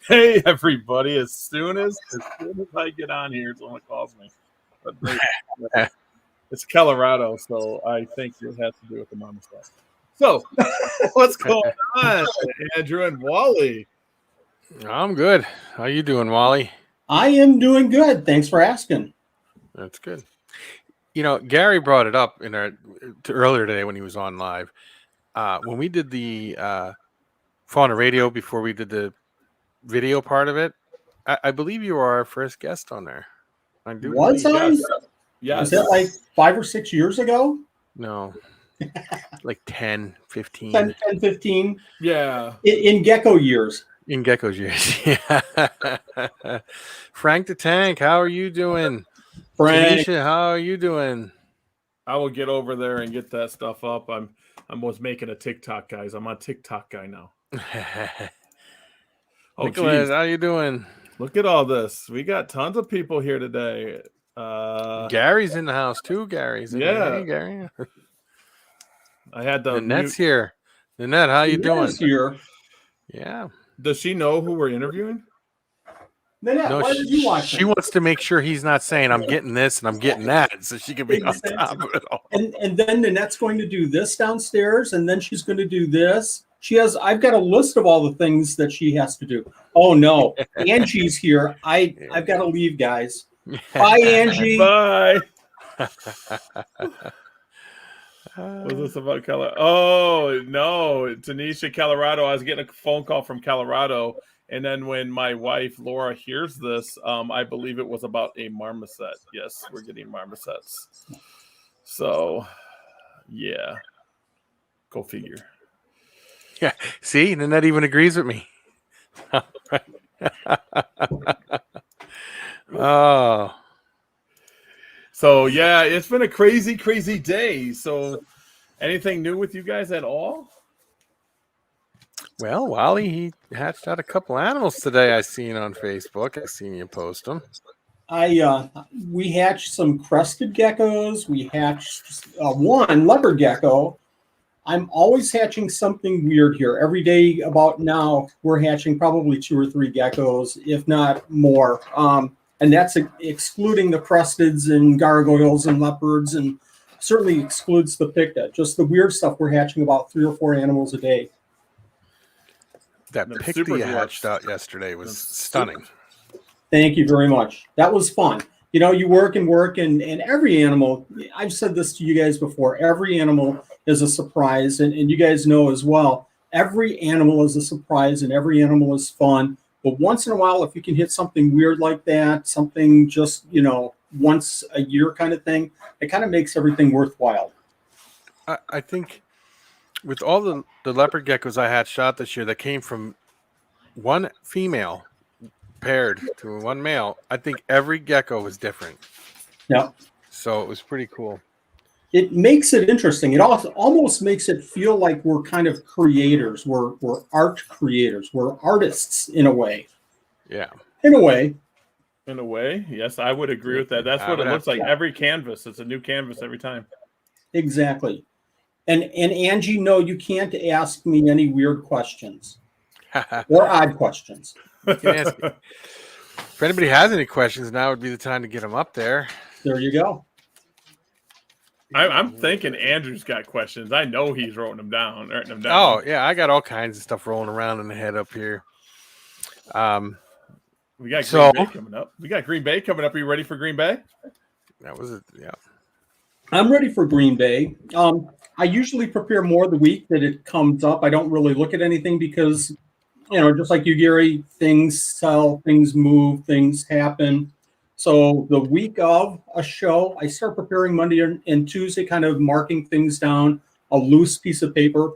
Hey, everybody. As soon as I get on here, someone calls me. But it's Colorado, so I think it has to do with the mama stuff. So, what's going on, Andrew and Wally? I'm good. How you doing, Wally? I am doing good. Thanks for asking. That's good. You know, Gary brought it up earlier today when he was on live. When we did the Fauna Radio before we did the video part of it, I believe you were our first guest on there. Was I? Yes. Was that like 5 or 6 years ago? No. Like 10, 15. 10, 15? Yeah. In Gecko years. In Gecko's years. Yeah. Frank the Tank, how are you doing? Frank. Tanisha, how are you doing? I will get over there and get that stuff up. I was making a TikTok, guys. I'm on TikTok guy now. Nicholas, how you doing? Look at all this. We got tons of people here today. Gary's in the house too. Gary's in there. Hey, Gary. I had the Nanette's here. Nanette, how you doing? Here. Yeah. Does she know who we're interviewing? Nanette, No, why did you watch she wants to make sure he's not saying I'm getting this and I'm getting that, so she can be on top of it all. And then Nanette's going to do this downstairs, and then she's going to do this. I've got a list of all the things that she has to do. Oh no, Angie's here. I've got to leave, guys. Bye, Angie. Bye. Was this about Colorado? Oh no, Tanisha, Colorado. I was getting a phone call from Colorado, and then when my wife Laura hears this, I believe it was about a marmoset. Yes, we're getting marmosets. So, yeah, go figure. Yeah, see, Nanette even agrees with me. Oh. So, yeah, it's been a crazy, crazy day. So, anything new with you guys at all? Well, Wally, he hatched out a couple animals today. I seen on Facebook. I seen you post them. We hatched some crested geckos. We hatched one leopard gecko. I'm always hatching something weird here. Every day about now, we're hatching probably 2 or 3 geckos, if not more. And that's excluding the cresteds and gargoyles and leopards, and certainly excludes the picta. Just the weird stuff, we're hatching about 3 or 4 animals a day. That picta you hatched out yesterday was stunning. Thank you very much. That was fun. You know, you work, and every animal, I've said this to you guys before, every animal is a surprise, and you guys know as well, every animal is a surprise and every animal is fun. But once in a while, if you can hit something weird like that, something just, once a year kind of thing, it kind of makes everything worthwhile. I think with all the leopard geckos I hatched out this year that came from one female paired to one male, I think every gecko was different. Yeah. So it was pretty cool. It makes it interesting. It also almost makes it feel like we're kind of creators. We're art creators. We're artists in a way. Yeah. In a way. In a way, yes, I would agree with that. That's what it looks like. Every canvas, it's a new canvas every time. Exactly. And Angie, no, you can't ask me any weird questions or odd questions. If anybody has any questions, now would be the time to get them up there. There you go. I'm thinking Andrew's got questions. I know he's writing them down. Oh, yeah, I got all kinds of stuff rolling around in the head up here. We got Green Bay coming up. Are you ready for Green Bay? That was it, yeah. I'm ready for Green Bay. I usually prepare more the week that it comes up. I don't really look at anything because, just like you, Gary, things sell, things move, things happen. So the week of a show, I start preparing Monday and Tuesday, kind of marking things down, a loose piece of paper.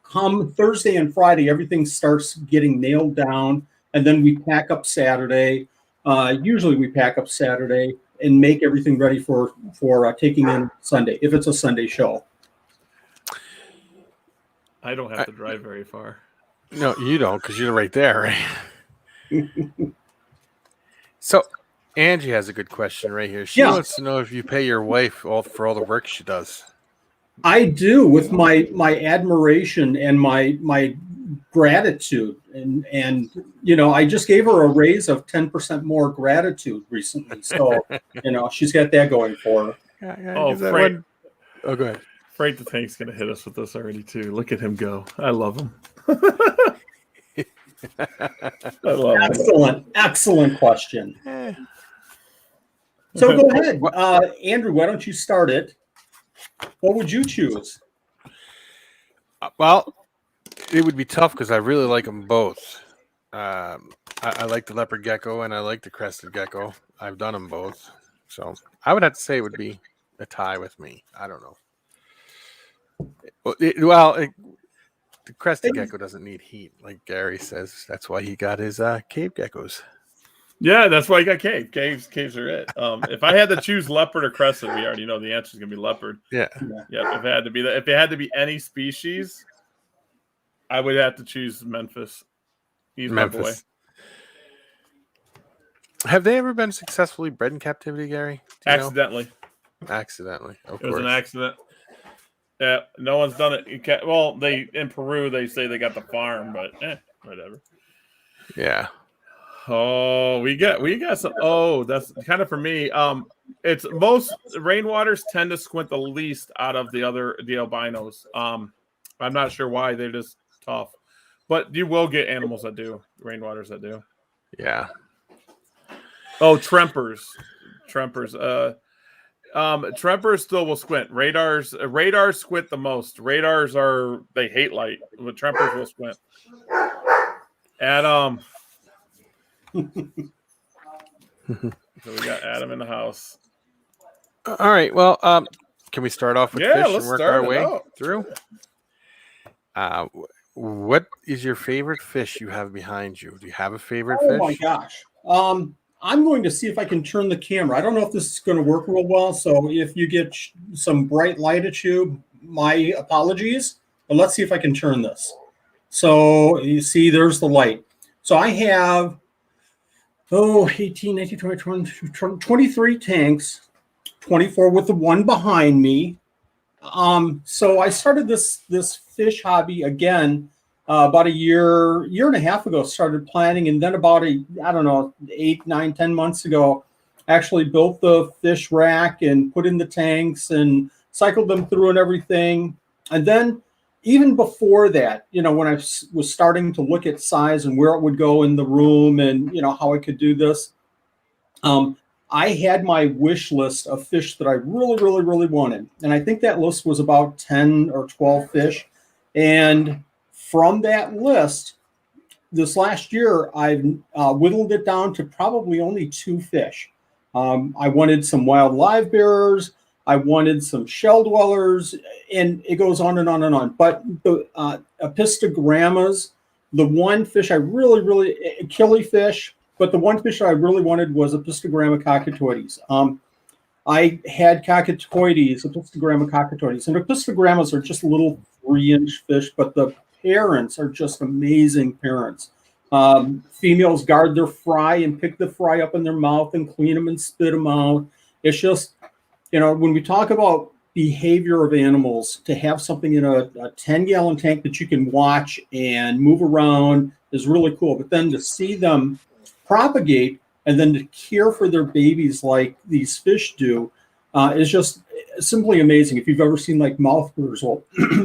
Come Thursday and Friday, everything starts getting nailed down, and then we pack up Saturday. Usually we pack up Saturday and make everything ready for taking in Sunday, if it's a Sunday show. I don't have to drive very far. No, you don't, because you're right there, right? So Angie has a good question right here. She wants to know if you pay your wife for all the work she does. I do, with my admiration and my gratitude. And I just gave her a raise of 10% more gratitude recently. So, she's got that going for her. Oh, Frank. Oh, go ahead. Frank the Tank's going to hit us with this already, too. Look at him go. I love him. I love him. Excellent question. So go ahead. Andrew, why don't you start it? What would you choose? Well, it would be tough because I really like them both. I like the leopard gecko and I like the crested gecko. I've done them both. So I would have to say it would be a tie with me. I don't know. The crested gecko doesn't need heat, like Gary says. That's why he got his cave geckos. Yeah, that's why he got cave. Caves are it. If I had to choose leopard or crested, we already know the answer is going to be leopard. Yeah. If it had to be any species, I would have to choose Memphis. He's my boy. Have they ever been successfully bred in captivity, Gary? Accidentally. Accidentally. Of course. It was an accident. Yeah, no one's done it. Well, in Peru they say they got the farm, but whatever. Yeah. Oh, we got some. Oh, that's kind of for me. It's most rainwaters tend to squint the least out of the albinos. I'm not sure why. They're just tough, but you will get animals that do, rainwaters that do. Yeah. Oh, trempers. Trempers still will squint. Radars squint the most. They hate light, but trempers will squint. Adam. So we got Adam in the house. All right. Well, can we start off with fish and work our way through? What is your favorite fish you have behind you? Do you have a favorite fish? Oh my gosh. I'm going to see if I can turn the camera. I don't know if this is going to work real well. So if you get some bright light at you, my apologies. But let's see if I can turn this. So you see, there's the light. So I have 18, 19, 20, 23 tanks, 24 with the one behind me. So I started this fish hobby again about a year and a half ago. Started planning, and then about 8, 9, 10 months ago, actually built the fish rack and put in the tanks and cycled them through and everything. And then even before that, when I was starting to look at size and where it would go in the room and, how I could do this, I had my wish list of fish that I really, really, really wanted. And I think that list was about 10 or 12 fish. And from that list, this last year, I've whittled it down to probably only 2 fish. I wanted some wild live bearers. I wanted some shell dwellers, and it goes on and on and on. But the epistogrammas, the one fish I really, killifish, but the one fish I really wanted was epistogramma cockatoides. I had cockatoides, epistogramma cockatoides, and epistogrammas are just little 3-inch fish, but the parents are just amazing parents. Females guard their fry and pick the fry up in their mouth and clean them and spit them out. It's just, when we talk about behavior of animals, to have something in a 10-gallon tank that you can watch and move around is really cool. But then to see them propagate and then to care for their babies like these fish do is just simply amazing. If you've ever seen like mouth brooders,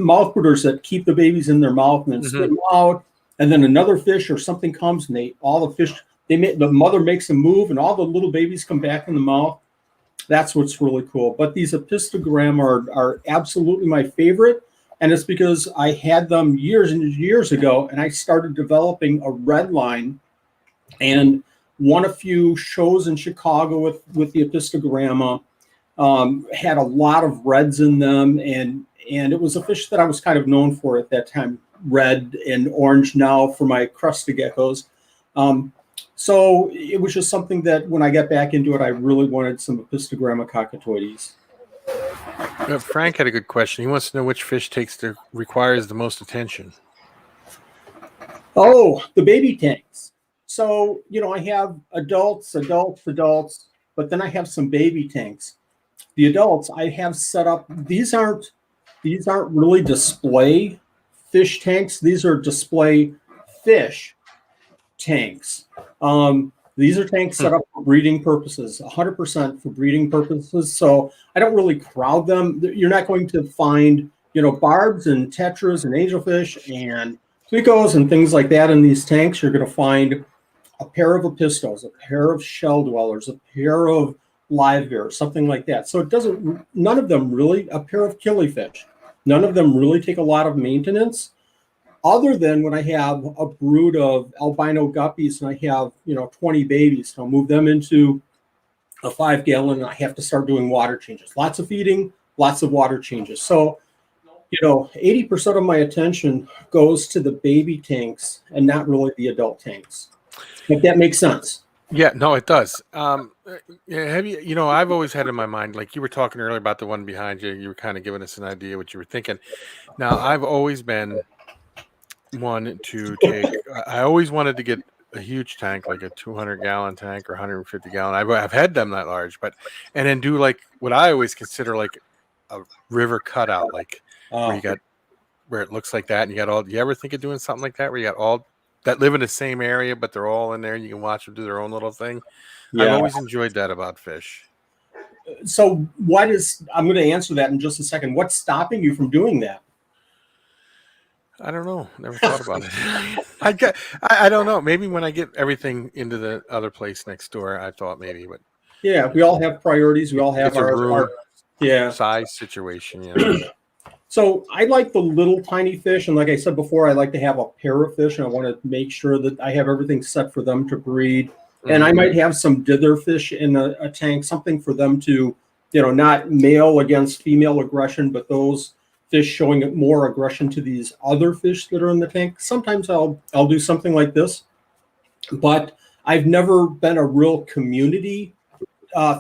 mouth brooders that keep the babies in their mouth and then spit them out, and then another fish or something comes and the mother makes a move and all the little babies come back in the mouth. That's what's really cool. But these epistogramma are absolutely my favorite. And it's because I had them years and years ago, and I started developing a red line and won a few shows in Chicago with the epistogramma. Had a lot of reds in them, and it was a fish that I was kind of known for at that time, red and orange now for my crested geckos. So it was just something that when I got back into it, I really wanted some epistogramma cockatoides. Frank had a good question. He wants to know which fish requires the most attention. Oh, the baby tanks. So, I have adults, but then I have some baby tanks. The adults I have set up, these aren't really display fish tanks. These are display fish tanks. These are tanks set up for breeding purposes, 100% for breeding purposes. So I don't really crowd them. You're not going to find, barbs and tetras and angelfish and plecos and things like that in these tanks. You're going to find a pair of apistos, a pair of shell dwellers, a pair of live bears, something like that. So none of them really, a pair of killifish. None of them really take a lot of maintenance. Other than when I have a brood of albino guppies and I have, 20 babies, I'll move them into a 5-gallon and I have to start doing water changes. Lots of feeding, lots of water changes. So, 80% of my attention goes to the baby tanks and not really the adult tanks. If that makes sense. Yeah, no, it does. Have you, I've always had in my mind, like you were talking earlier about the one behind you, you were kind of giving us an idea what you were thinking. Now, I've always been one to take, I always wanted to get a huge tank, like a 200-gallon tank or 150-gallon. I've had them that large, and then do like what I always consider like a river cutout, like where it looks like that. And you ever think of doing something like that where you got all that live in the same area, but they're all in there and you can watch them do their own little thing? Yeah. I've always enjoyed that about fish. So I'm going to answer that in just a second. What's stopping you from doing that? I don't know. Never thought about it. I don't know. Maybe when I get everything into the other place next door, I thought maybe, but yeah, we all have priorities. We all have our size situation. So I like the little tiny fish, and like I said before, I like to have a pair of fish, and I want to make sure that I have everything set for them to breed. And I might have some dither fish in a tank, something for them to, not male against female aggression, but those fish showing more aggression to these other fish that are in the tank. Sometimes I'll do something like this, but I've never been a real community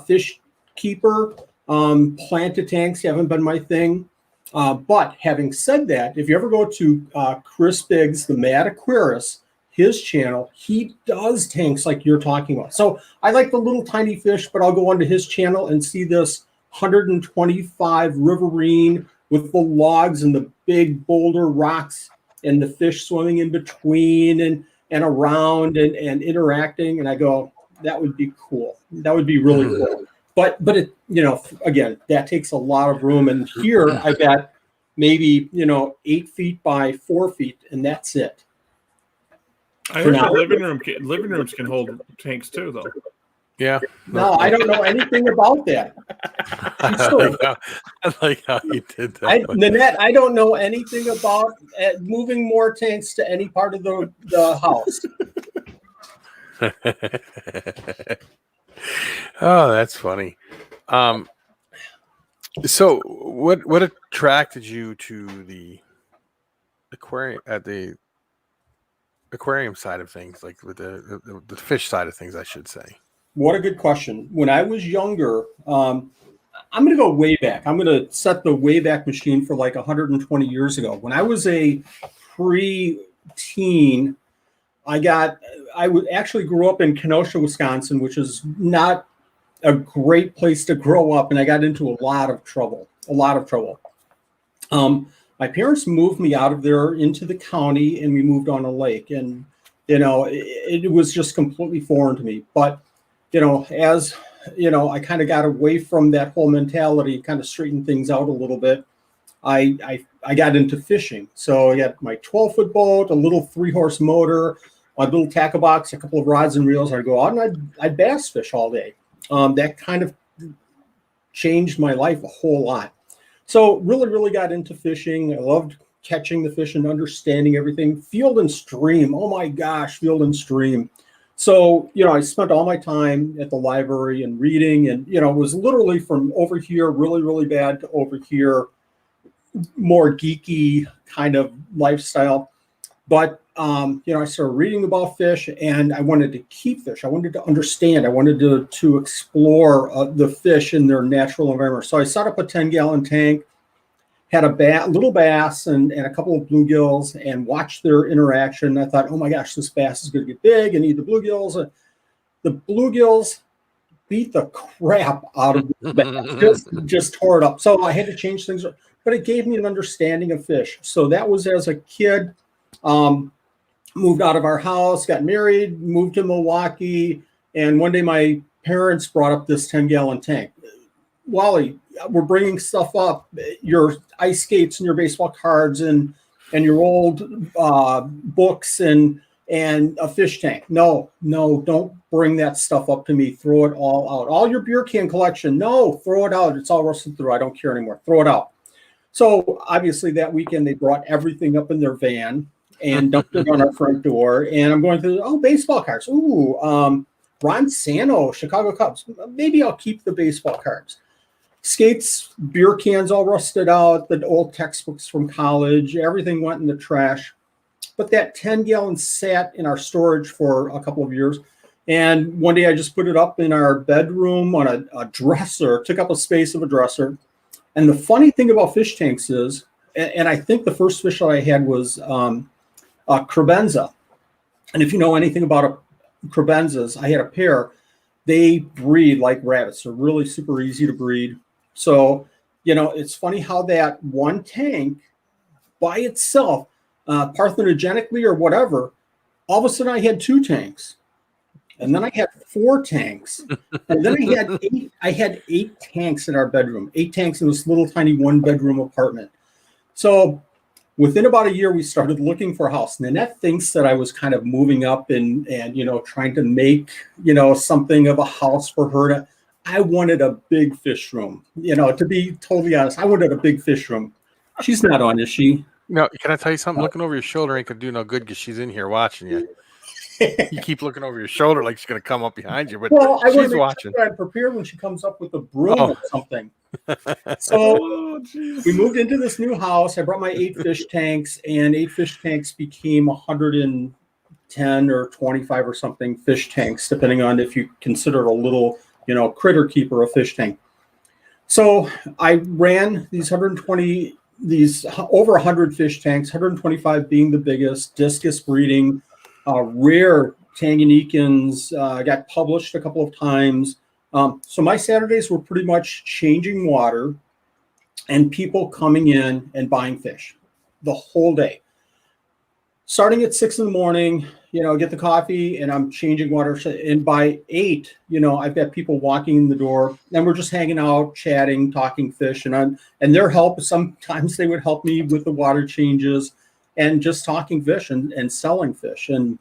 fish keeper. Planted tanks haven't been my thing. But having said that, if you ever go to Chris Biggs, the Mad Aquarist, his channel, he does tanks like you're talking about. So I like the little tiny fish, but I'll go onto his channel and see this 125 riverine with the logs and the big boulder rocks and the fish swimming in between and around and interacting. And I go, that would be cool. That would be really cool. But it, again, that takes a lot of room. And here I got maybe, 8 feet by 4 feet, and that's it. I heard the living rooms can hold tanks too, though. Yeah. No, I don't know anything about that. I like how you did that. Nanette, I don't know anything about moving more tanks to any part of the house. Oh, that's funny. So what attracted you to the aquarium side of things, like with the fish side of things, I should say? What a good question. When I was younger, I'm going to go way back. I'm going to set the Wayback Machine for like 120 years ago. When I was a pre-teen, I actually grew up in Kenosha, Wisconsin, which is not a great place to grow up, and I got into a lot of trouble. My parents moved me out of there into the county, and we moved on a lake, and it was just completely foreign to me. But as I kind of got away from that whole mentality, kind of straightened things out a little bit. I got into fishing. So I got my 12-foot boat, a little 3-horse motor, a little tackle box, a couple of rods and reels. I'd go out and I'd bass fish all day. That kind of changed my life a whole lot. So really, really got into fishing. I loved catching the fish and understanding everything. Field and stream. Oh my gosh, field and stream. So, I spent all my time at the library and reading, and, it was literally from over here, really, really bad, to over here, more geeky kind of lifestyle. But, I started reading about fish, and I wanted to keep fish. I wanted to understand. I wanted to explore the fish in their natural environment. So I set up a 10-gallon tank, had a little bass and a couple of bluegills, and watched their interaction. I thought, oh my gosh, this bass is going to get big and eat the bluegills. The bluegills beat the crap out of the bass, just tore it up. So I had to change things, but it gave me an understanding of fish. So that was as a kid. moved out of our house, got married, moved to Milwaukee, and one day my parents brought up this 10-gallon tank. Wally, we're bringing stuff up, your ice skates and your baseball cards and your old books and a fish tank. No, don't bring that stuff up to me. Throw it all out. All your beer can collection. No, throw it out. It's all rusted through. I don't care anymore. Throw it out. So obviously that weekend they brought everything up in their van and dumped it on our front door. And I'm going through, baseball cards. Ooh, Ron Santo, Chicago Cubs. Maybe I'll keep the baseball cards. Skates, beer cans all rusted out, the old textbooks from college, everything went in the trash. But that 10-gallon sat in our storage for a couple of years. And one day I just put it up in our bedroom on a dresser, took up a space of a dresser. And the funny thing about fish tanks is, and I think the first fish that I had was a crebenza. And if you know anything about crebenzas, I had a pair. They breed like rabbits. They're really super easy to breed. So, it's funny how that one tank by itself, parthenogenically or whatever, all of a sudden I had 2 tanks. And then I had 4 tanks. And then I had 8 tanks in our bedroom, 8 tanks in this little tiny 1-bedroom apartment. So within about a year, we started looking for a house. And Nanette thinks that I was kind of moving up and trying to make, something of a house for her. I wanted a big fish room. To be totally honest, I wanted a big fish room. She's not on, is she? No, can I tell you something? Looking over your shoulder ain't gonna do no good because she's in here watching you. You keep looking over your shoulder like she's gonna come up behind you, but she's watching. I'm prepared when she comes up with a broom or something. So we moved into this new house. I brought my 8 fish tanks, and 8 fish tanks became 110 or 25 or something fish tanks, depending on if you consider a little, critter keeper a fish tank. So I ran these over 100 fish tanks, 125 being the biggest, discus breeding, rare Tanganyikans, got published a couple of times. So my Saturdays were pretty much changing water and people coming in and buying fish the whole day. Starting at 6 in the morning, get the coffee and I'm changing water. And by 8, I've got people walking in the door and we're just hanging out, chatting, talking fish and their help. Sometimes they would help me with the water changes and just talking fish and selling fish. And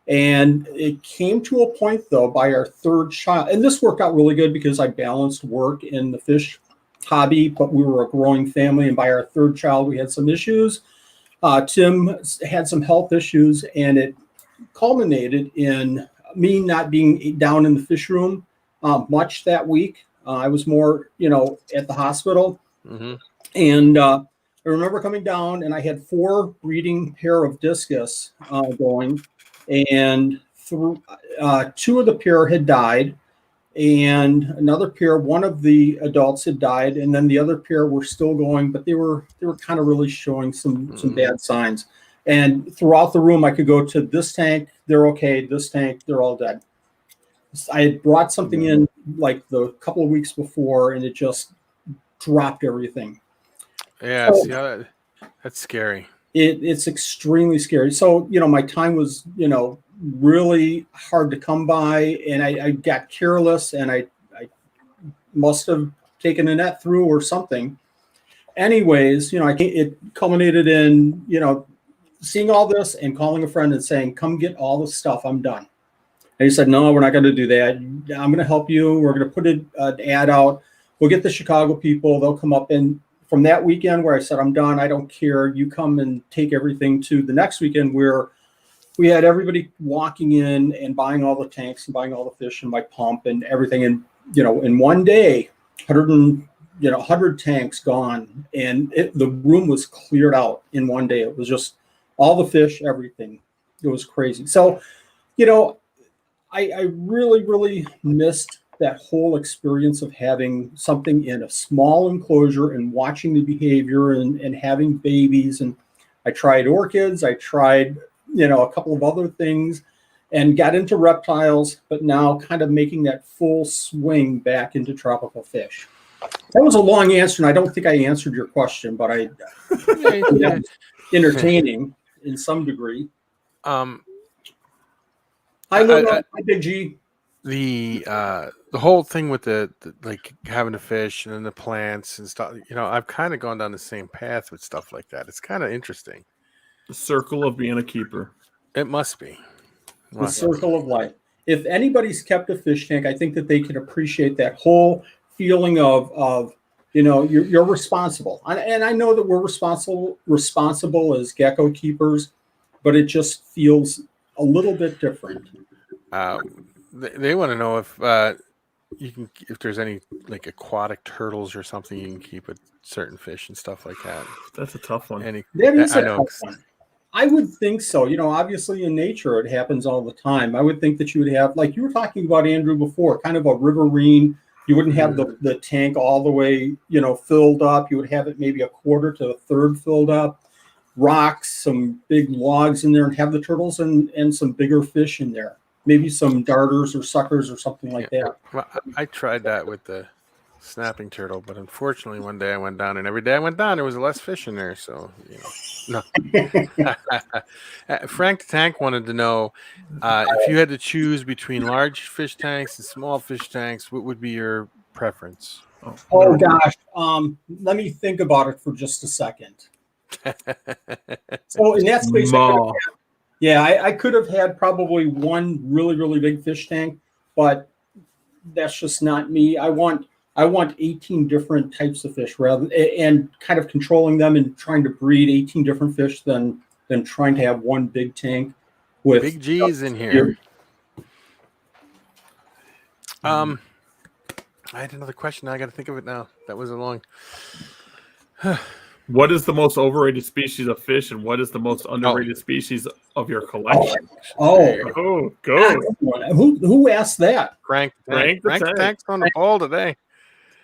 it came to a point though, by our 3rd child, and this worked out really good because I balanced work in the fish hobby, but we were a growing family. And by our 3rd child, we had some issues. Tim had some health issues, and it culminated in me not being down in the fish room much that week. I was more, at the hospital. Mm-hmm. And I remember coming down, and I had 4 breeding pair of discus going, and 2 of the pair had died. And another pair, one of the adults had died, and then the other pair were still going, but they were kind of really showing some bad signs. And throughout the room, I could go to this tank, they're okay. This tank, they're all dead. I had brought something in like the couple of weeks before, and it just dropped everything. Yeah, so, that's scary. It's extremely scary. So, my time was, really hard to come by, and I got careless, and I must have taken a net through or something. Anyways, it culminated in, seeing all this and calling a friend and saying, come get all the stuff. I'm done. And he said, no, we're not going to do that. I'm going to help you. We're going to put an ad out. We'll get the Chicago people. They'll come up. And from that weekend where I said, I'm done, I don't care, you come and take everything, to the next weekend where we had everybody walking in and buying all the tanks and buying all the fish and my pump and everything. And, in one day, 100 tanks gone, and the room was cleared out in one day. It was just all the fish, everything. It was crazy. So, I really, really missed that whole experience of having something in a small enclosure and watching the behavior and having babies. And I tried orchids. I tried, a couple of other things and got into reptiles, but now kind of making that full swing back into tropical fish. That was a long answer, and I don't think I answered your question, but entertaining in some degree. Hi, Luna. Hi, Big G. The whole thing with the like having the fish and then the plants and stuff, I've kind of gone down the same path with stuff like that. It's kind of interesting. The circle of being a keeper. It must be. The circle of life. If anybody's kept a fish tank, I think that they can appreciate that whole feeling of you're responsible. And I know that we're responsible as gecko keepers, but it just feels a little bit different. They want to know if if there's any like aquatic turtles or something you can keep with certain fish and stuff like that. That's a tough one. That is a tough one. I would think so. Obviously in nature, it happens all the time. I would think that you would have, like you were talking about, Andrew, before, kind of a riverine. You wouldn't have the tank all the way, filled up. You would have it maybe a quarter to a third filled up. Rocks, some big logs in there, and have the turtles and some bigger fish in there. Maybe some darters or suckers or something like that. Well, I tried that with the snapping turtle, but unfortunately one day I went down, and every day I went down there was less fish in there, so no. Frank the Tank wanted to know if you had to choose between large fish tanks and small fish tanks, what would be your preference? Oh gosh, let me think about it for just a second. So in that space, I could have had probably one really, really big fish tank, but that's just not me. I want 18 different types of fish and kind of controlling them and trying to breed 18 different fish than trying to have one big tank with Big G's in here. I had another question. I got to think of it now. That was a long. What is the most overrated species of fish, and what is the most underrated species of your collection? Go. Who asked that? Frank the Tank's on the ball today.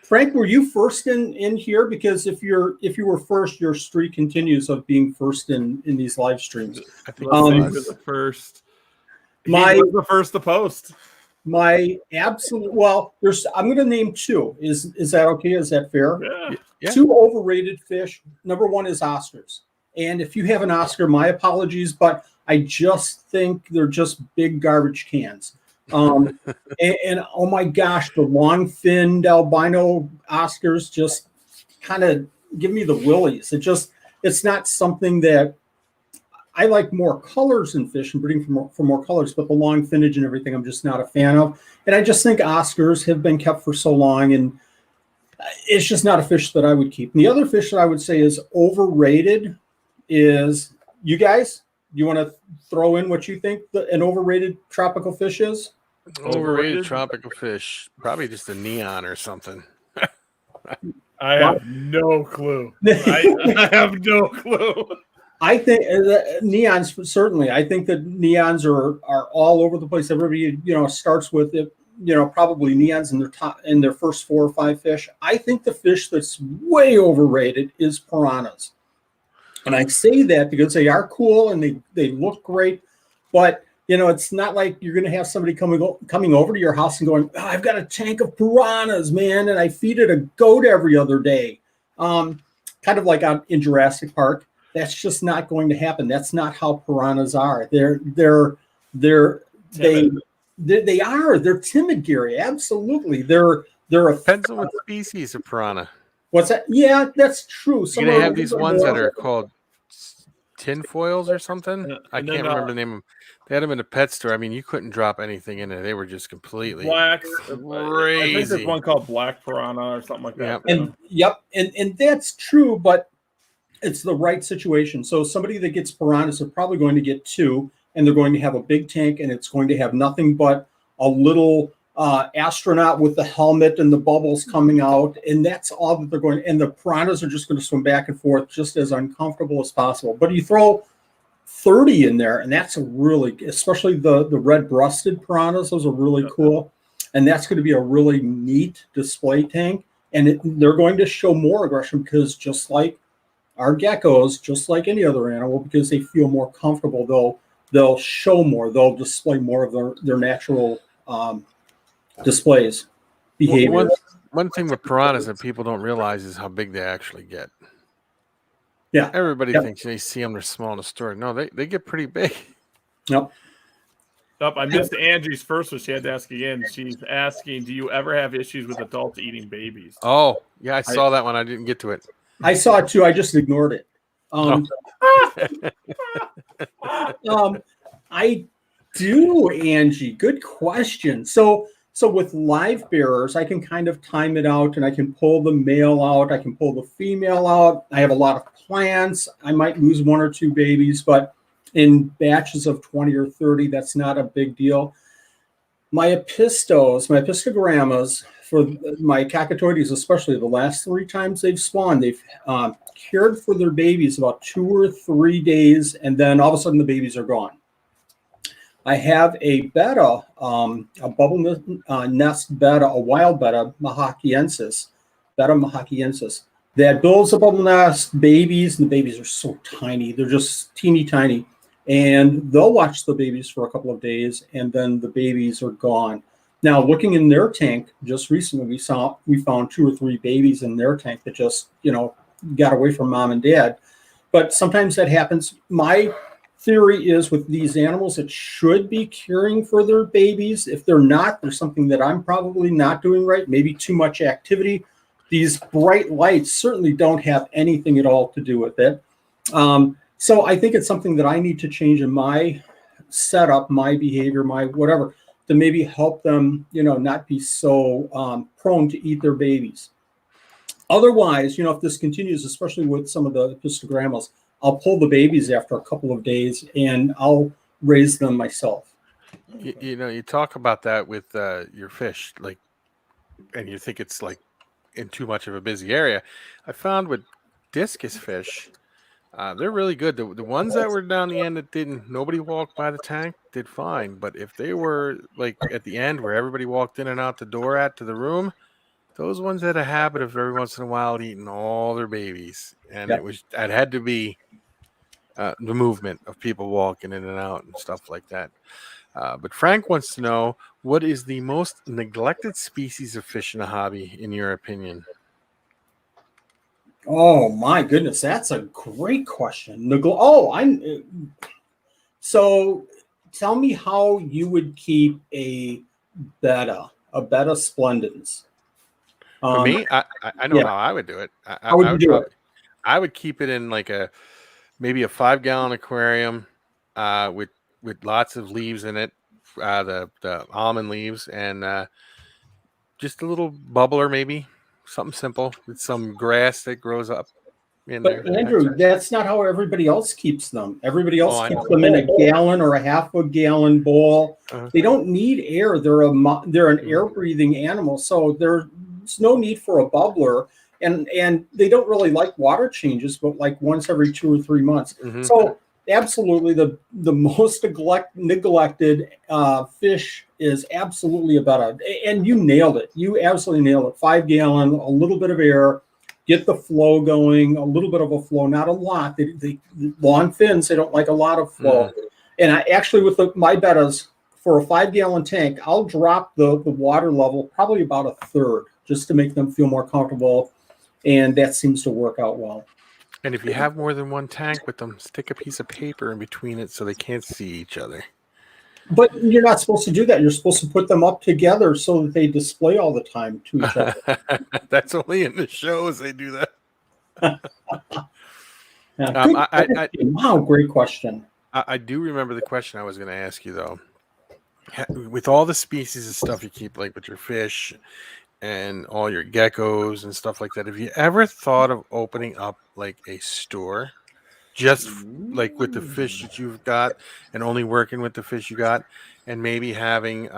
Frank, were you first in here? Because if you were first, your streak continues of being first in these live streams. I think he was the first. He was the first to post. My absolute I'm going to name two. Is that okay? Is that fair? Yeah. Two overrated fish. Number one is Oscars. And if you have an Oscar, my apologies, but I just think they're just big garbage cans. And oh my gosh, the long-finned albino Oscars just kind of give me the willies. It's not something that I like. More colors in fish and breeding for more colors, but the long finnage and everything I'm just not a fan of. And I just think Oscars have been kept for so long, and it's just not a fish that I would keep. And the other fish that I would say is overrated is, you guys, do you want to throw in what you think an overrated tropical fish is? Overrated tropical fish, probably just a neon or something. I have no clue. I have no clue. I think neons, certainly. I think that neons are all over the place. Everybody, starts with it. Probably neons in their first 4 or 5 fish. I think the fish that's way overrated is piranhas. And I say that because they are cool and they look great, but it's not like you're going to have somebody coming over to your house and going, I've got a tank of piranhas, man, and I feed it a goat every other day. Kind of like out in Jurassic Park. That's just not going to happen. That's not how piranhas are. They're timid, Gary. Absolutely. They're Depends on what species of piranha. What's that? Yeah, that's true. You're gonna have these ones that are called tinfoils or something. I can't remember the name of them. They had them in a pet store. I mean, you couldn't drop anything in there. They were just completely blacks. Crazy. I think there's one called black piranha or something like that. And that's true, but it's the right situation. So somebody that gets piranhas are probably going to get 2, and they're going to have a big tank, and it's going to have nothing but a little astronaut with the helmet and the bubbles coming out, and that's all that they're going. And the piranhas are just going to swim back and forth, just as uncomfortable as possible. But you throw 30 in there, and that's especially the red-breasted piranhas. Those are really cool, and that's going to be a really neat display tank. And they're going to show more aggression because just like our geckos, just like any other animal, because they feel more comfortable, they'll show more. They'll display more of their natural displays, behavior. One thing with piranhas that people don't realize is how big they actually get. Yeah, everybody thinks they see them, they're small in the store. No, they get pretty big. Nope. Nope, I missed Angie's first, so she had to ask again. She's asking, do you ever have issues with adults eating babies? Oh, yeah, I saw that one. I didn't get to it. I saw it too. I just ignored it. I do, Angie. Good question. So with live bearers, I can kind of time it out, and I can pull the male out. I can pull the female out. I have a lot of plants. I might lose 1 or 2 babies, but in batches of 20 or 30, that's not a big deal. My apistogrammas, for my cacatoides, especially the last 3 times they've spawned, they've cared for their babies about 2 or 3 days, and then all of a sudden the babies are gone. I have a betta, a bubble nest betta, a wild betta, Mahakiensis, that builds a bubble nest, babies, and the babies are so tiny. They're just teeny tiny. And they'll watch the babies for a couple of days, and then the babies are gone. Now, looking in their tank, just recently we found 2 or 3 babies in their tank that just, got away from mom and dad. But sometimes that happens. My theory is with these animals, it should be caring for their babies. If they're not, there's something that I'm probably not doing right, maybe too much activity. These bright lights certainly don't have anything at all to do with it. So I think it's something that I need to change in my setup, my behavior, my whatever, to maybe help them, not be so prone to eat their babies. Otherwise, if this continues, especially with some of the pistogrammas, I'll pull the babies after a couple of days and I'll raise them myself. You talk about that with your fish, and you think it's like in too much of a busy area. I found with discus fish, they're really good. The ones that were down the end that nobody walked by the tank did fine. But if they were like at the end where everybody walked in and out the door to the room, those ones had a habit of every once in a while eating all their babies. And it had to be the movement of people walking in and out and stuff like that. But Frank wants to know, what is the most neglected species of fish in the hobby, in your opinion? Oh my goodness, that's a great question. So tell me how you would keep a betta splendens. For me, I know how I would do it. How would you do it? I would keep it in maybe a 5-gallon aquarium with lots of leaves in it, the almond leaves, and just a little bubbler, maybe something simple with some grass that grows up in there. But Andrew, that's not how everybody else keeps them. Everybody else keeps them in a gallon or a half a gallon bowl. They don't need air. They're an air breathing animal, so there's no need for a bubbler. And they don't really like water changes, but like once every 2 or 3 months. So absolutely, the most neglected fish is absolutely a betta. And you nailed it. You absolutely nailed it. 5-gallon, a little bit of air, get the flow going, a little bit of a flow, not a lot. They long fins, they don't like a lot of flow. And I actually, with my bettas, for a 5-gallon tank, I'll drop the water level probably about a third just to make them feel more comfortable. And that seems to work out well. And if you have more than one tank with them, stick a piece of paper in between it so they can't see each other. But you're not supposed to do that. You're supposed to put them up together so that they display all the time to each other. That's only in the shows they do that. Wow, great question. I do remember the question I was going to ask you, though. With all the species of stuff you keep, like with your fish and all your geckos and stuff like that, have you ever thought of opening up like a store just like with the fish that you've got and only working with the fish you got, and maybe having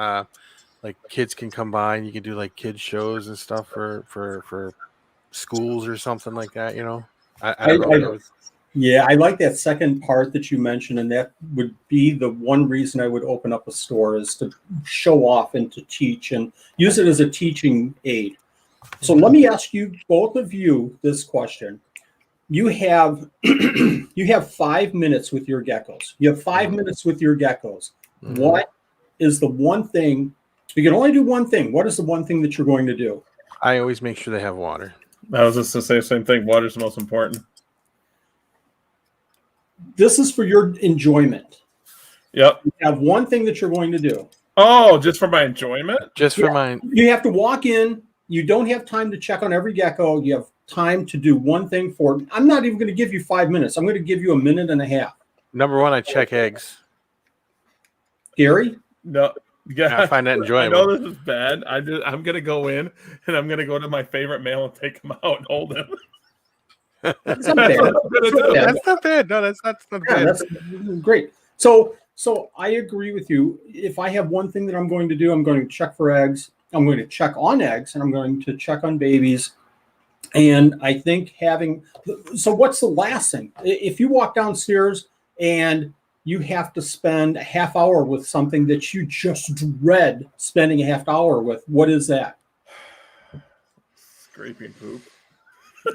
like kids can come by and you can do like kids shows and stuff for schools or something like that, I don't know. Yeah, I like that second part that you mentioned, and that would be the one reason I would open up a store, is to show off and to teach and use it as a teaching aid. So let me ask you, both of you, this question. You have 5 minutes with your geckos. You have 5 minutes with your geckos. What is the one thing? You can only do one thing. What is the one thing that you're going to do? I always make sure they have water. I was just to say the same thing. Water is the most important. This is for your enjoyment. Yep. You have one thing that you're going to do. Oh, just for my enjoyment? Just for mine. You have to walk in. You don't have time to check on every gecko. You have time to do one thing for. I'm not even going to give you 5 minutes. I'm going to give you a minute and a half. Number one, I check eggs. Gary? No. Yeah, I find that enjoyable. I know this is bad. I'm gonna go in and I'm gonna go to my favorite male and take him out and hold him. That's not bad. That's not bad. No, that's not bad. That's great. So I agree with you. If I have one thing that I'm going to do, I'm going to check for eggs. I'm going to check on eggs, and I'm going to check on babies. And I think so what's the last thing? If you walk downstairs and you have to spend a half hour with something that you just dread spending a half hour with, what is that? Scraping poop.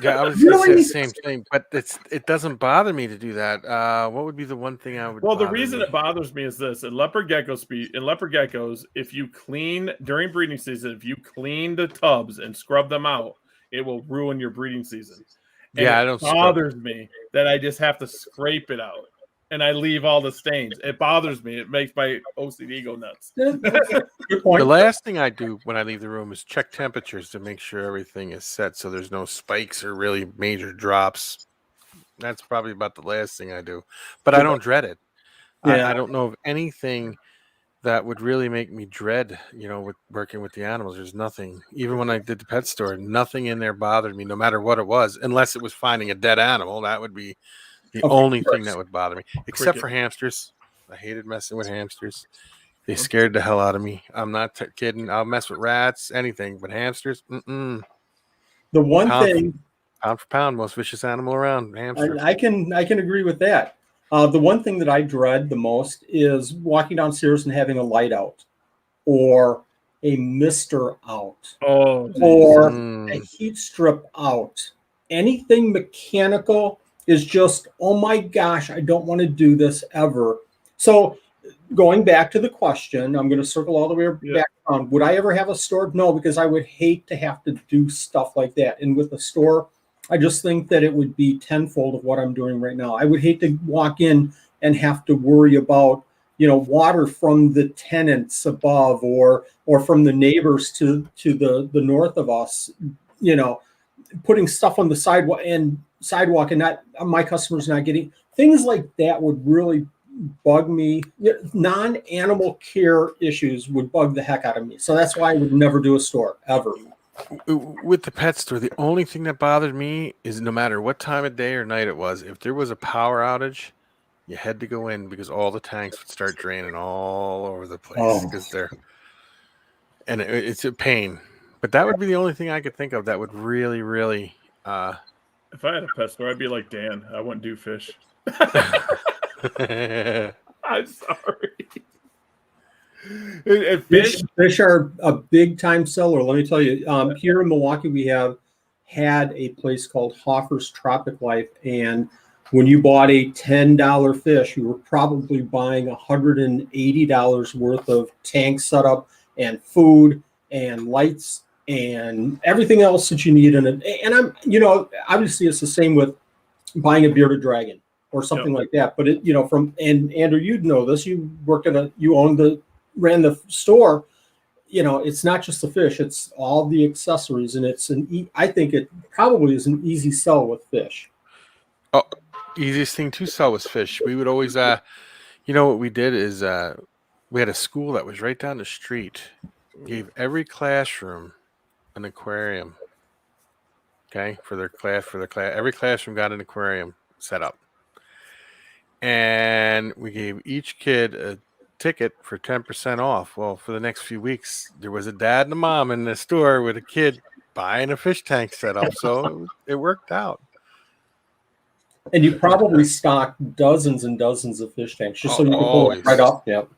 Yeah, I was going to say the same thing, but it doesn't bother me to do that. What would be the one thing I would? Well, the reason it bothers me is this: in leopard geckos, if you clean during breeding season, if you clean the tubs and scrub them out, it will ruin your breeding season. And yeah, it bothers me that I just have to scrape it out and I leave all the stains. It bothers me. It makes my OCD go nuts. Good point. The last thing I do when I leave the room is check temperatures to make sure everything is set so there's no spikes or really major drops. That's probably about the last thing I do. But I don't dread it. Yeah. I don't know of anything that would really make me dread, with working with the animals. There's nothing. Even when I did the pet store, nothing in there bothered me, no matter what it was, unless it was finding a dead animal. That would be the only thing that would bother me, except for hamsters. I hated messing with hamsters. They scared the hell out of me. I'm not kidding. I'll mess with rats, anything, but hamsters, The one thing, pound for pound, most vicious animal around, hamsters. I can agree with that. The one thing that I dread the most is walking downstairs and having a light out, or a mister out, or a heat strip out. Anything mechanical is just, oh my gosh, I don't want to do this ever. So going back to the question, I'm going to circle all the way back around. Would I ever have a store? No, because I would hate to have to do stuff like that. And with a store, I just think that it would be tenfold of what I'm doing right now. I would hate to walk in and have to worry about, water from the tenants above or from the neighbors to the north of us, putting stuff on the sidewalk and not my customers not getting things like that would really bug me. Non-animal care issues would bug the heck out of me. So that's why I would never do a store ever. With the pet store, the only thing that bothered me is no matter what time of day or night it was, if there was a power outage, you had to go in because all the tanks would start draining all over the place and it's a pain. But that would be the only thing I could think of that would really, really. If I had a pet store, I'd be like Dan. I wouldn't do fish. I'm sorry. Fish are a big time seller. Let me tell you, here in Milwaukee, we have had a place called Hoffer's Tropic Life. And when you bought a $10 fish, you were probably buying $180 worth of tank setup and food and lights and everything else that you need in it. And I'm, obviously it's the same with buying a bearded dragon or something like that. But and Andrew, you'd know this. You worked ran the store. It's not just the fish; it's all the accessories, and I think it probably is an easy sell with fish. Oh, easiest thing to sell was fish. We would always, what we did is we had a school that was right down the street. Gave every classroom an aquarium. Okay, for their class. Every classroom got an aquarium set up. And we gave each kid a ticket for 10% off. Well, for the next few weeks, there was a dad and a mom in the store with a kid buying a fish tank set up. So it worked out. And you probably stocked dozens and dozens of fish tanks just so you can pull it right up. Yep.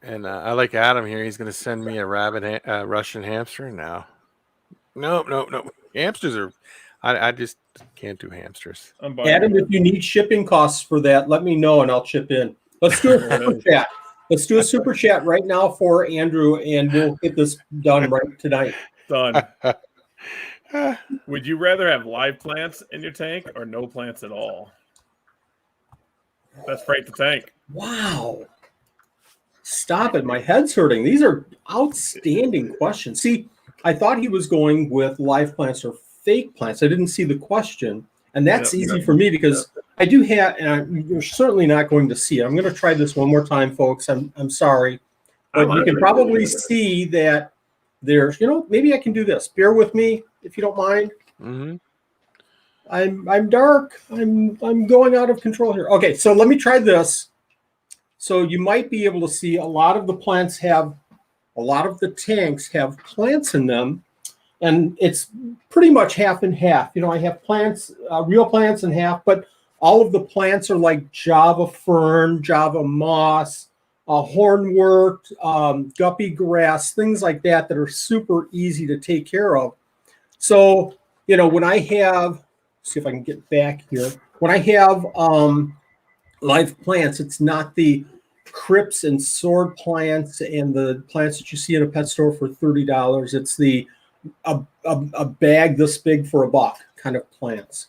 And I like Adam here. He's going to send me a rabid Russian hamster now. No. Hamsters are... I just can't do hamsters. Adam, if you need shipping costs for that, let me know and I'll chip in. Let's do a super chat. Let's do a super chat right now for Andrew, and we'll get this done right tonight. Done. Would you rather have live plants in your tank or no plants at all? That's Frank the Tank. Wow. Stop it. My head's hurting. These are outstanding questions. See, I thought he was going with live plants or fake plants. I didn't see the question. And that's easy for me because I do have, and you're certainly not going to see it. I'm going to try this one more time, folks. I'm sorry. But you can probably see that there's, maybe I can do this. Bear with me if you don't mind. Mm-hmm. I'm dark. I'm going out of control here. Okay, so let me try this. So you might be able to see a lot of the tanks have plants in them, and it's pretty much half and half. I have plants, real plants in half, but all of the plants are like Java fern, Java moss, hornwort, guppy grass, things like that are super easy to take care of. So, when I have, see if I can get back here. When I have live plants, it's not the crypts and sword plants and the plants that you see in a pet store for $30. It's a bag this big for $1 kind of plants.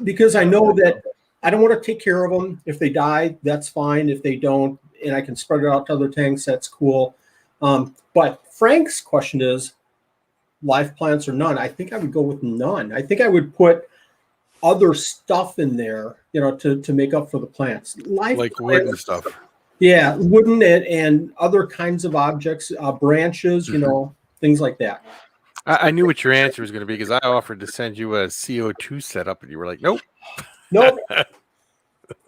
Because I know that I don't want to take care of them. If they die, that's fine. If they don't, and I can spread it out to other tanks, that's cool. But Frank's question is, live plants or none? I think I would go with none. I think I would put other stuff in there, to make up for the plants. Live like plants, wooden stuff. Yeah, wooden and other kinds of objects, branches, things like that. I knew what your answer was going to be because I offered to send you a CO2 setup, and you were like, "Nope." Nope.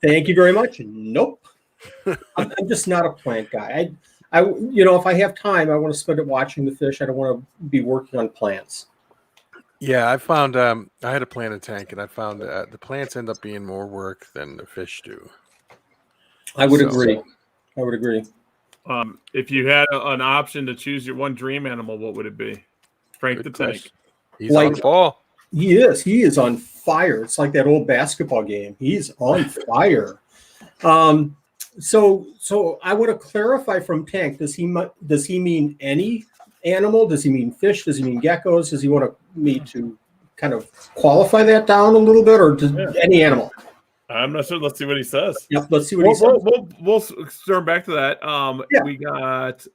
Thank you very much. Nope. I'm just not a plant guy. If I have time, I want to spend it watching the fish. I don't want to be working on plants. Yeah, I found I had a planted tank, and I found the plants end up being more work than the fish do. I would agree. If you had an option to choose your one dream animal, what would it be? Frank the Tank. He's on the ball. He is. He is on fire. It's like that old basketball game. He's on fire. So I want to clarify from Tank. Does he mean any animal? Does he mean fish? Does he mean geckos? Does he want me to kind of qualify that down a little bit, or any animal? I'm not sure. Let's see what he says. Yep, let's see what he says. We'll turn back to that. We got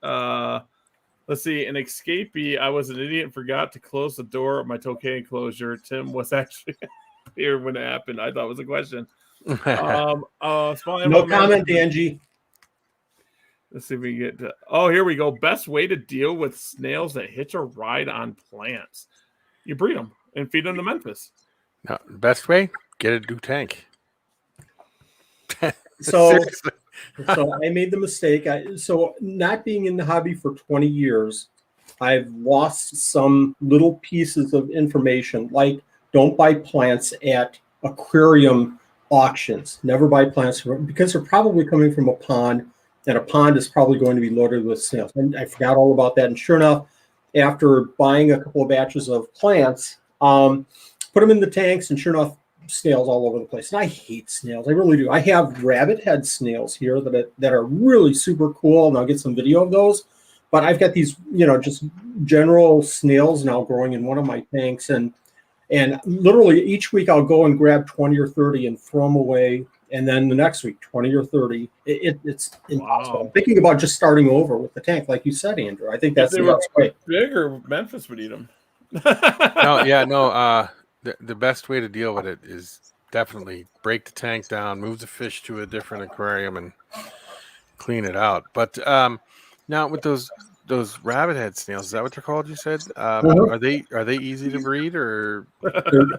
let's see, an escapee. I was an idiot and forgot to close the door of my Tokay enclosure. Tim was actually here when it happened. I thought it was a question. No comment, Angie. Let's see if we get to. Oh, here we go. Best way to deal with snails that hitch a ride on plants. You breed them and feed them to Memphis. No, best way, get a new tank. So I made the mistake. So not being in the hobby for 20 years, I've lost some little pieces of information, like don't buy plants at aquarium auctions. Never buy plants because they're probably coming from a pond, and a pond is probably going to be loaded with snails. And I forgot all about that. And sure enough, after buying a couple of batches of plants, put them in the tanks, and sure enough, snails all over the place. And I hate snails. I really do. I have rabbit head snails here that are really super cool, and I'll get some video of those. But I've got these, just general snails now growing in one of my tanks, and literally each week I'll go and grab 20 or 30 and throw them away, and then the next week 20 or 30. It's impossible. Wow. I'm thinking about just starting over with the tank, like you said, Andrew. I think that's the best way. Bigger, Memphis would eat them. The best way to deal with it is definitely break the tank down, move the fish to a different aquarium, and clean it out. But now with those rabbit head snails, is that what they're called? You said are they easy to breed, or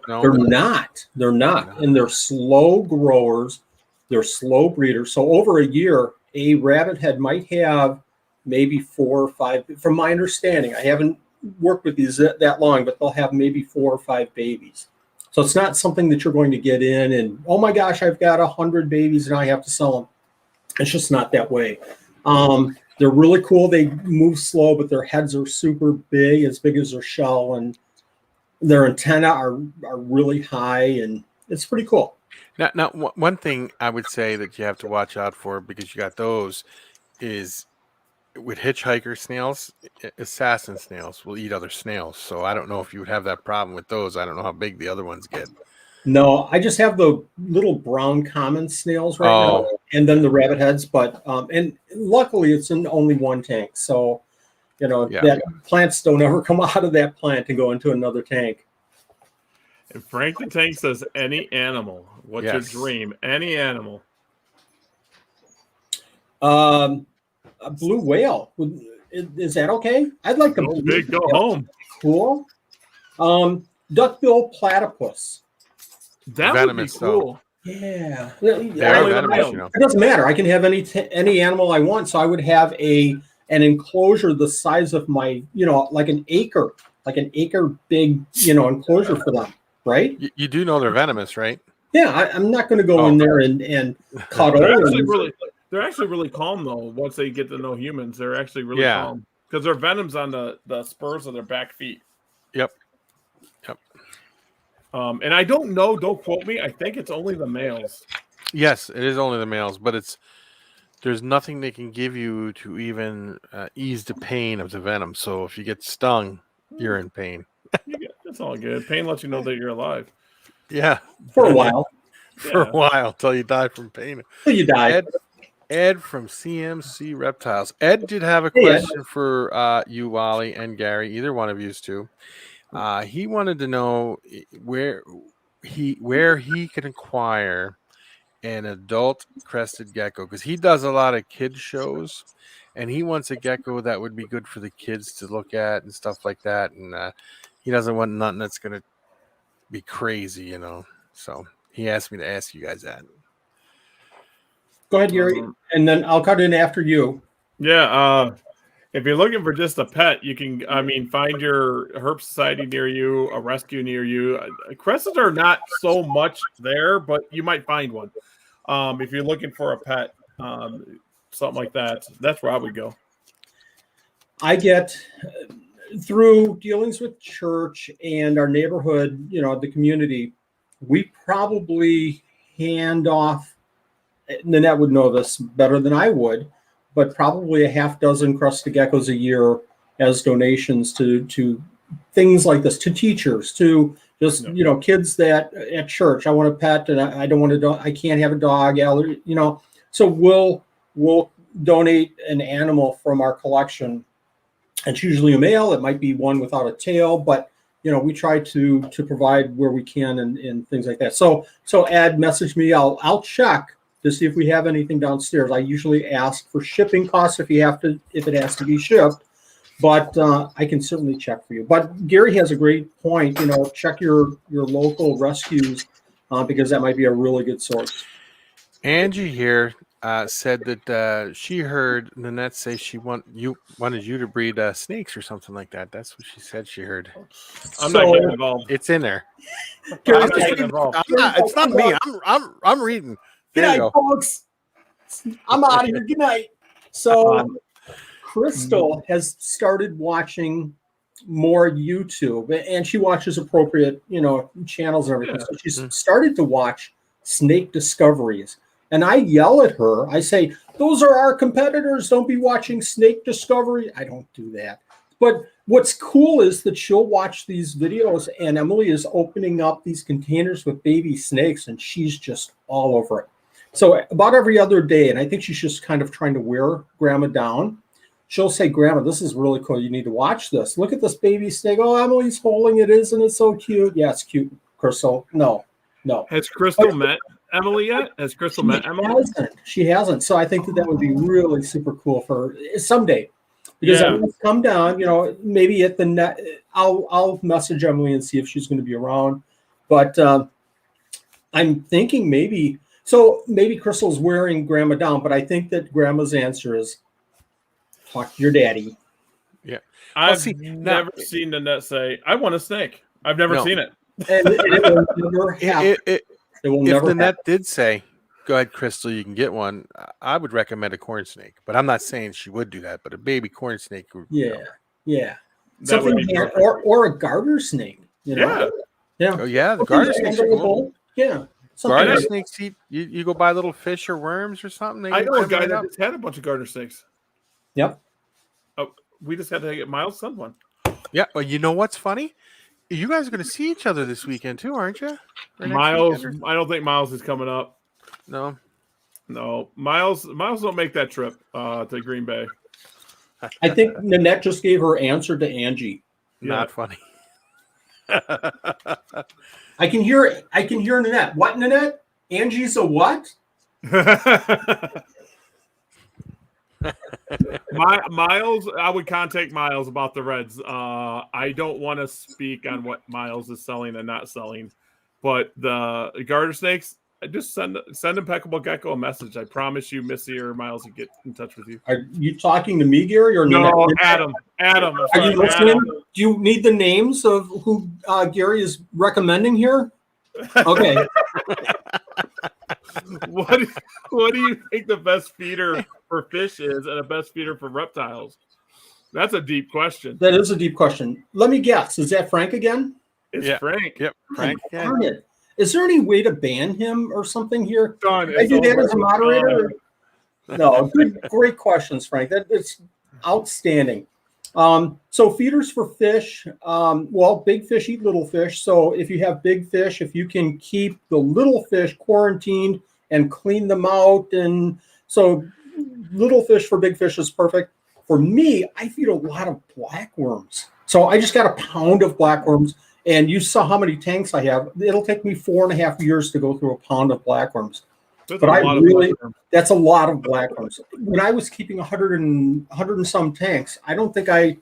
no? They're not. They're not, and they're slow growers. They're slow breeders. So over a year, a rabbit head might have maybe 4 or 5. From my understanding, I haven't worked with these that long, but they'll have maybe 4 or 5 babies. So it's not something that you're going to get in and, oh my gosh, I've got 100 babies and I have to sell them. It's just not that way. They're really cool. They move slow, but their heads are super big, as big as their shell, and their antennae are really high, and it's pretty cool. Now, one thing I would say that you have to watch out for, because you got those, is with hitchhiker snails, assassin snails will eat other snails. So I don't know if you would have that problem with those. I don't know how big the other ones get. No, I just have the little brown common snails right now, Oh. and then the rabbit heads. But and luckily, it's in only one tank, so that plants don't ever come out of that plant and go into another tank. And Frank the Tank says, any animal. What's your dream? Any animal. A blue whale. Is that okay? I'd like to go big, go home. Cool. Duckbill platypus. That venomous, would be cool. Yeah. Venomous, It doesn't matter. I can have any animal I want. So I would have an enclosure the size of my, like an acre big, enclosure for them. Right? You do know they're venomous, right? Yeah, I'm not going to go in there and cuddle. They're actually really calm though. Once they get to know humans, they're actually really calm because their venom's on the spurs of their back feet. Yep. And I don't know. Don't quote me. I think it's only the males. Yes, it is only the males, but there's nothing they can give you to even ease the pain of the venom. So if you get stung, you're in pain. It's all good. Pain lets you know that you're alive. Yeah, for a while. For a while till you die from pain. Till you die. Ed from CMC Reptiles. Ed did have a question for you, Wally, and Gary. Either one of you two. He wanted to know where he can acquire an adult crested gecko because he does a lot of kids shows, and he wants a gecko that would be good for the kids to look at and stuff like that. And he doesn't want nothing that's gonna be crazy, So he asked me to ask you guys that. Go ahead, Gary, and then I'll cut in after you. Yeah. If you're looking for just a pet, you can, find your herp society near you, a rescue near you. Crested are not so much there, but you might find one. If you're looking for a pet, something like that, that's where I would go. I get through dealings with church and our neighborhood, the community, we probably hand off, Nanette would know this better than I would, but probably a half dozen crested geckos a year as donations to things like this, to teachers, to just, kids that at church, I want a pet and I don't want a dog, I can't have a dog, so we'll donate an animal from our collection. It's usually a male. It might be one without a tail, but we try to provide where we can and things like that. So Ed, message me. I'll check to see if we have anything downstairs. I usually ask for shipping costs if it has to be shipped, but I can certainly check for you. But Gary has a great point. Check your local rescues because that might be a really good source. Angie here said that she heard Nanette say she wanted you to breed snakes or something like that. That's what she said she heard. I'm not getting involved. It's in there. It's not me. I'm reading. Good night, folks. I'm out of here. Good night. So Crystal has started watching more YouTube, and she watches appropriate, channels and everything. So she's started to watch snake discoveries. And I yell at her. I say, those are our competitors. Don't be watching snake discovery. I don't do that. But what's cool is that she'll watch these videos, and Emily is opening up these containers with baby snakes, and she's just all over it. So about every other day, and I think she's just kind of trying to wear Grandma down, she'll say, Grandma, this is really cool. You need to watch this. Look at this baby snake. Oh, Emily's holding it. Isn't it so cute? Yeah, it's cute, Crystal. No. Has Crystal met Emily yet? Has Crystal met Emily? She hasn't. So I think that would be really super cool for her someday. Because Emily's come down, maybe at the net. I'll message Emily and see if she's going to be around. But I'm thinking maybe Crystal's wearing Grandma down, but I think that Grandma's answer is talk to your daddy. Yeah. I've never seen Nanette say, I want a snake. I've never seen it. And it will never happen. It will never happen. If Nanette did say, go ahead, Crystal, you can get one, I would recommend a corn snake. But I'm not saying she would do that, but a baby corn snake. Yeah. Something or a garter snake. Yeah. Oh, yeah, the garter snakes are cool. Yeah. Garter snakes eat, you go buy little fish or worms or something. I know a guy that just had a bunch of garter snakes. Yep. Oh, we just had to get Miles' son one. Yeah, well, you know what's funny? You guys are going to see each other this weekend too, aren't you? Miles, I don't think Miles is coming up. No. Miles don't make that trip to Green Bay. I think Nanette just gave her answer to Angie. Not funny. I can hear Nanette. What, Nanette? Angie's a what? Miles, I would contact Miles about the Reds. I don't want to speak on what Miles is selling and not selling, but the garter snakes, just send Impeccable Gecko a message. I promise you, Missy or Miles will get in touch with you. Are you talking to me, Gary, or no? Nanette? Adam. Are you listening? Do you need the names of who Gary is recommending here? Okay. What do you think the best feeder for fish is and a best feeder for reptiles? That's a deep question. That is a deep question. Let me guess. Is that Frank again? It's Frank. Yep, Frank. Darn it. Is there any way to ban him or something here? Done. I do that as a moderator? No, great questions, Frank. It's outstanding. So feeders for fish, big fish eat little fish. So if you have big fish, if you can keep the little fish quarantined and clean them out, and so little fish for big fish is perfect. For me, I feed a lot of blackworms. So I just got a pound of blackworms, and you saw how many tanks I have. It'll take me 4.5 years to go through a pound of blackworms. That's a lot of blackworms. When I was keeping 100 and some tanks, I don't think I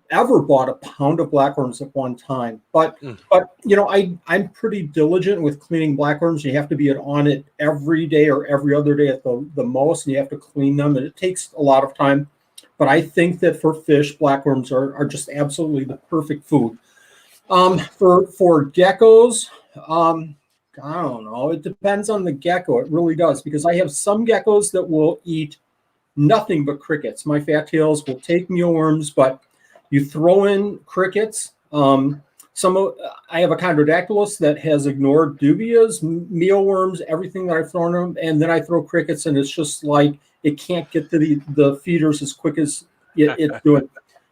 ever bought a pound of blackworms at one time. But I'm pretty diligent with cleaning blackworms. You have to be on it every day or every other day at the most, and you have to clean them, and it takes a lot of time. But I think that for fish, blackworms are just absolutely the perfect food. For geckos, I don't know. It depends on the gecko. It really does, because I have some geckos that will eat nothing but crickets. My fat tails will take mealworms, but you throw in crickets. I have a Chondrodactylus that has ignored dubias, mealworms, everything that I've thrown them, and then I throw crickets, and it's just like it can't get to the feeders as quick as it's doing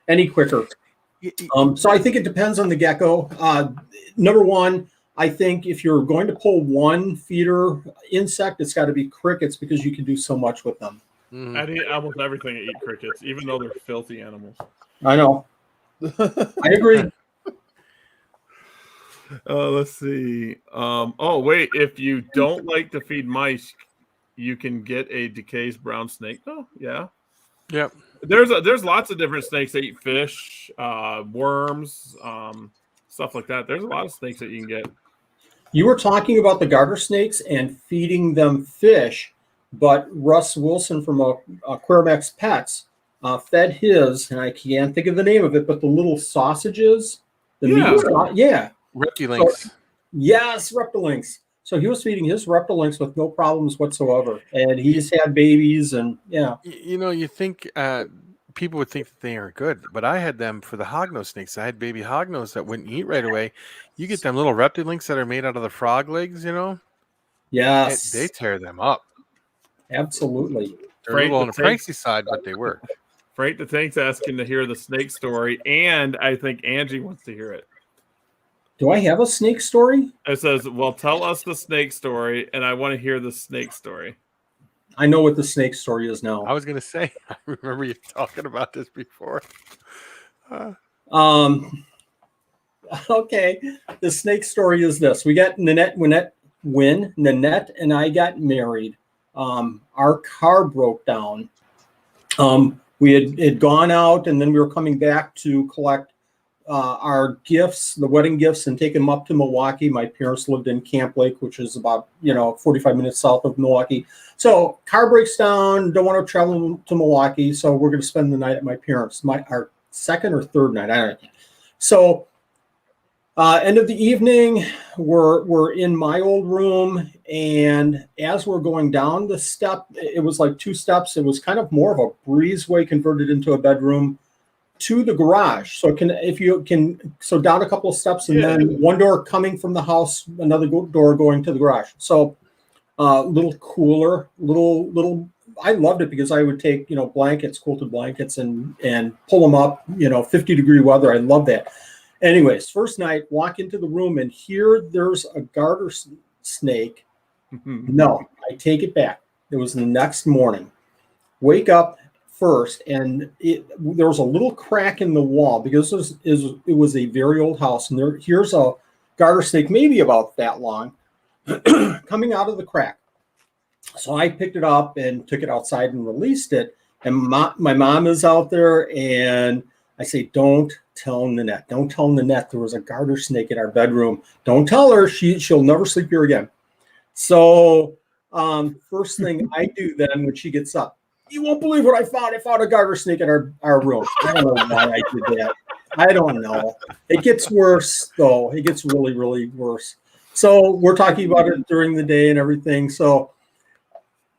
any quicker. So I think it depends on the gecko. Number one, I think if you're going to pull one feeder insect, it's got to be crickets, because you can do so much with them. I eat almost everything. I eat crickets, even though they're filthy animals. I know. I agree. Let's see. Wait. If you don't like to feed mice, you can get a Decay's brown snake. Oh, yeah. Yep. There's lots of different snakes that eat fish, worms, stuff like that. There's a lot of snakes that you can get. You were talking about the garter snakes and feeding them fish, but Russ Wilson from Aquarimax Pets fed his, and I can't think of the name of it, but the little sausages. Reptilinks. So, yes, Reptilinks. So he was feeding his Reptilinks with no problems whatsoever, and he's had babies, and yeah. You think people would think that they aren't good, but I had them for the hognose snakes. I had baby hognose that wouldn't eat right away. You get them little Reptilinks that are made out of the frog legs, Yes. They tear them up. Absolutely. They're a little on the pricey side, but they work. Frank the Tank's asking to hear the snake story, and I think Angie wants to hear it. Do I have a snake story? It says, well, tell us the snake story, and I want to hear the snake story. I know what the snake story is now. I was going to say, I remember you talking about this before. Okay. The snake story is this. We got when Nanette and I got married, our car broke down. We had gone out, and then we were coming back to collect our gifts, the wedding gifts, and take them up to Milwaukee. My parents lived in Camp Lake, which is about 45 minutes south of Milwaukee. So car breaks down, don't want to travel to Milwaukee, so we're going to spend the night at my parents. Our second or third night, I don't know. So end of the evening, we're in my old room, and as we're going down the step, it was like 2 steps. It was kind of more of a breezeway converted into a bedroom to the garage. So down a couple of steps, and then one door coming from the house, another door going to the garage. So little cooler, little. I loved it because I would take blankets, quilted blankets, and pull them up. 50-degree weather. I love that. Anyways, first night, walk into the room, and here there's a garter snake. No, I take it back. It was the next morning. Wake up first, and there was a little crack in the wall because it was a very old house, and here's a garter snake, maybe about that long, coming out of the crack. So I picked it up and took it outside and released it. And my mom is out there, and I say, don't tell Nanette. Don't tell Nanette there was a garter snake in our bedroom. Don't tell her. She'll never sleep here again. So first thing I do then when she gets up, you won't believe what I found. I found a garter snake in our room. I don't know why I did that. I don't know. It gets worse, though. It gets really, really worse. So we're talking about it during the day and everything. So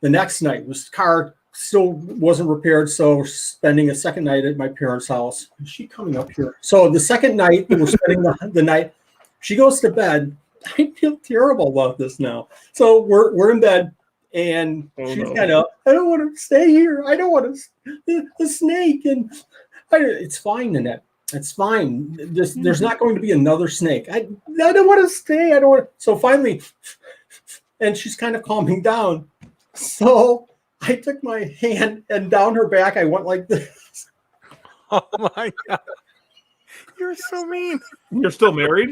the next night, this car still wasn't repaired. So we're spending a second night at my parents' house. Is she coming up here? So the second night that we're spending the night, she goes to bed. I feel terrible about this now. So we're in bed. And she's kind of, I don't want to stay here. I don't want the snake. And it's fine, Nanette. It's fine. There's not going to be another snake. I don't want to stay. I don't want to. So finally, and she's kind of calming down. So I took my hand and down her back, I went like this. Oh my God. You're so mean. You're still married?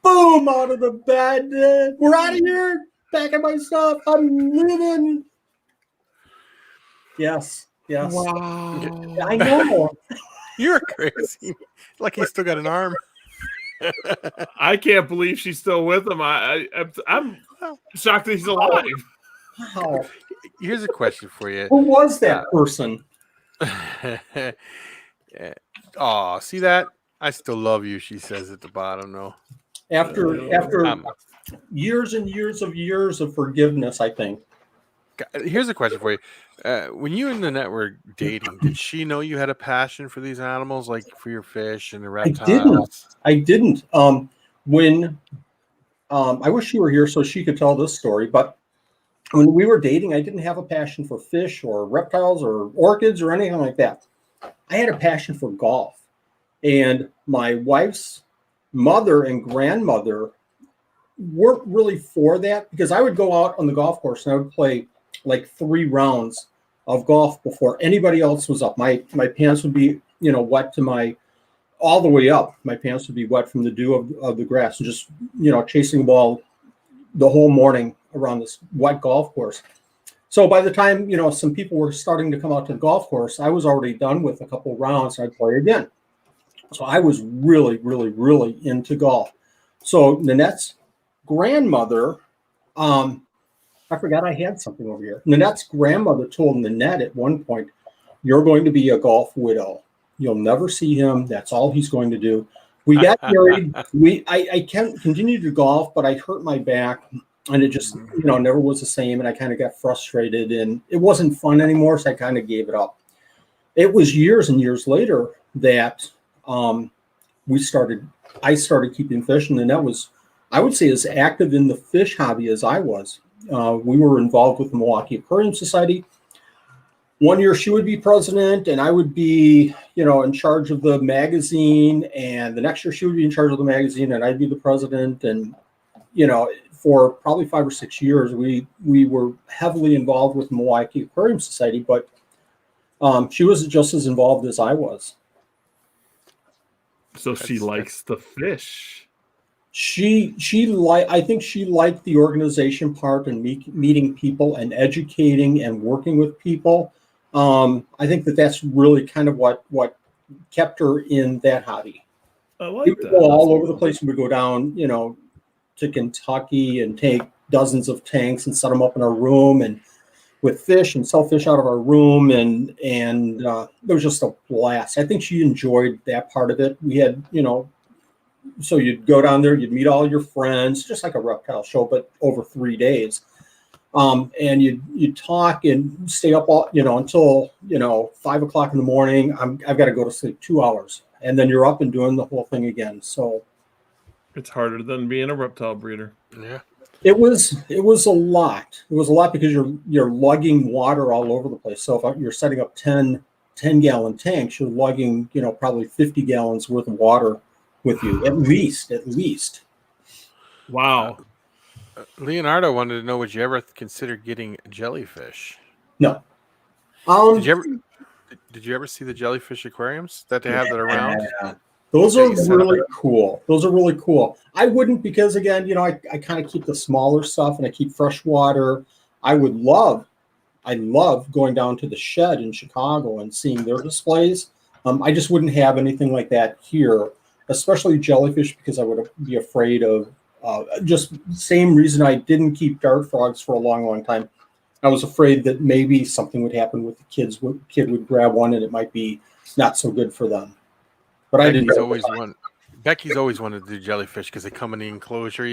Boom, out of the bed. We're out of here. Packing my stuff. I'm leaving. Yes. Wow. I know. You're crazy. Like he's still got an arm. I can't believe she's still with him. I'm shocked that he's alive. Wow. Here's a question for you. Who was that person? Oh, see that? I still love you, she says at the bottom, though. After years and years of forgiveness, I think. Here's a question for you. When you and Nanette were dating, did she know you had a passion for these animals, like for your fish and the reptiles? I didn't. When I wish she were here so she could tell this story, but when we were dating, I didn't have a passion for fish or reptiles or orchids or anything like that. I had a passion for golf. And my wife's mother and grandmother weren't really for that because I would go out on the golf course and I would play like 3 rounds of golf before anybody else was up. My pants would be, wet to all the way up. My pants would be wet from the dew of the grass and just, chasing the ball the whole morning around this wet golf course. So by the time, some people were starting to come out to the golf course, I was already done with a couple rounds and I'd play again. So I was really, really, really into golf. So Nanette's grandmother, I forgot I had something over here. Nanette's grandmother told Nanette at one point, you're going to be a golf widow. You'll never see him. That's all he's going to do. We got married. I continued to golf, but I hurt my back and it just, never was the same. And I kind of got frustrated and it wasn't fun anymore. So I kind of gave it up. It was years and years later that I started keeping fish, and Nanette was, I would say, as active in the fish hobby as I was. We were involved with the Milwaukee Aquarium Society. One year she would be president and I would be, in charge of the magazine, and the next year she would be in charge of the magazine and I'd be the president. And, for probably 5 or 6 years, we were heavily involved with the Milwaukee Aquarium Society, but she was just as involved as I was. So she likes the fish. I think she liked the organization part and meeting people and educating and working with people. I think that's really kind of what kept her in that hobby. I like we would that. go all over the place. We would go down, to Kentucky and take dozens of tanks and set them up in our room and with fish and sell fish out of our room. And it was just a blast. I think she enjoyed that part of it. We had, so you'd go down there, you'd meet all your friends, just like a reptile show, but over 3 days. And you'd talk and stay up all, until, 5 o'clock in the morning. I've got to go to sleep 2 hours, and then you're up and doing the whole thing again. So it's harder than being a reptile breeder. Yeah. It was a lot. It was a lot because you're lugging water all over the place. So if you're setting up 10 gallon tanks, you're lugging, probably 50 gallons worth of water with you, at least. Wow. Leonardo wanted to know: would you ever consider getting jellyfish? No. Did you ever see the jellyfish aquariums that they have that are around? Those Yeah, are you set really cool. Those are really cool. I wouldn't, because again, I kind of keep the smaller stuff and I keep fresh water. I love going down to the shed in Chicago and seeing their displays. I just wouldn't have anything like that here, especially jellyfish, because I would be afraid of just same reason I didn't keep dart frogs for a long, long time. I was afraid that maybe something would happen with the kids. Kid would grab one and it might be not so good for them. But Becky's always wanted to do jellyfish because they come in the enclosure,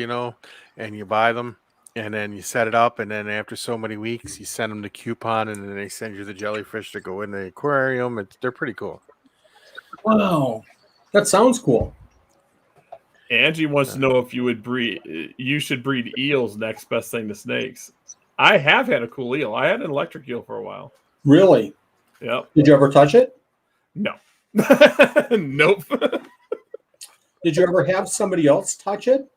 and you buy them and then you set it up, and then after so many weeks you send them the coupon and then they send you the jellyfish to go in the aquarium. They're pretty cool. Wow, that sounds cool. Angie wants to know if you should breed eels next best thing to snakes. I have had a cool eel. I had an electric eel for a while. Really? Yep. Did you ever touch it? No. Nope. Did you ever have somebody else touch it?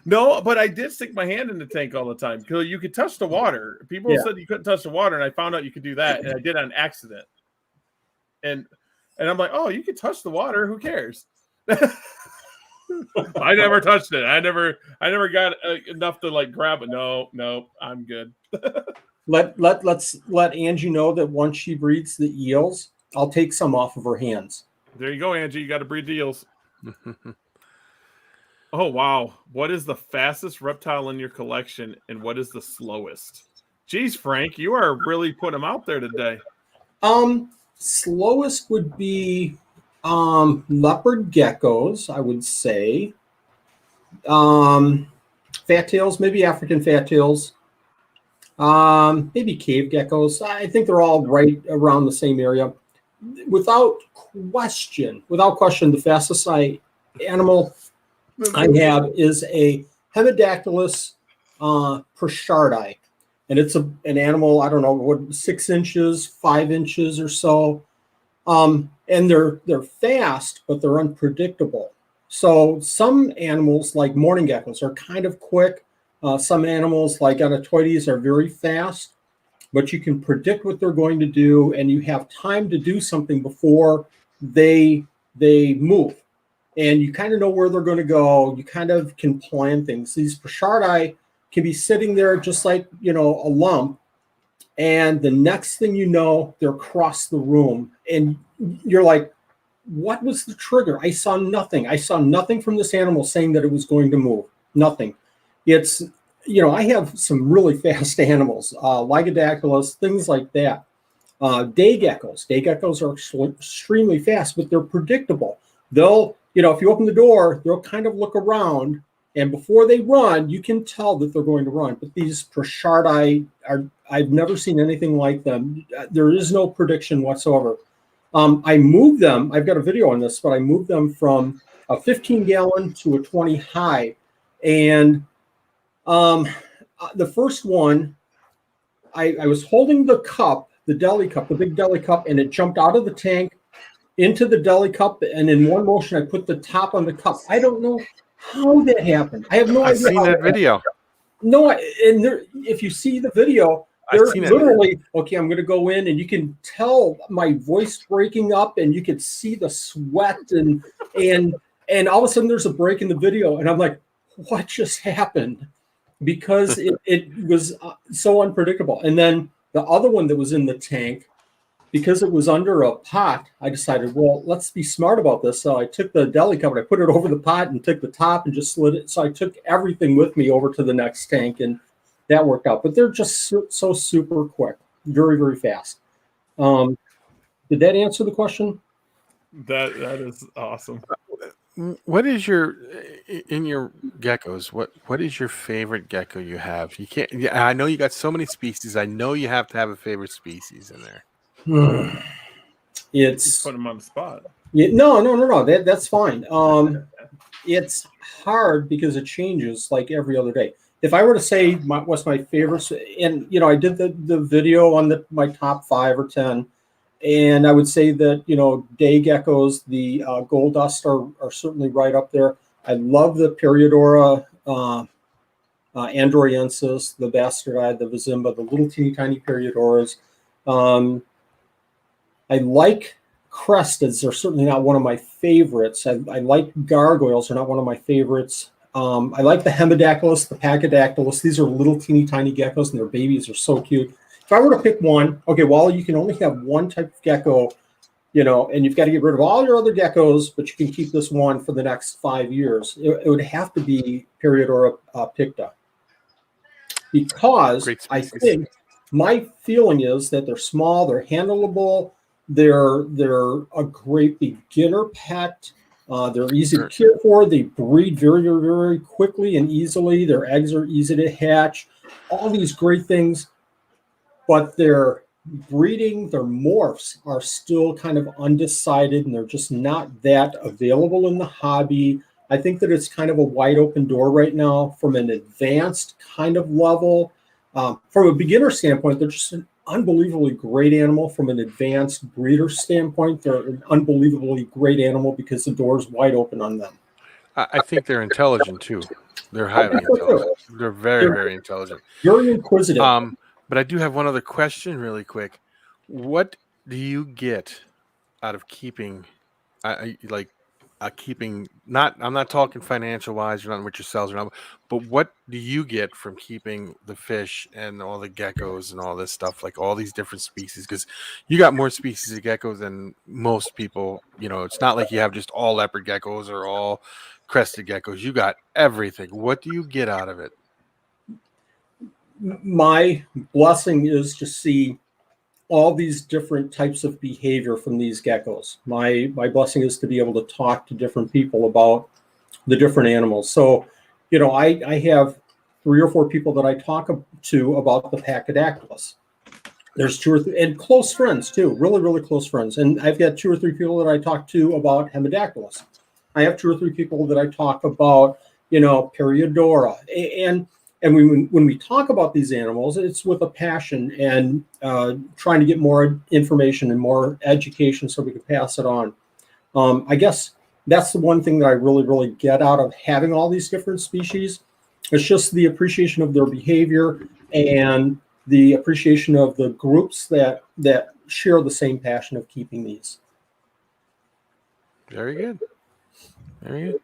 No, but I did stick my hand in the tank all the time because you could touch the water. People said you couldn't touch the water, and I found out you could do that, and I did on accident. And I'm like, oh, you could touch the water. Who cares? I never touched it. I never got enough to grab it. No, I'm good. Let's let Angie know that once she breeds the eels, I'll take some off of her hands. There you go, Angie. You got to breed the eels. Oh, wow. What is the fastest reptile in your collection, and what is the slowest? Geez, Frank, you are really putting them out there today. Slowest would be leopard geckos, I would say. Fat tails, maybe African fat tails. Maybe cave geckos. I think they're all right around the same area. Without question, the fastest animal I have is a Hemidactylus prashardi, and it's an animal, I don't know, 6 inches, 5 inches or so, and they're fast, but they're unpredictable. So some animals like morning geckos are kind of quick. Some animals like Anatoides are very fast, but you can predict what they're going to do, and you have time to do something before they move. And you kind of know where they're going to go. You kind of can plan things. These prashardi can be sitting there just like, a lump. And the next thing you know, they're across the room. And you're like, what was the trigger? I saw nothing. I saw nothing from this animal saying that it was going to move. Nothing. It's, I have some really fast animals, Lygodactylus, things like that. Day geckos. Day geckos are extremely fast, but they're predictable. They'll, if you open the door, they'll kind of look around, and before they run, you can tell that they're going to run. But these prashardi I've never seen anything like them. There is no prediction whatsoever. I moved them. I've got a video on this, but I moved them from a 15-gallon to a 20 high. And the first one, I was holding the cup, the deli cup, the big deli cup, and it jumped out of the tank into the deli cup, and in one motion I put the top on the cup. I don't know how that happened. I have no idea. I've seen that video. No, and if you see the video, they're literally okay. I'm going to go in, and you can tell my voice breaking up, and you can see the sweat, and all of a sudden there's a break in the video, and I'm like, what just happened? Because it was so unpredictable. And then the other one that was in the tank, because it was under a pot, I decided, well, let's be smart about this. So I took the deli cup and I put it over the pot and took the top and just slid it. So I took everything with me over to the next tank, and that worked out. But they're just so super quick, very, very fast. Did that answer the question? That is awesome. What is your geckos? What is your favorite gecko you have? You can't. Yeah, I know you got so many species. I know you have to have a favorite species in there. It's put them on the spot. No. That's fine. It's hard because it changes like every other day. If I were to say what's my favorite, and I did the video on my top 5 or 10, And I would say that, day geckos, the gold dust are certainly right up there. I love the Periodora androyensis, the bastardi, the vizimba, the little teeny tiny Periodoras. I like cresteds. They're certainly not one of my favorites. I like gargoyles. They're not one of my favorites. I like the Hemidactylus, the Pachyodactylus. These are little teeny tiny geckos, and their babies are so cute. If I were to pick one, okay, Wally, you can only have one type of gecko, and you've got to get rid of all your other geckos, but you can keep this one for the next 5 years. It would have to be Periodora picta. Because I think my feeling is that they're small, they're handleable, they're a great beginner pet. They're easy to care for. They breed very, very, very quickly and easily. Their eggs are easy to hatch. All these great things, but their breeding, their morphs are still kind of undecided, and they're just not that available in the hobby. I think that it's kind of a wide open door right now from an advanced kind of level. From a beginner standpoint, they're just an unbelievably great animal. From an advanced breeder standpoint, they're an unbelievably great animal because the door is wide open on them. I think they're intelligent too. They're highly intelligent. They're very, very intelligent. Very inquisitive. But I do have one other question really quick. What do you get out of keeping, I'm not talking financial wise, you're not what your sales or not, but what do you get from keeping the fish and all the geckos and all this stuff, like all these different species? Because you got more species of geckos than most people. It's not like you have just all leopard geckos or all crested geckos. You got everything. What do you get out of it? My blessing is to see all these different types of behavior from these geckos. My blessing is to be able to talk to different people about the different animals. So, I have 3 or 4 people that I talk to about the Pachyodactylus. There's 2 or 3, and close friends too, really, really close friends. And I've got 2 or 3 people that I talk to about Hemidactylus. I have 2 or 3 people that I talk about, Periodora. And when we talk about these animals, it's with a passion and trying to get more information and more education so we can pass it on. I guess that's the one thing that I really, really get out of having all these different species. It's just the appreciation of their behavior and the appreciation of the groups that share the same passion of keeping these. Very good. Very good.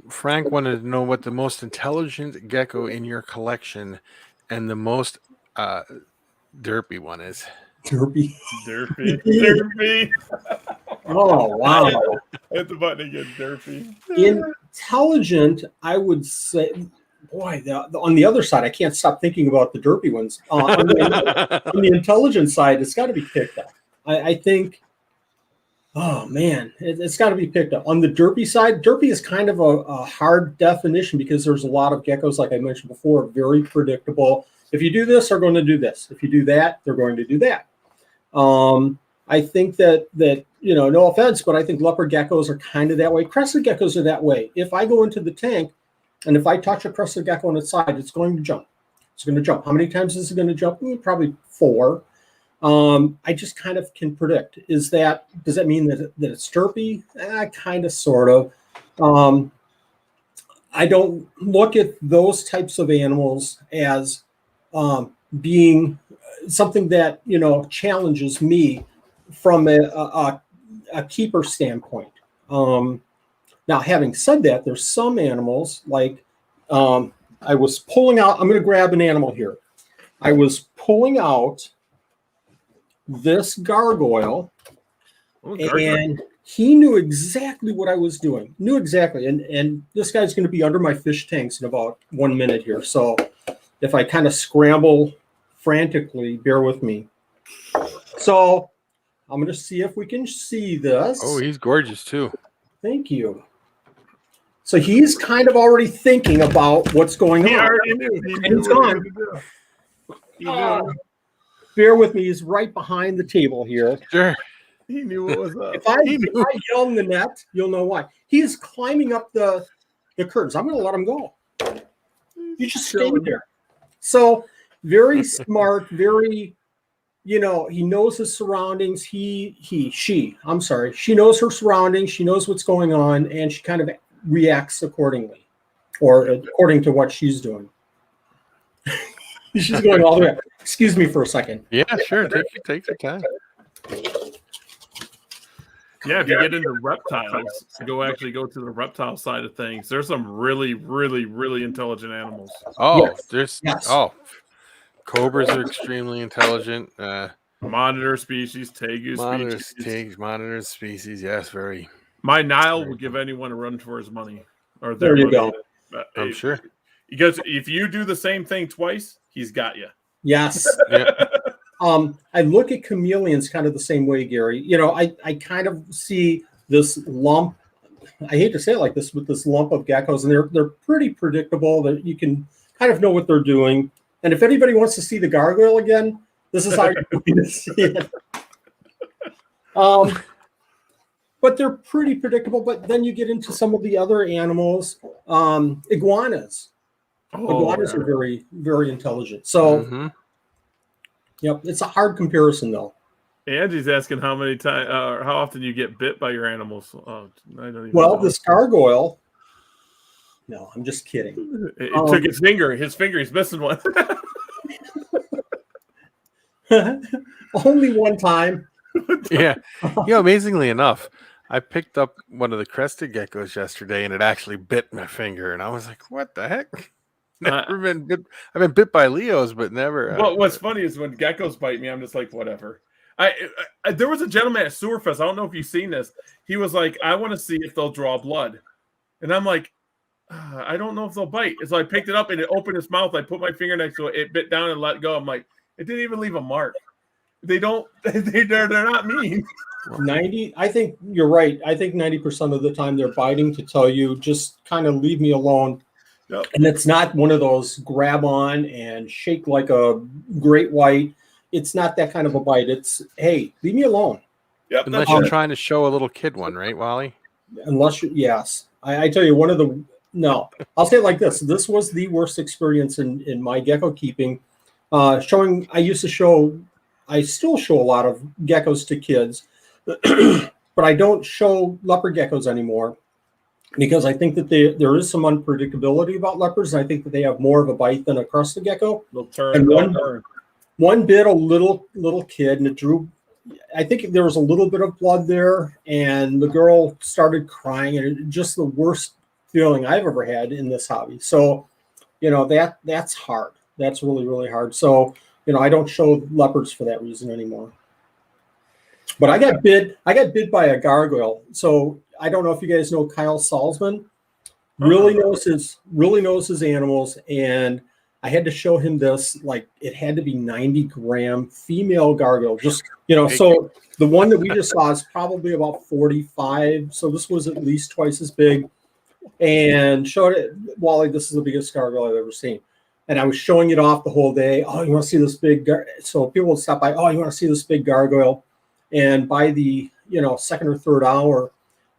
Frank wanted to know what the most intelligent gecko in your collection and the most derpy one is. Derpy. Oh, wow. Hit the button again, derpy. Intelligent, I would say, boy, on the other side, I can't stop thinking about the derpy ones. On the intelligent side, it's got to be picked up. I think, oh man, it's got to be picked up. On the derpy side, derpy is kind of a hard definition because there's a lot of geckos, like I mentioned before, very predictable. If you do this, they're going to do this. If you do that, they're going to do that. I think that no offense, but I think leopard geckos are kind of that way. Crested geckos are that way. If I go into the tank and if I touch a crested gecko on its side, it's going to jump. It's going to jump. How many times is it going to jump? Probably 4. I just kind of can predict. Does that mean that it's derpy? Kind of, sort of. I don't look at those types of animals as being something that challenges me from a keeper standpoint. Now, having said that, there's some animals like I was pulling out. I'm going to grab an animal here. I was pulling out this gargoyle, and he knew exactly what I was doing. Knew exactly, and this guy's going to be under my fish tanks in about 1 minute here. So if I kind of scramble frantically, bear with me. So I'm going to see if we can see this. Oh, he's gorgeous too. Thank you. So he's kind of already thinking about what's going on. He already knew. And he's gone. Bear with me. He's right behind the table here. Sure. He knew what was up. If I yell in the net, you'll know why. He's climbing up the curtains. I'm going to let him go. You just stay there. So very smart, very you know, he knows his surroundings. She knows her surroundings. She knows what's going on, and she kind of reacts accordingly, or according to what she's doing. She's going all the way. Excuse me for a second. Yeah, sure. Take your time. Yeah, if you get into reptiles, go to the reptile side of things. There's some really, really, really intelligent animals. Oh, Yes. Cobras are extremely intelligent. Monitor species, tegu species. Monitor species. Yes, very. My Nile will give anyone a run for his money. Or There you go. I'm sure. Because if you do the same thing twice, he's got you. Yes. Yeah. I look at chameleons kind of the same way, Gary. You know, I kind of see this lump. I hate to say it like this, with this lump of geckos, and they're pretty predictable. That you can kind of know what they're doing. And if anybody wants to see the gargoyle again, this is how you're going to see it. But they're pretty predictable. But then you get into some of the other animals, iguanas. Iguanas are very, very intelligent. So, yep, it's a hard comparison, though. Angie's asking how many times, how often you get bit by your animals. I don't even Well, know. this gargoyle. No, I'm just kidding. It took his finger. He's missing one. Only one time. Yeah. Amazingly enough, I picked up one of the crested geckos yesterday, and it actually bit my finger, and I was like, "What the heck?" Never been bit. I've been bit by Leos, but never. Well, what's funny is when geckos bite me, I'm just like, whatever. There was a gentleman at Sewerfest. I don't know if you've seen this. He was like, I want to see if they'll draw blood, and I'm like, I don't know if they'll bite. So I picked it up and it opened its mouth. I put my finger next to it. It bit down and let go. I'm like, it didn't even leave a mark. They don't. They're not mean. 90. I think you're right. I think 90% of the time they're biting to tell you just kind of leave me alone. Yep. And it's not one of those grab on and shake like a great white. It's not that kind of a bite. It's, hey, leave me alone. Yep. Unless you're trying to show a little kid one, right, Wally? Unless you, yes. I tell you, no, I'll say it like this. This was the worst experience in my gecko keeping. I still show a lot of geckos to kids, but I don't show leopard geckos anymore because I think that there is some unpredictability about leopards, and I think that they have more of a bite than a crested gecko. They'll turn. And one bit a little kid, and it drew. I think there was a little bit of blood there, and the girl started crying, and it just the worst feeling I've ever had in this hobby. So, that's hard. That's really, really hard. So, I don't show leopards for that reason anymore. But I got bit by a gargoyle. So I don't know if you guys know Kyle Salzman. Really knows his animals, and I had to show him this. Like, it had to be 90-gram female gargoyle. Just so the one that we just saw is probably about 45. So this was at least twice as big. And showed it, Wally, this is the biggest gargoyle I've ever seen. And I was showing it off the whole day. Oh, you want to see this big? So people would stop by. Oh, you want to see this big gargoyle? And by the second or third hour,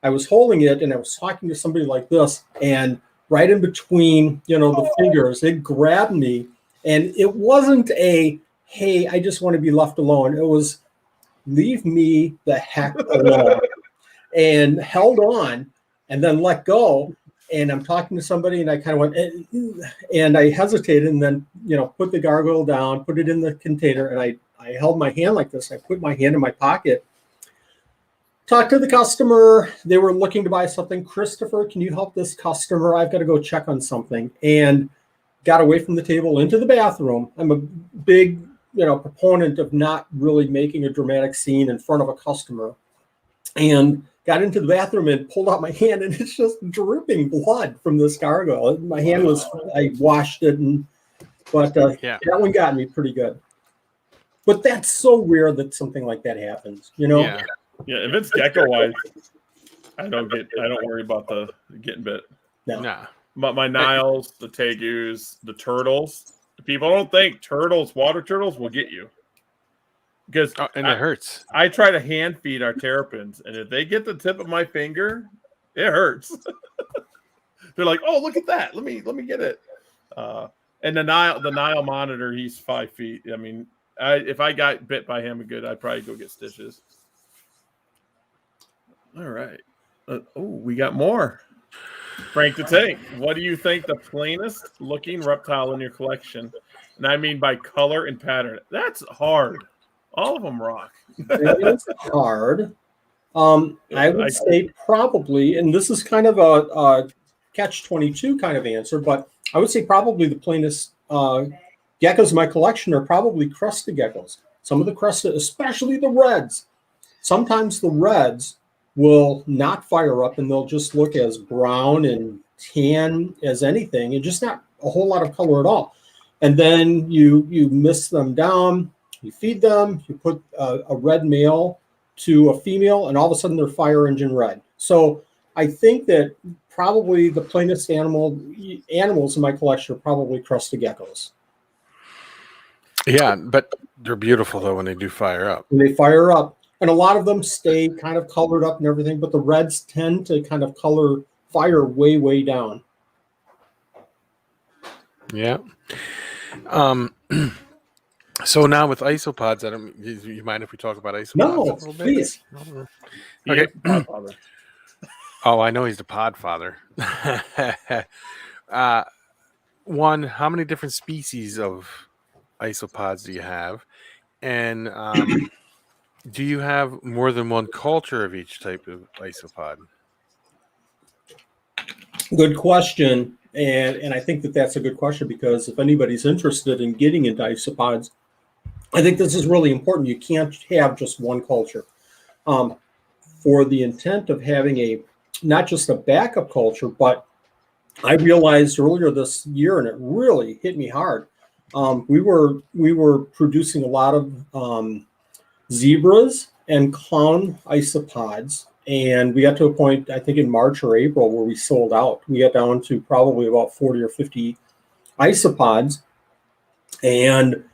I was holding it and I was talking to somebody like this, and right in between the fingers, it grabbed me, and it wasn't a hey, I just want to be left alone. It was leave me the heck alone, and held on, and then let go. And I'm talking to somebody, and I kind of went, and I hesitated, and then put the gargoyle down, put it in the container, and I held my hand like this. I put my hand in my pocket, talked to the customer. They were looking to buy something. Christopher, can you help this customer? I've got to go check on something. And got away from the table into the bathroom. I'm a big proponent of not really making a dramatic scene in front of a customer, and got into the bathroom and pulled out my hand, and it's just dripping blood from this gargoyle. My hand I washed it, but that one got me pretty good. But that's so weird that something like that happens, Yeah, if it's gecko wise, I don't worry about the getting bit. No. Nah. But my Niles, the tegus, the turtles. People don't think water turtles will get you. Because it hurts. I try to hand feed our terrapins, and if they get the tip of my finger, it hurts. They're like, "Oh, look at that! Let me get it." And the Nile monitor, he's 5 feet. I mean, if I got bit by him, I'd probably go get stitches. All right. We got more. Frank the Tank, what do you think the plainest looking reptile in your collection? And I mean by color and pattern. That's hard. All of them rock. That is hard. I would say probably, and this is kind of a catch-22 kind of answer, but I would say probably the plainest geckos in my collection are probably crested geckos. Some of the crested, especially the reds. Sometimes the reds will not fire up and they'll just look as brown and tan as anything and just not a whole lot of color at all. And then you mist them down, you feed them, you put a red male to a female, and all of a sudden they're fire engine red. So I think that probably the plainest animals in my collection are probably crested geckos. Yeah, but they're beautiful though when they do fire up. When they fire up. And a lot of them stay kind of colored up and everything, but the reds tend to kind of fire way, way down. Yeah. So now with isopods, do you mind if we talk about isopods? No, please. Okay. Oh, I know he's the pod father. One, how many different species of isopods do you have? And do you have more than one culture of each type of isopod? Good question. And I think that that's a good question because if anybody's interested in getting into isopods, I think this is really important. You can't have just one culture. For the intent of having not just a backup culture, but I realized earlier this year, and it really hit me hard. We were producing a lot of zebras and clown isopods, and we got to a point, I think in March or April, where we sold out. We got down to probably about 40 or 50 isopods, and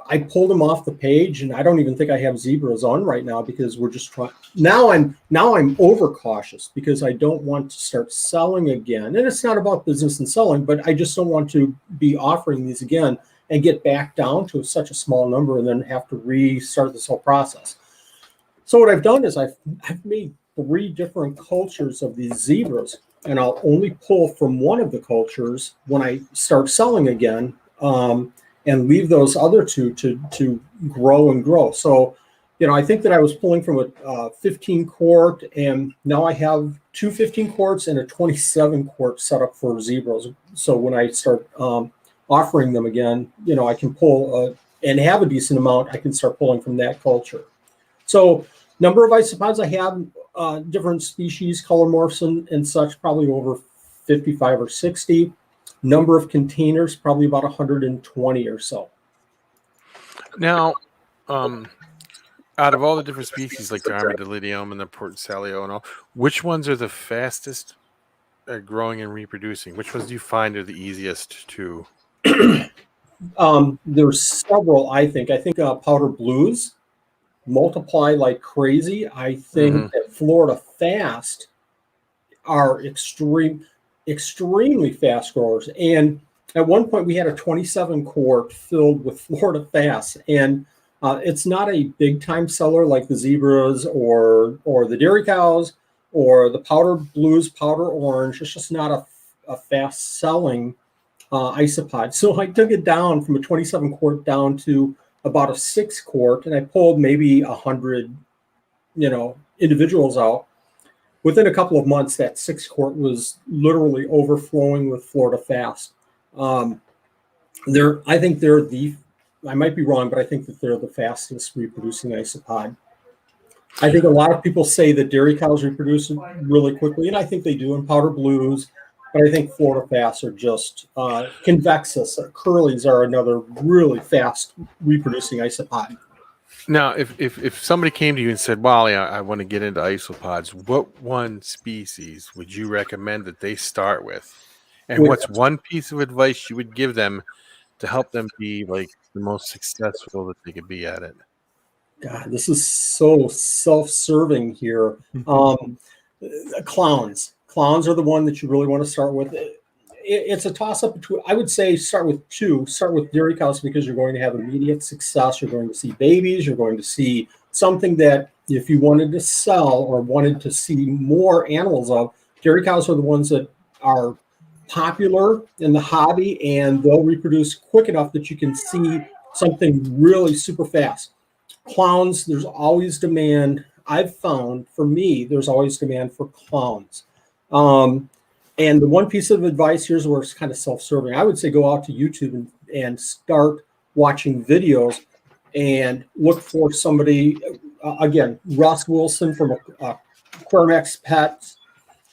I pulled them off the page, and I don't even think I have zebras on right now because we're just trying. Now I'm overcautious because I don't want to start selling again, and it's not about business and selling, but I just don't want to be offering these again and get back down to such a small number and then have to restart this whole process. So what I've done is I've made 3 different cultures of these zebras, and I'll only pull from one of the cultures when I start selling again, and leave those other 2 to grow and grow. So, I think that I was pulling from a 15 quart, and now I have 2 15 quarts and a 27 quart set up for zebras. So when I start offering them again, I can pull and have a decent amount. I can start pulling from that culture. So number of isopods I have, different species, color morphs and such, probably over 55 or 60. Number of containers, probably about 120 or so. Now, out of all the different species, like the Armadillidium and the Portsalio and all, which ones are the fastest at growing and reproducing? Which ones do you find are the easiest to? There's several, I think. I think powder blues multiply like crazy. I think that Florida Fast are extremely fast growers. And at one point we had a 27 quart filled with Florida Fast, and it's not a big time seller like the zebras or the dairy cows or the powder blues, powder orange. It's just not a fast selling isopod. So I took it down from a 27 quart down to about a 6 quart, and I pulled maybe 100 individuals out. Within a couple of months, that 6 quart was literally overflowing with Florida Fast. I think I might be wrong, but I think that they're the fastest reproducing isopod. I think a lot of people say that dairy cows reproduce really quickly, and I think they do in powder blues, but I think Florida Fasts are just convexus. Curlies are another really fast reproducing isopod. Now, if somebody came to you and said, Wally, I want to get into isopods, what one species would you recommend that they start with? And what's one piece of advice you would give them to help them be like the most successful that they could be at it? God, this is so self-serving here. Clowns are the one that you really want to start with. it's a toss-up between, I would say start with two. Start with dairy cows because you're going to have immediate success. You're going to see babies. You're going to see something that if you wanted to sell or wanted to see more animals of, dairy cows are the ones that are popular in the hobby, and they'll reproduce quick enough that you can see something really super fast. Clowns, there's always demand. I've found, for me, there's always demand for clowns. And the one piece of advice, here's where it's kind of self-serving. I would say go out to YouTube and start watching videos and look for somebody, again, Russ Wilson from Aquarium Pets.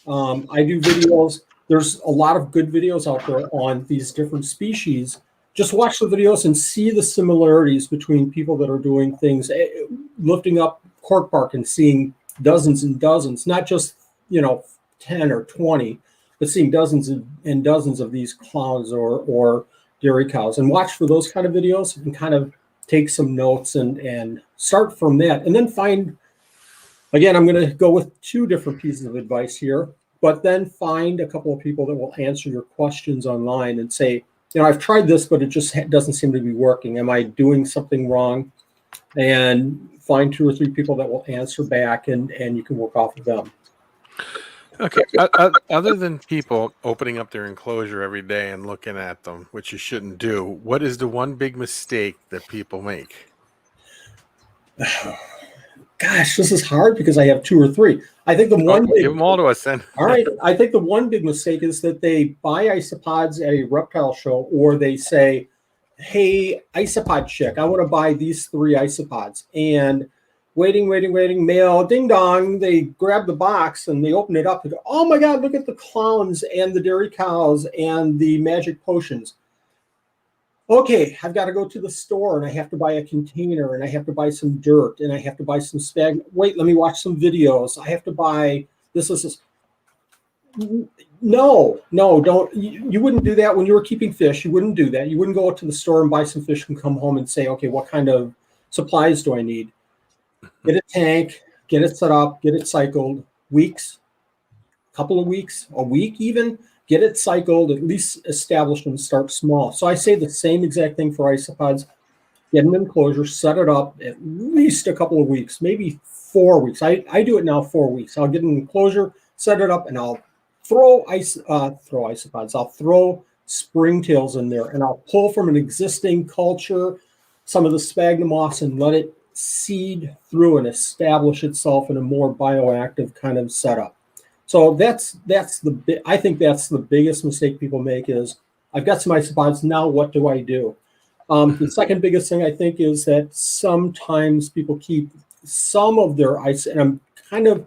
I do videos. There's a lot of good videos out there on these different species. Just watch the videos and see the similarities between people that are doing things, lifting up cork bark and seeing dozens and dozens, not just, 10 or 20, but seeing dozens and dozens of these clowns or dairy cows, and watch for those kind of videos and kind of take some notes and start from that. And then find, again, I'm going to go with two different pieces of advice here, but then find a couple of people that will answer your questions online and say, I've tried this, but it just doesn't seem to be working. Am I doing something wrong? And find 2 or 3 people that will answer back, and you can work off of them. Okay. Other than people opening up their enclosure every day and looking at them, which you shouldn't do, what is the one big mistake that people make? Gosh, this is hard because I have 2 or 3. I think the one give them all to us then. All right. I think the one big mistake is that they buy isopods at a reptile show, or they say, hey, isopod chick, I want to buy these 3 isopods. And waiting, mail, ding dong, they grab the box and they open it up and go, oh my God, look at the clowns and the dairy cows and the magic potions. Okay, I've got to go to the store and I have to buy a container and I have to buy some dirt and I have to buy some spag. Wait, let me watch some videos. I have to buy this. No, don't. You wouldn't do that when you were keeping fish. You wouldn't do that. You wouldn't go out to the store and buy some fish and come home and say, okay, what kind of supplies do I need? Get a tank, get it set up, get it cycled, weeks, couple of weeks, a week even. Get it cycled, at least established and start small. So I say the same exact thing for isopods. Get an enclosure, set it up at least a couple of weeks, maybe 4 weeks. I do it now 4 weeks. I'll get an enclosure, set it up, and I'll throw isopods. I'll throw springtails in there, and I'll pull from an existing culture some of the sphagnum moss and let it seed through and establish itself in a more bioactive kind of setup. So I think that's the biggest mistake people make is, I've got some isopods, now what do I do? The second biggest thing I think is that sometimes people keep some of their ice, and I'm kind of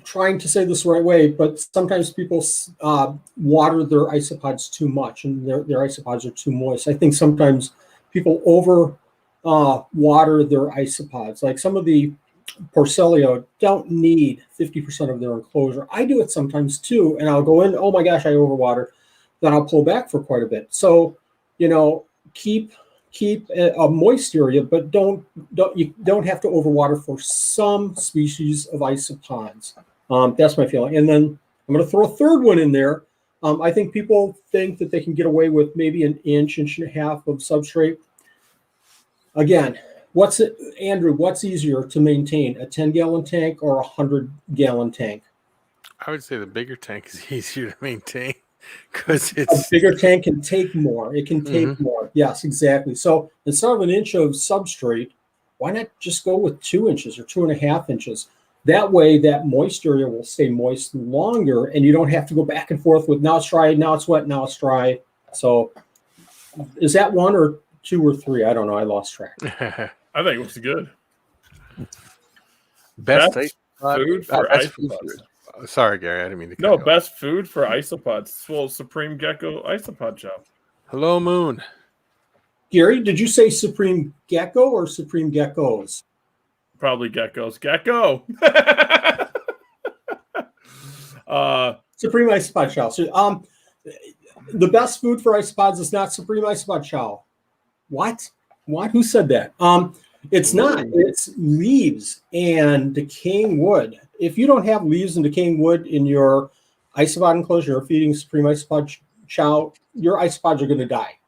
trying to say this the right way, but sometimes people water their isopods too much and their isopods are too moist. I think sometimes people over water their isopods. Like some of the Porcellio don't need 50% of their enclosure. I do it sometimes too, and I'll go in, oh my gosh, I overwater. Then I'll pull back for quite a bit. So, keep a moist area, but you don't have to overwater for some species of isopods. That's my feeling. And then I'm going to throw a third one in there. I think people think that they can get away with maybe an inch and a half of substrate. Again, Andrew, what's easier to maintain, a 10-gallon tank or a 100-gallon tank? I would say the bigger tank is easier to maintain because a bigger tank can take more. It can take more. Yes, exactly. So instead of an inch of substrate, why not just go with 2 inches or 2.5 inches? That way, that moist area will stay moist longer, and you don't have to go back and forth with now it's dry, now it's wet, now it's dry. So is that 1 or 2 or 3? I don't know. I lost track. I think it looks good. Best food for isopods. Sorry, Gary, I didn't mean to. No, best food for isopods. Well, Supreme Gecko Isopod Shop. Hello, Moon. Gary, did you say Supreme Gecko or Supreme Geckos? Probably geckos. Gecko. Supreme Isopod Chow. So, the best food for isopods is not Supreme Isopod Chow. What? Who said that? It's not. It's leaves and decaying wood. If you don't have leaves and decaying wood in your isopod enclosure, you're feeding supreme isopod chow, your isopods are going to die.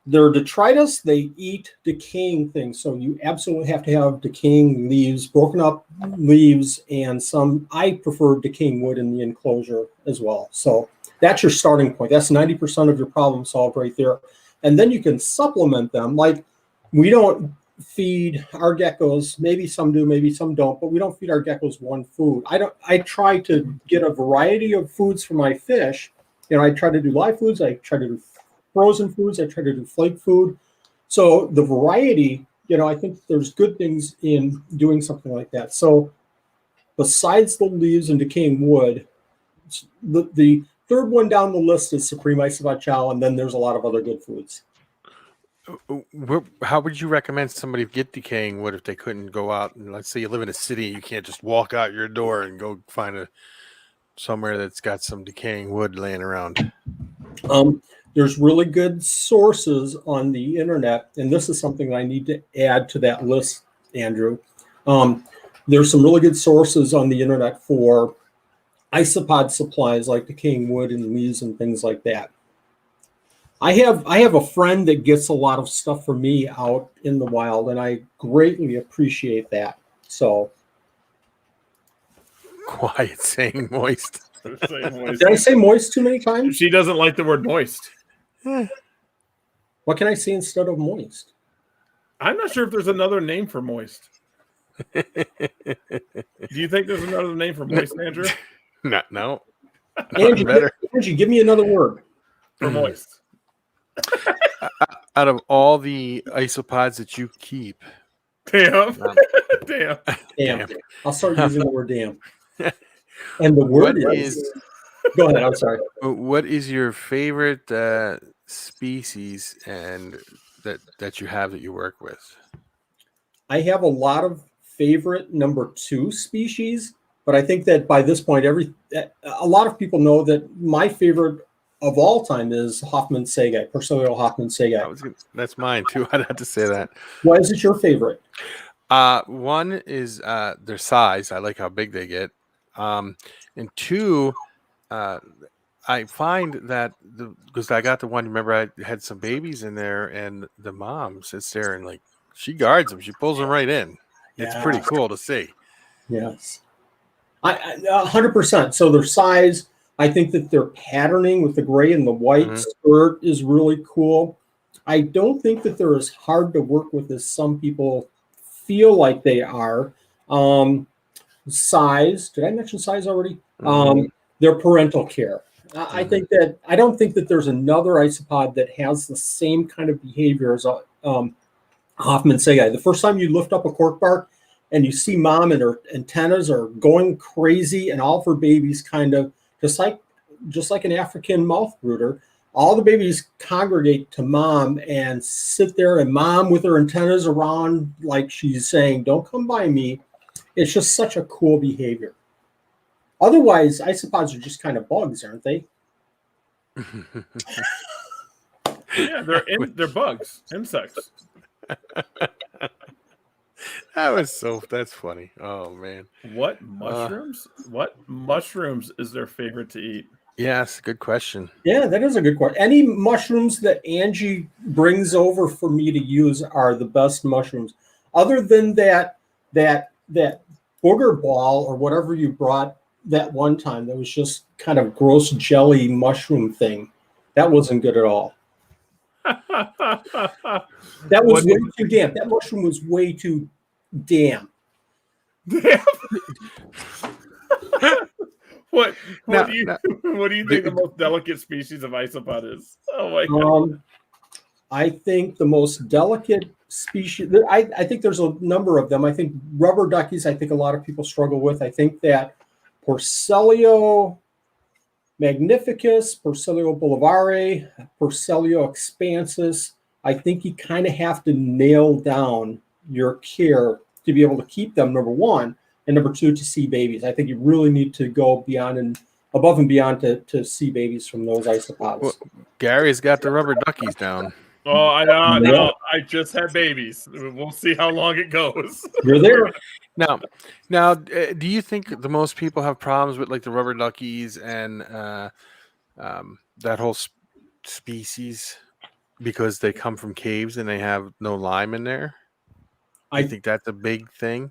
They're detritus, they eat decaying things. So you absolutely have to have decaying leaves, broken up leaves, and I prefer decaying wood in the enclosure as well. So that's your starting point. That's 90% of your problem solved right there. And then you can supplement them. Like, we don't feed our geckos, maybe some do, maybe some don't, but we don't feed our geckos one food. I try to get a variety of foods for my fish. I try to do live foods, I try to do frozen foods, I try to do flake food. So the variety, I think there's good things in doing something like that. So besides the leaves and decaying wood, the third one down the list is supreme isopod chow, and then there's a lot of other good foods. How would you recommend somebody get decaying wood if they couldn't go out? And let's say you live in a city, you can't just walk out your door and go find somewhere that's got some decaying wood laying around. There's really good sources on the internet, and this is something that I need to add to that list, Andrew. There's some really good sources on the internet for isopod supplies like decaying wood and leaves and things like that. I have a friend that gets a lot of stuff for me out in the wild, and I greatly appreciate that. So, quiet saying moist. Did I say moist too many times? She doesn't like the word moist. What can I say instead of moist? I'm not sure if there's another name for moist. Do you think there's another name for moist, Andrew? No. Angie, give me another word for moist. Out of all the isopods that you keep, damn. I'll start using the word damn. And the word is go ahead. I'm sorry. What is your favorite species and that you have that you work with? I have a lot of favorite number 2 species, but I think that by this point, a lot of people know that my favorite of all time is Hoffman Sagai, Persilial Hoffman Sagai. That's mine too. I'd have to say that. Why is it your favorite? One is their size. I like how big they get. And 2, I find that because I got the one. Remember, I had some babies in there, and the mom sits there and she guards them. She pulls them right in. It's pretty cool to see. Yes, 100%. So their size. I think that their patterning with the gray and the white skirt is really cool. I don't think that they're as hard to work with as some people feel like they are. Size. Did I mention size already? Their parental care. I don't think that there's another isopod that has the same kind of behavior as Hoffman Sagai. The first time you lift up a cork bark and you see mom and her antennas are going crazy and all of her babies kind of just like an African mouth brooder, all the babies congregate to mom and sit there, and mom with her antennas around like she's saying, "Don't come by me." It's just such a cool behavior. Otherwise, isopods are just kind of bugs, aren't they? Yeah, they're bugs, insects. That's funny. Oh man. What mushrooms is their favorite to eat? Yes, good question. Yeah, that is a good question. Any mushrooms that Angie brings over for me to use are the best mushrooms. Other than that booger ball or whatever you brought that one time that was just kind of gross jelly mushroom thing. That wasn't good at all. That was way too damp. That mushroom was way too damp. Damn. What do you think the most delicate species of isopod is? Oh my god. I think the most delicate species, I think there's a number of them. I think rubber duckies, I think a lot of people struggle with. I think that Porcellio magnificus, Porcellio boulevare, Porcellio expansus, I think you kind of have to nail down your care to be able to keep them, number one, and number two, to see babies. I think you really need to go beyond and above and beyond to see babies from those isopods. Well, Gary's got the rubber duckies down. Oh, I know. I just had babies. We'll see how long it goes. You're there. Now, do you think the most people have problems with like the rubber duckies and that whole species because they come from caves and they have no lime in there? I think that's a big thing.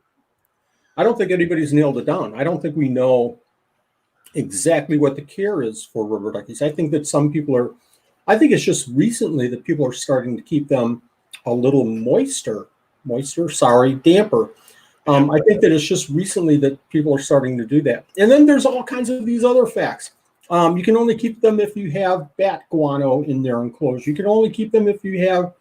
I don't think anybody's nailed it down. I don't think we know exactly what the care is for rubber duckies. I think that some people are, I think it's just recently that people are starting to keep them a little damper. I think that it's just recently that people are starting to do that. And then there's all kinds of these other facts. You can only keep them if you have bat guano in their enclosure. You can only keep them if you have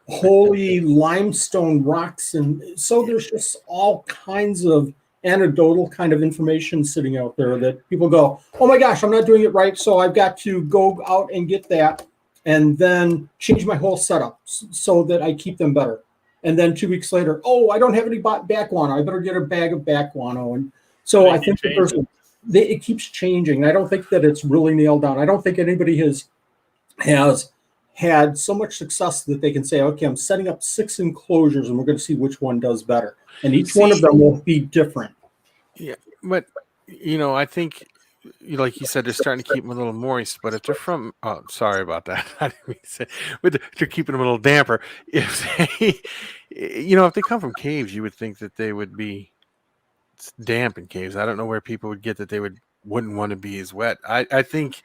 holy limestone rocks. And so there's just all kinds of anecdotal kind of information sitting out there that people go, oh my gosh, I'm not doing it right. So I've got to go out and get that and then change my whole setup so that I keep them better. And then 2 weeks later, oh, I don't have any bat guano. I better get a bag of bat guano. And so I think that it keeps changing. I don't think that it's really nailed down. I don't think anybody has had so much success that they can say, okay, I'm setting up 6 enclosures and we're going to see which one does better. And each one of them will be different. Yeah, but I think, like you said, they're starting to keep them a little moist. But if they're from, oh, sorry about that. I didn't mean to say, but they're keeping them a little damper. If they, if they come from caves, you would think that they would be damp in caves. I don't know where people would get that they wouldn't want to be as wet. I think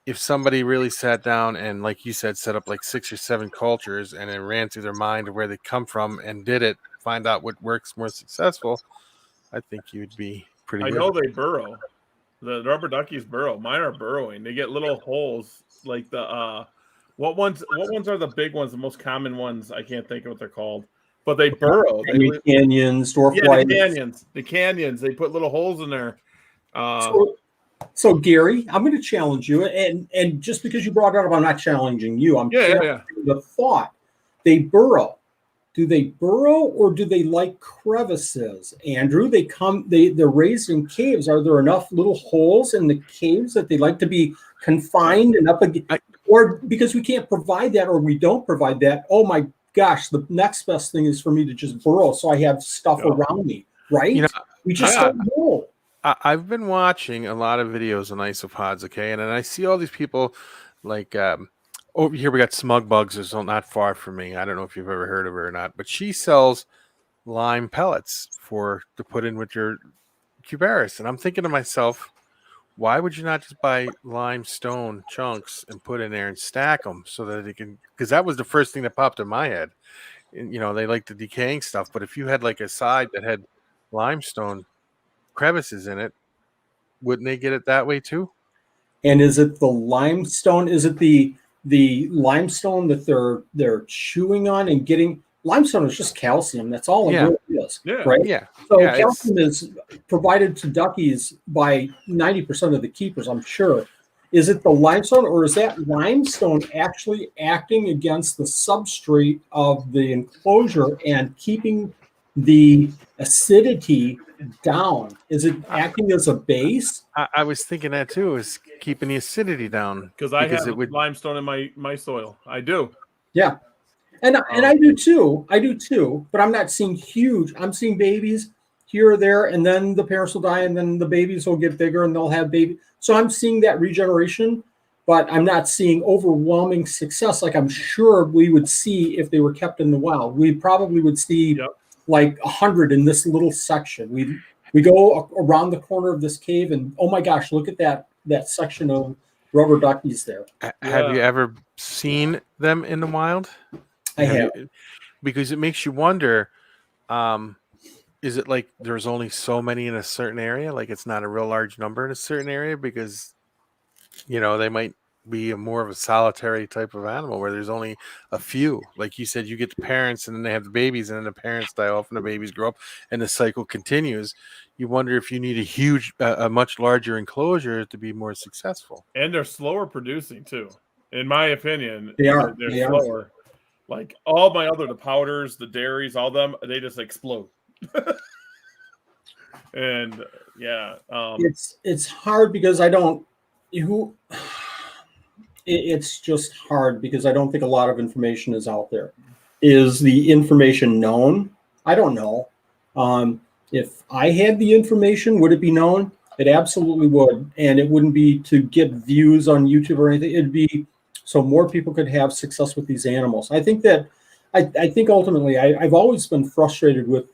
if somebody really sat down and, like you said, set up like 6 or 7 cultures and it ran through their mind of where they come from and did it, find out what works more successful, I think you'd be pretty good. I know they burrow. The rubber duckies burrow. Mine are burrowing. They get little holes like the what ones are the big ones, the most common ones? I can't think of what they're called. But they burrow. Canyons, dwarf whites. The canyons. They put little holes in there. So Gary, I'm going to challenge you, and just because you brought it up, I'm not challenging you. I'm challenging the thought. They burrow. Do they burrow or do they like crevices? Andrew, they're raised in caves. Are there enough little holes in the caves that they like to be confined and up against? Or because we can't provide that or we don't provide that, oh my gosh, the next best thing is for me to just burrow so I have stuff around me, right? We just don't know. I've been watching a lot of videos on isopods, okay? And then I see all these people like over here we got Smug Bugs, is not far from me. I don't know if you've ever heard of her or not, but she sells lime pellets to put in with your cubaris. And I'm thinking to myself, why would you not just buy limestone chunks and put in there and stack them so that they can, because that was the first thing that popped in my head. And, they like the decaying stuff, but if you had like a side that had limestone crevices in it, wouldn't they get it that way too? And is it the limestone? Is it the limestone that they're chewing on and getting? Limestone is just calcium. That's all it really is, right? Yeah. So calcium is provided to duckies by 90% of the keepers, I'm sure. Is it the limestone, or is that limestone actually acting against the substrate of the enclosure and keeping the acidity down? Is it acting as a base? I was thinking that too, is keeping the acidity down. Because I have limestone in my soil. I do. Yeah. And I do too. But I'm not seeing huge. I'm seeing babies here or there, and then the parents will die, and then the babies will get bigger and they'll have babies. So I'm seeing that regeneration, but I'm not seeing overwhelming success like I'm sure we would see if they were kept in the wild. We probably would see like 100 in this little section. We go around the corner of this cave, and oh my gosh, look at that section of rubber duckies there. Have you ever seen them in the wild? I have. Because it makes you wonder, is it like there's only so many in a certain area? Like it's not a real large number in a certain area because, they might be more of a solitary type of animal where there's only a few. Like you said, you get the parents and then they have the babies and then the parents die off and the babies grow up and the cycle continues. You wonder if you need a much larger enclosure to be more successful. And they're slower producing too. In my opinion, they're slower. Like all my the powders, the dairies, all them, they just explode. And it's hard because it's just hard because I don't think a lot of information is out there. Is the information known? I don't know. If I had the information, would it be known? It absolutely would. And it wouldn't be to get views on YouTube or anything. It'd be so more people could have success with these animals. I think that, I think ultimately, I've always been frustrated with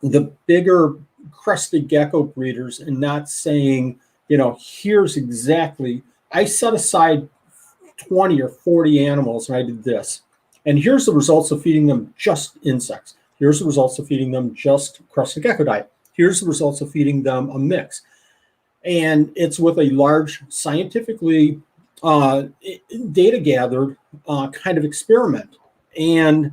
the bigger crested gecko breeders and not saying, here's exactly, I set aside 20 or 40 animals and I did this. And here's the results of feeding them just insects. Here's the results of feeding them just crested gecko diet. Here's the results of feeding them a mix. And it's with a large scientifically data gathered kind of experiment. And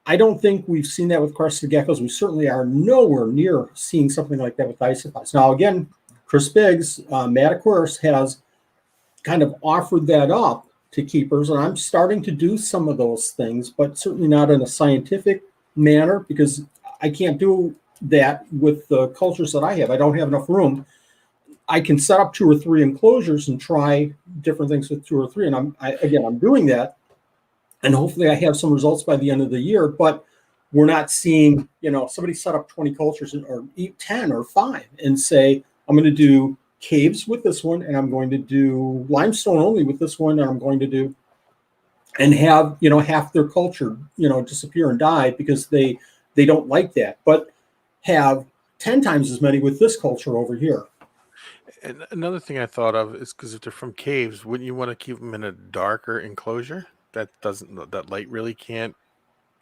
I don't think we've seen that with crested geckos. We certainly are nowhere near seeing something like that with isopods. Now, again, Chris Biggs, Matt Aquarius, has kind of offered that up to keepers, and I'm starting to do some of those things, but certainly not in a scientific manner because I can't do that with the cultures that I have. I don't have enough room. I can set up 2 or 3 enclosures and try different things with 2 or 3, and I'm doing that. And hopefully I have some results by the end of the year, but we're not seeing, somebody set up 20 cultures or 10 or 5 and say, I'm going to do caves with this one, and I'm going to do limestone only with this one, and I'm going to do, and have, half their culture, disappear and die because they don't like that, but have 10 times as many with this culture over here. And another thing I thought of is because if they're from caves, wouldn't you want to keep them in a darker enclosure? That light really can't.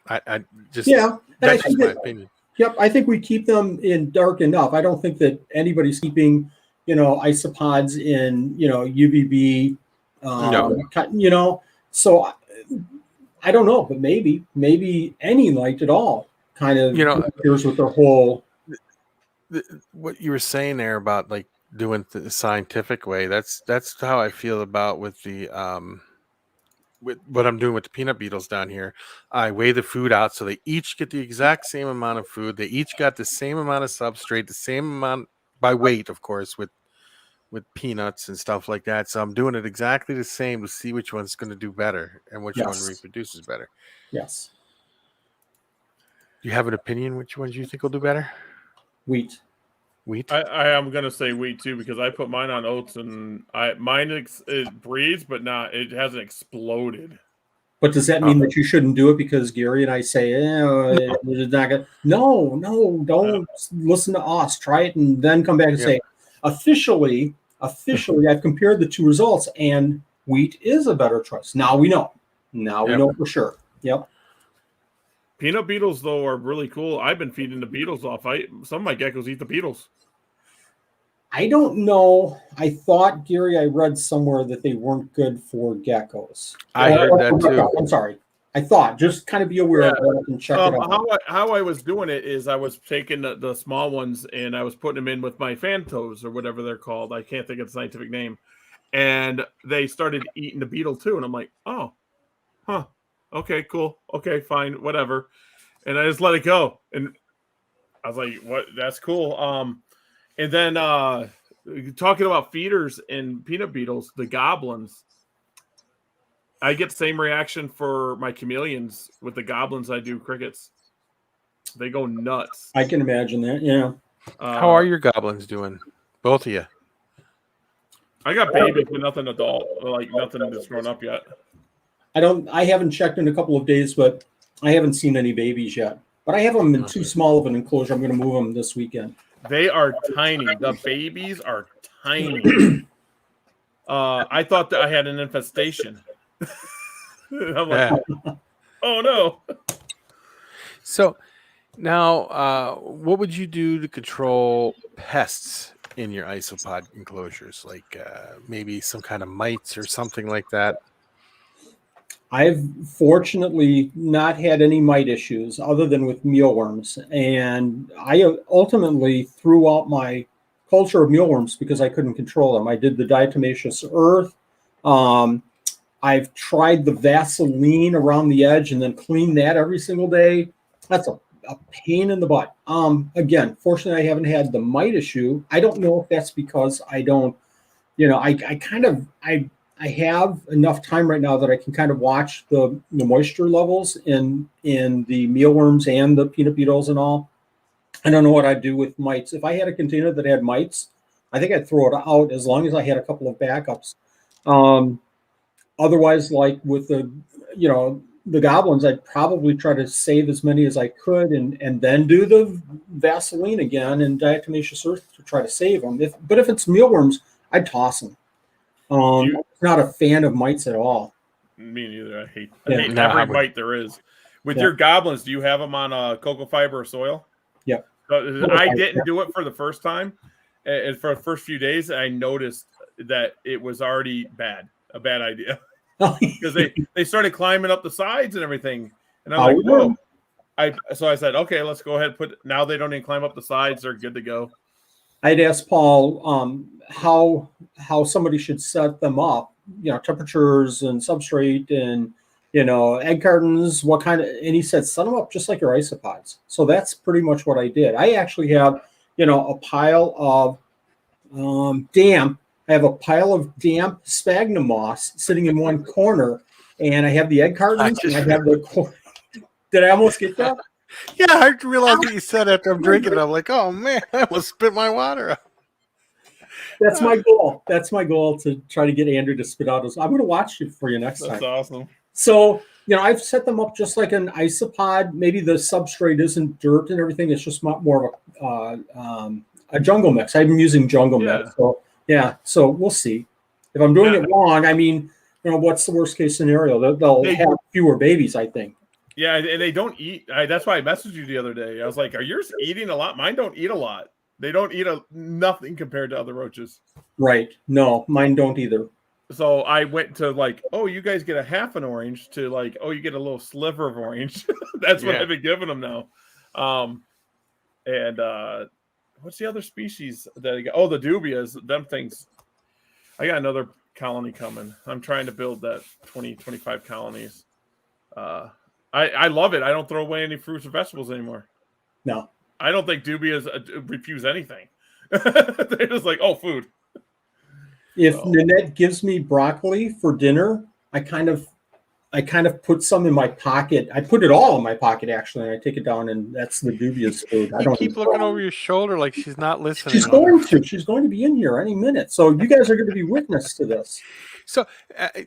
I just, yeah, that's just my opinion. Yep, I think we keep them in dark enough. I don't think that anybody's keeping, isopods in, UVB, No. So I don't know, but maybe any light at all kind of interferes with their whole. What you were saying there about like doing the scientific way, that's how I feel about with the with what I'm doing with the peanut beetles down here. I weigh the food out so they each get the exact same amount of food. They each got the same amount of substrate, the same amount by weight, of course, with peanuts and stuff like that. So I'm doing it exactly the same to see which one's going to do better and which one reproduces better. Yes. Do you have an opinion which ones you think will do better? Wheat. I am gonna say wheat too because I put mine on oats and mine it breeds, but it hasn't exploded. But does that mean that you shouldn't do it because Gary and I say, it's not good? No, don't listen to us. Try it and then come back and say, officially, I've compared the 2 results and wheat is a better choice. Now we know. Now we know for sure. Yep. Peanut beetles, though, are really cool. I've been feeding the beetles off. Some of my geckos eat the beetles. I don't know. I thought, Gary, I read somewhere that they weren't good for geckos. I heard that too. I'm sorry. I thought, just kind of be aware of that and check it out. How I was doing it is I was taking the small ones and I was putting them in with my Phantos or whatever they're called. I can't think of the scientific name. And they started eating the beetle too. And I'm like, oh, huh. Okay, cool. Okay, fine, whatever. And I just let it go. And I was like, what? That's cool. And then talking about feeders and peanut beetles, the goblins, I get the same reaction for my chameleons with the goblins I do crickets. They go nuts. I can imagine that, yeah. How are your goblins doing? Both of you? I got babies, but nothing adult, like nothing that's grown up yet. I haven't checked in a couple of days, but I haven't seen any babies yet. But I have them in too small of an enclosure. I'm going to move them this weekend. They are tiny. The babies are tiny. I thought that I had an infestation. I'm like, oh no. So now, what would you do to control pests in your isopod enclosures? Like maybe some kind of mites or something like that? I've fortunately not had any mite issues other than with mealworms. And I ultimately threw out my culture of mealworms because I couldn't control them. I did the diatomaceous earth. I've tried the Vaseline around the edge and then cleaned that every single day. That's a pain in the butt. Again, fortunately, I haven't had the mite issue. I don't know if that's because I don't, I I have enough time right now that I can kind of watch the moisture levels in the mealworms and the peanut beetles and all. I don't know what I'd do with mites. If I had a container that had mites, I think I'd throw it out as long as I had a couple of backups. Otherwise, like with the goblins, I'd probably try to save as many as I could and then do the Vaseline again and diatomaceous earth to try to save them. But if it's mealworms, I'd toss them. I'm not a fan of mites at all. Me neither. I hate Yeah. every mite there is. With your goblins, do you have them on cocoa fiber or soil? Yeah. I didn't do it for the first time. And for the first few days, I noticed that it was already a bad idea. Because they started climbing up the sides and everything. And I'm like, whoa. So I said, okay, let's go ahead and now they don't even climb up the sides. They're good to go. I'd asked Paul how somebody should set them up, temperatures and substrate and, egg cartons, what kind of, and he said, set them up just like your isopods. So that's pretty much what I did. I actually have, a pile of damp. I have a pile of damp sphagnum moss sitting in one corner, and I have the egg cartons, and I have the. Did I almost get that? Yeah, I realized what you said after I'm drinking it. I'm like, oh man, I almost spit my water out. That's my goal. That's my goal, to try to get Andrew to spit out his. I'm going to watch it for you next time. That's awesome. So, I've set them up just like an isopod. Maybe the substrate isn't dirt and everything. It's just more of a jungle mix. I'm using jungle mix. So, so we'll see. If I'm doing it wrong, I mean, what's the worst case scenario? They'll have fewer babies, I think. Yeah, and they don't eat. That's why I messaged you the other day. I was like, are yours eating a lot? Mine don't eat a lot. They don't eat nothing compared to other roaches. Right. No, mine don't either. So I went to like, oh, you guys get a half an orange to like, oh, you get a little sliver of orange. That's what I've been giving them now. And what's the other species that I got? Oh, the dubias. Them things. I got another colony coming. I'm trying to build that 25 colonies. I love it. I don't throw away any fruits or vegetables anymore. No. I don't think dubias refuse anything. They're just like, oh, food. If Nanette gives me broccoli for dinner, I kind of put some in my pocket. I put it all in my pocket, actually, and I take it down, and that's the dubious food. I don't keep looking over your shoulder like she's not listening. She's going to. She's going to be in here any minute. So you guys are going to be witness to this. So,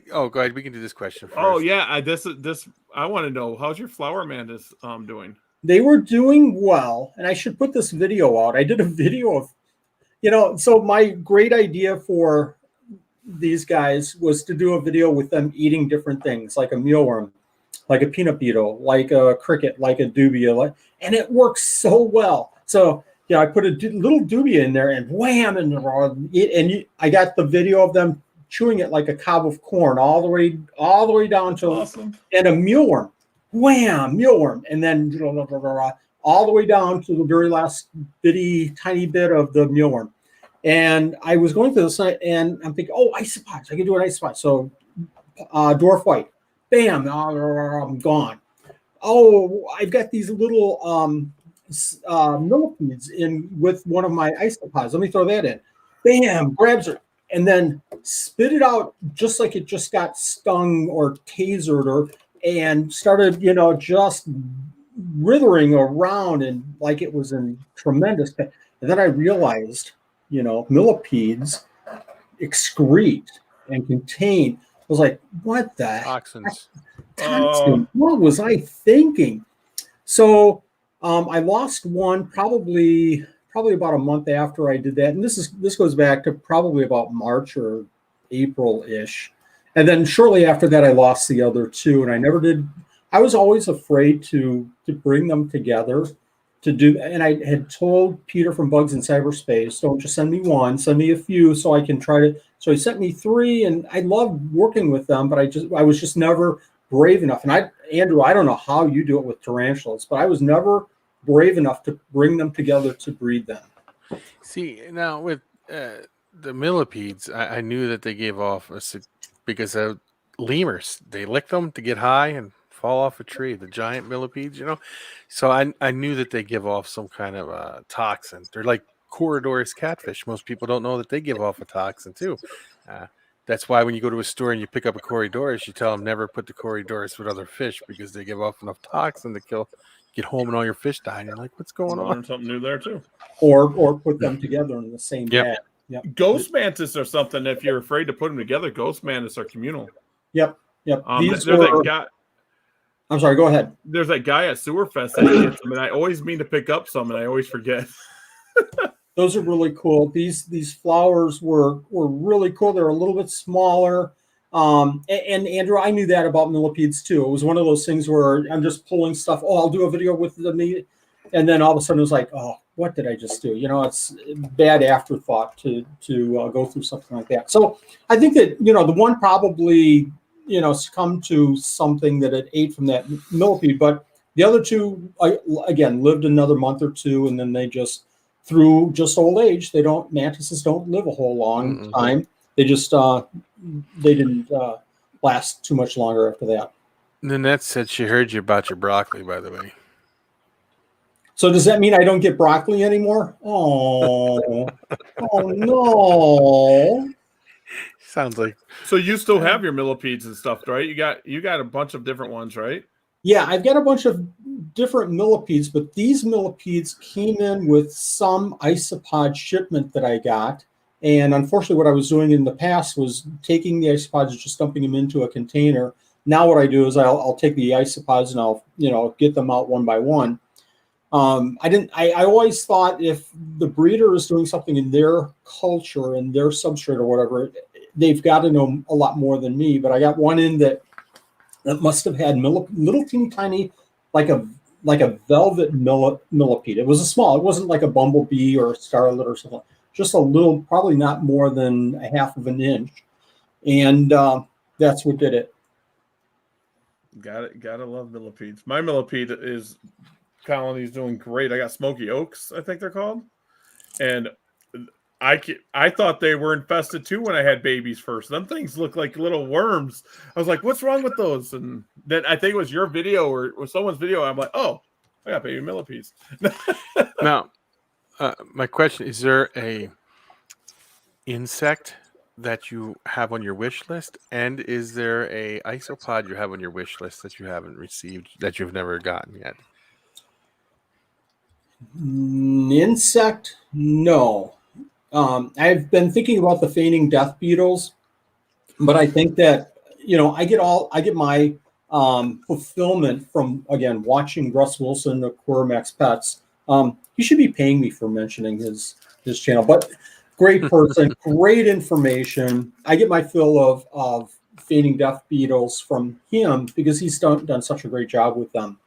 go ahead. We can do this question first. Oh yeah, this. I want to know, how's your flower mantis doing? They were doing well, and I should put this video out. I did a video of, so my great idea for these guys was to do a video with them eating different things, like a mealworm, like a peanut beetle, like a cricket, like a dubia, and it works so well. So I put a little dubia in there, and wham, and I got the video of them chewing it like a cob of corn all the way down to awesome. And a mealworm, wham, mealworm, and then all the way down to the very last tiny bit of the mealworm. And I was going through this, and I'm thinking, oh, isopods, I can do an isopod. So dwarf white, bam, I'm gone. Oh, I've got these little millipedes in with one of my isopods. Let me throw that in. Bam, grabs it, and then spit it out just like it just got stung or tasered and started, just writhing around and like it was in tremendous pain. And then I realized, millipedes excrete and contain. I was like, what the toxins? What was I thinking? So I lost one probably about a month after I did that, and this goes back to probably about March or April-ish. And then shortly after that, I lost the other two, and I never did. I was always afraid to bring them together. And I had told Peter from Bugs in Cyberspace, don't just send me one, send me a few so I can try to. So he sent me 3, and I loved working with them, but I was just never brave enough. And Andrew, I don't know how you do it with tarantulas, but I was never brave enough to bring them together to breed them. See, now with the millipedes, I knew that they gave off because lemurs, they lick them to get high and fall off a tree, the giant millipedes, so I knew that they give off some kind of toxin. They're like Corridor's catfish. Most people don't know that they give off a toxin too. That's why when you go to a store and you pick up a Corydoras, you tell them never put the Corydoras with other fish because they give off enough toxin to kill. Get home and all your fish die. And you're like, what's going on? Learn something new there too. Or put them together in the same Yep. bag. Yep. Ghost mantis are something. If you're afraid to put them together, ghost mantis are communal. Yep. There's that guy. I'm sorry. Go ahead. There's that guy at Sewerfest that gets them, and I always mean to pick up some, and I always forget. Those are really cool. These flowers were really cool. They're a little bit smaller. And Andrew, I knew that about millipedes too. It was one of those things where I'm just pulling stuff. Oh, I'll do a video with the meat, and then all of a sudden it was like, oh, what did I just do? It's bad afterthought to go through something like that. So I think that the one probably succumbed to something that it ate from that millipede, but the other two again lived another month or two, and then they just through just old age, mantises don't live a whole long time. They just they didn't last too much longer after that. Nanette said she heard you about your broccoli, by the way. So does that mean I don't get broccoli anymore? Oh, oh no. Sounds like. So you still have your millipedes and stuff, right? You got a bunch of different ones, right? Yeah, I've got a bunch of different millipedes, but these millipedes came in with some isopod shipment that I got. And unfortunately, what I was doing in the past was taking the isopods and just dumping them into a container. Now what I do is I'll take the isopods and I'll get them out one by one. I always thought if the breeder is doing something in their culture and their substrate or whatever, they've got to know a lot more than me. But I got one in that must have had little teeny tiny, like a velvet millipede. It was it wasn't like a bumblebee or a starlet or something. Just a little, probably not more than a half of an inch. And that's what did it. Gotta love millipedes. My millipede colony's doing great. I got smoky oaks, I think they're called. And I thought they were infested too when I had babies first. Them things look like little worms. I was like, what's wrong with those? And then I think it was your video or someone's video. I'm like, oh, I got baby millipedes. Now, my question, is there a insect that you have on your wish list? And is there a isopod you have on your wish list that you haven't received, that you've never gotten yet? Insect? No. I've been thinking about the feigning death beetles, but I think that I get my fulfillment from, again, watching Russ Wilson of Quirmax Pets. He should be paying me for mentioning his channel, but great person, great information. I get my fill of feigning death beetles from him because he's done such a great job with them.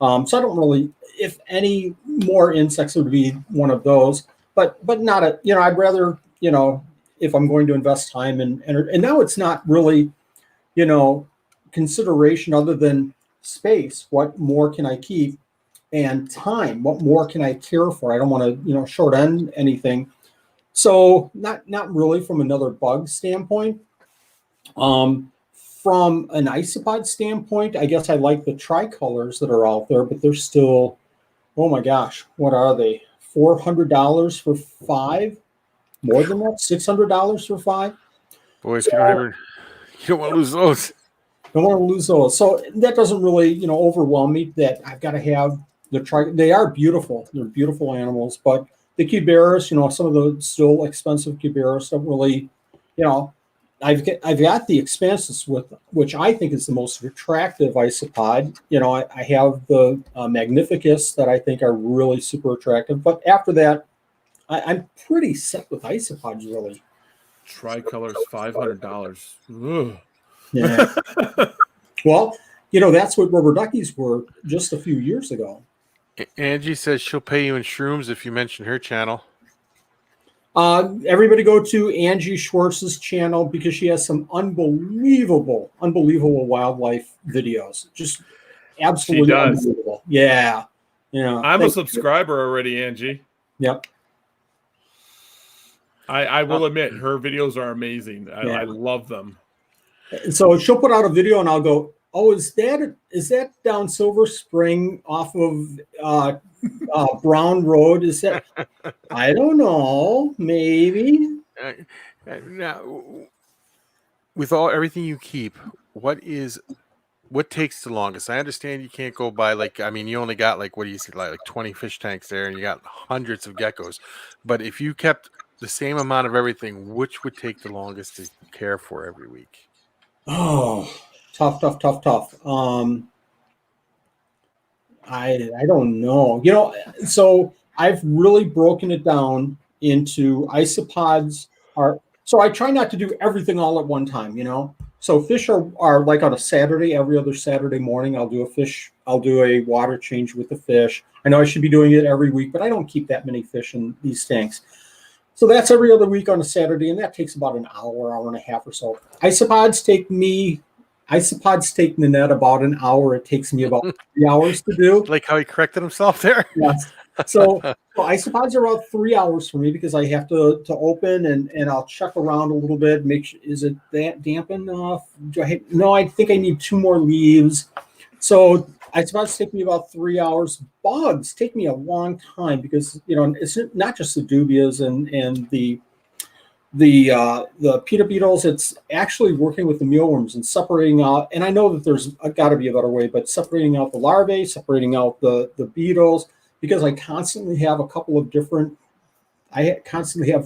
So I don't really, if any more insects would be one of those. But not I'd rather, if I'm going to invest time and now it's not really, consideration other than space. What more can I keep? And time. What more can I care for? I don't want to, short end anything. So not really from another bug standpoint. From an isopod standpoint, I guess I like the tricolors that are out there, but they're still, oh my gosh, what are they? $400 for 5, more than that, $600 for 5. Boys, you don't want to lose those. Don't want to lose those. So that doesn't really, overwhelm me that I've got to have they are beautiful. They're beautiful animals, but the Cuberas, some of the still expensive Cuberas don't really, I've got the Expansus which I think is the most attractive isopod. I have the Magnificus that I think are really super attractive. But after that, I'm pretty set with isopods, really. Tricolor's $500. Yeah. Well, that's what rubber duckies were just a few years ago. Angie says she'll pay you in shrooms if you mention her channel. Everybody go to Angie Schwartz's channel because she has some unbelievable wildlife videos. Just absolutely unbelievable. Yeah. I'm a subscriber already, Angie. Yep. I will admit her videos are amazing. I love them. So she'll put out a video and I'll go, oh, is that down Silver Spring off of Brown Road? Is that? I don't know. Maybe. Now, with everything you keep, what takes the longest? I understand you can't go by you only got what do you say, like 20 fish tanks there, and you got hundreds of geckos. But if you kept the same amount of everything, which would take the longest to care for every week? Oh, tough. I don't know. So I've really broken it down into isopods. So I try not to do everything all at one time. So fish are like on a Saturday, every other Saturday morning, I'll do a water change with the fish. I know I should be doing it every week, but I don't keep that many fish in these tanks. So that's every other week on a Saturday, and that takes about an hour and a half or so. Isopods take Nanette about an hour. It takes me about 3 hours to do. Like how he corrected himself there? Yes. So isopods are about 3 hours for me because I have to open and I'll check around a little bit. Make sure, is it that damp enough? No, I think I need 2 more leaves. So isopods take me about 3 hours. Bugs take me a long time because it's not just the dubias and the pita beetles. It's actually working with the mealworms and separating out. And I know that there's got to be a better way, but separating out the larvae, separating out the beetles, because I constantly have 4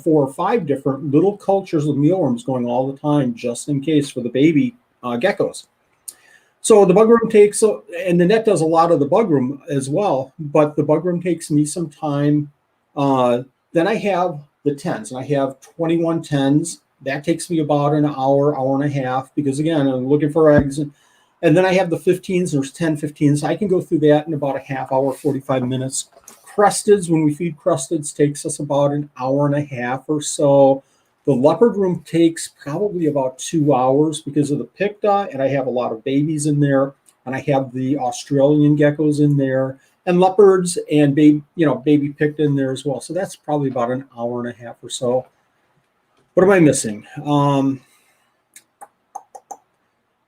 or 5 different little cultures of mealworms going all the time, just in case for the baby geckos. So the bug room takes, and the net does a lot of the bug room as well, but the bug room takes me some time. Then I have the 10s, and I have 21 10s. That takes me about an hour and a half, because again, I'm looking for eggs. And then I have the 15s, there's 10 15s. I can go through that in about a half hour, 45 minutes. Crusteds, when we feed crusteds, takes us about an hour and a half or so. The leopard room takes probably about 2 hours because of the picta, and I have a lot of babies in there, and I have the Australian geckos in there, and leopards and baby picta in there as well. So that's probably about an hour and a half or so. What am I missing?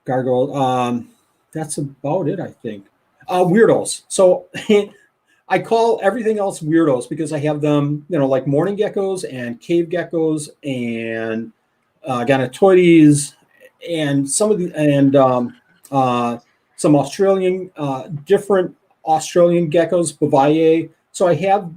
Gargoyle. That's about it, I think. Weirdos. So I call everything else weirdos because I have them, like morning geckos and cave geckos and Gonatoides and some Australian different Australian geckos, Bavaye. So I have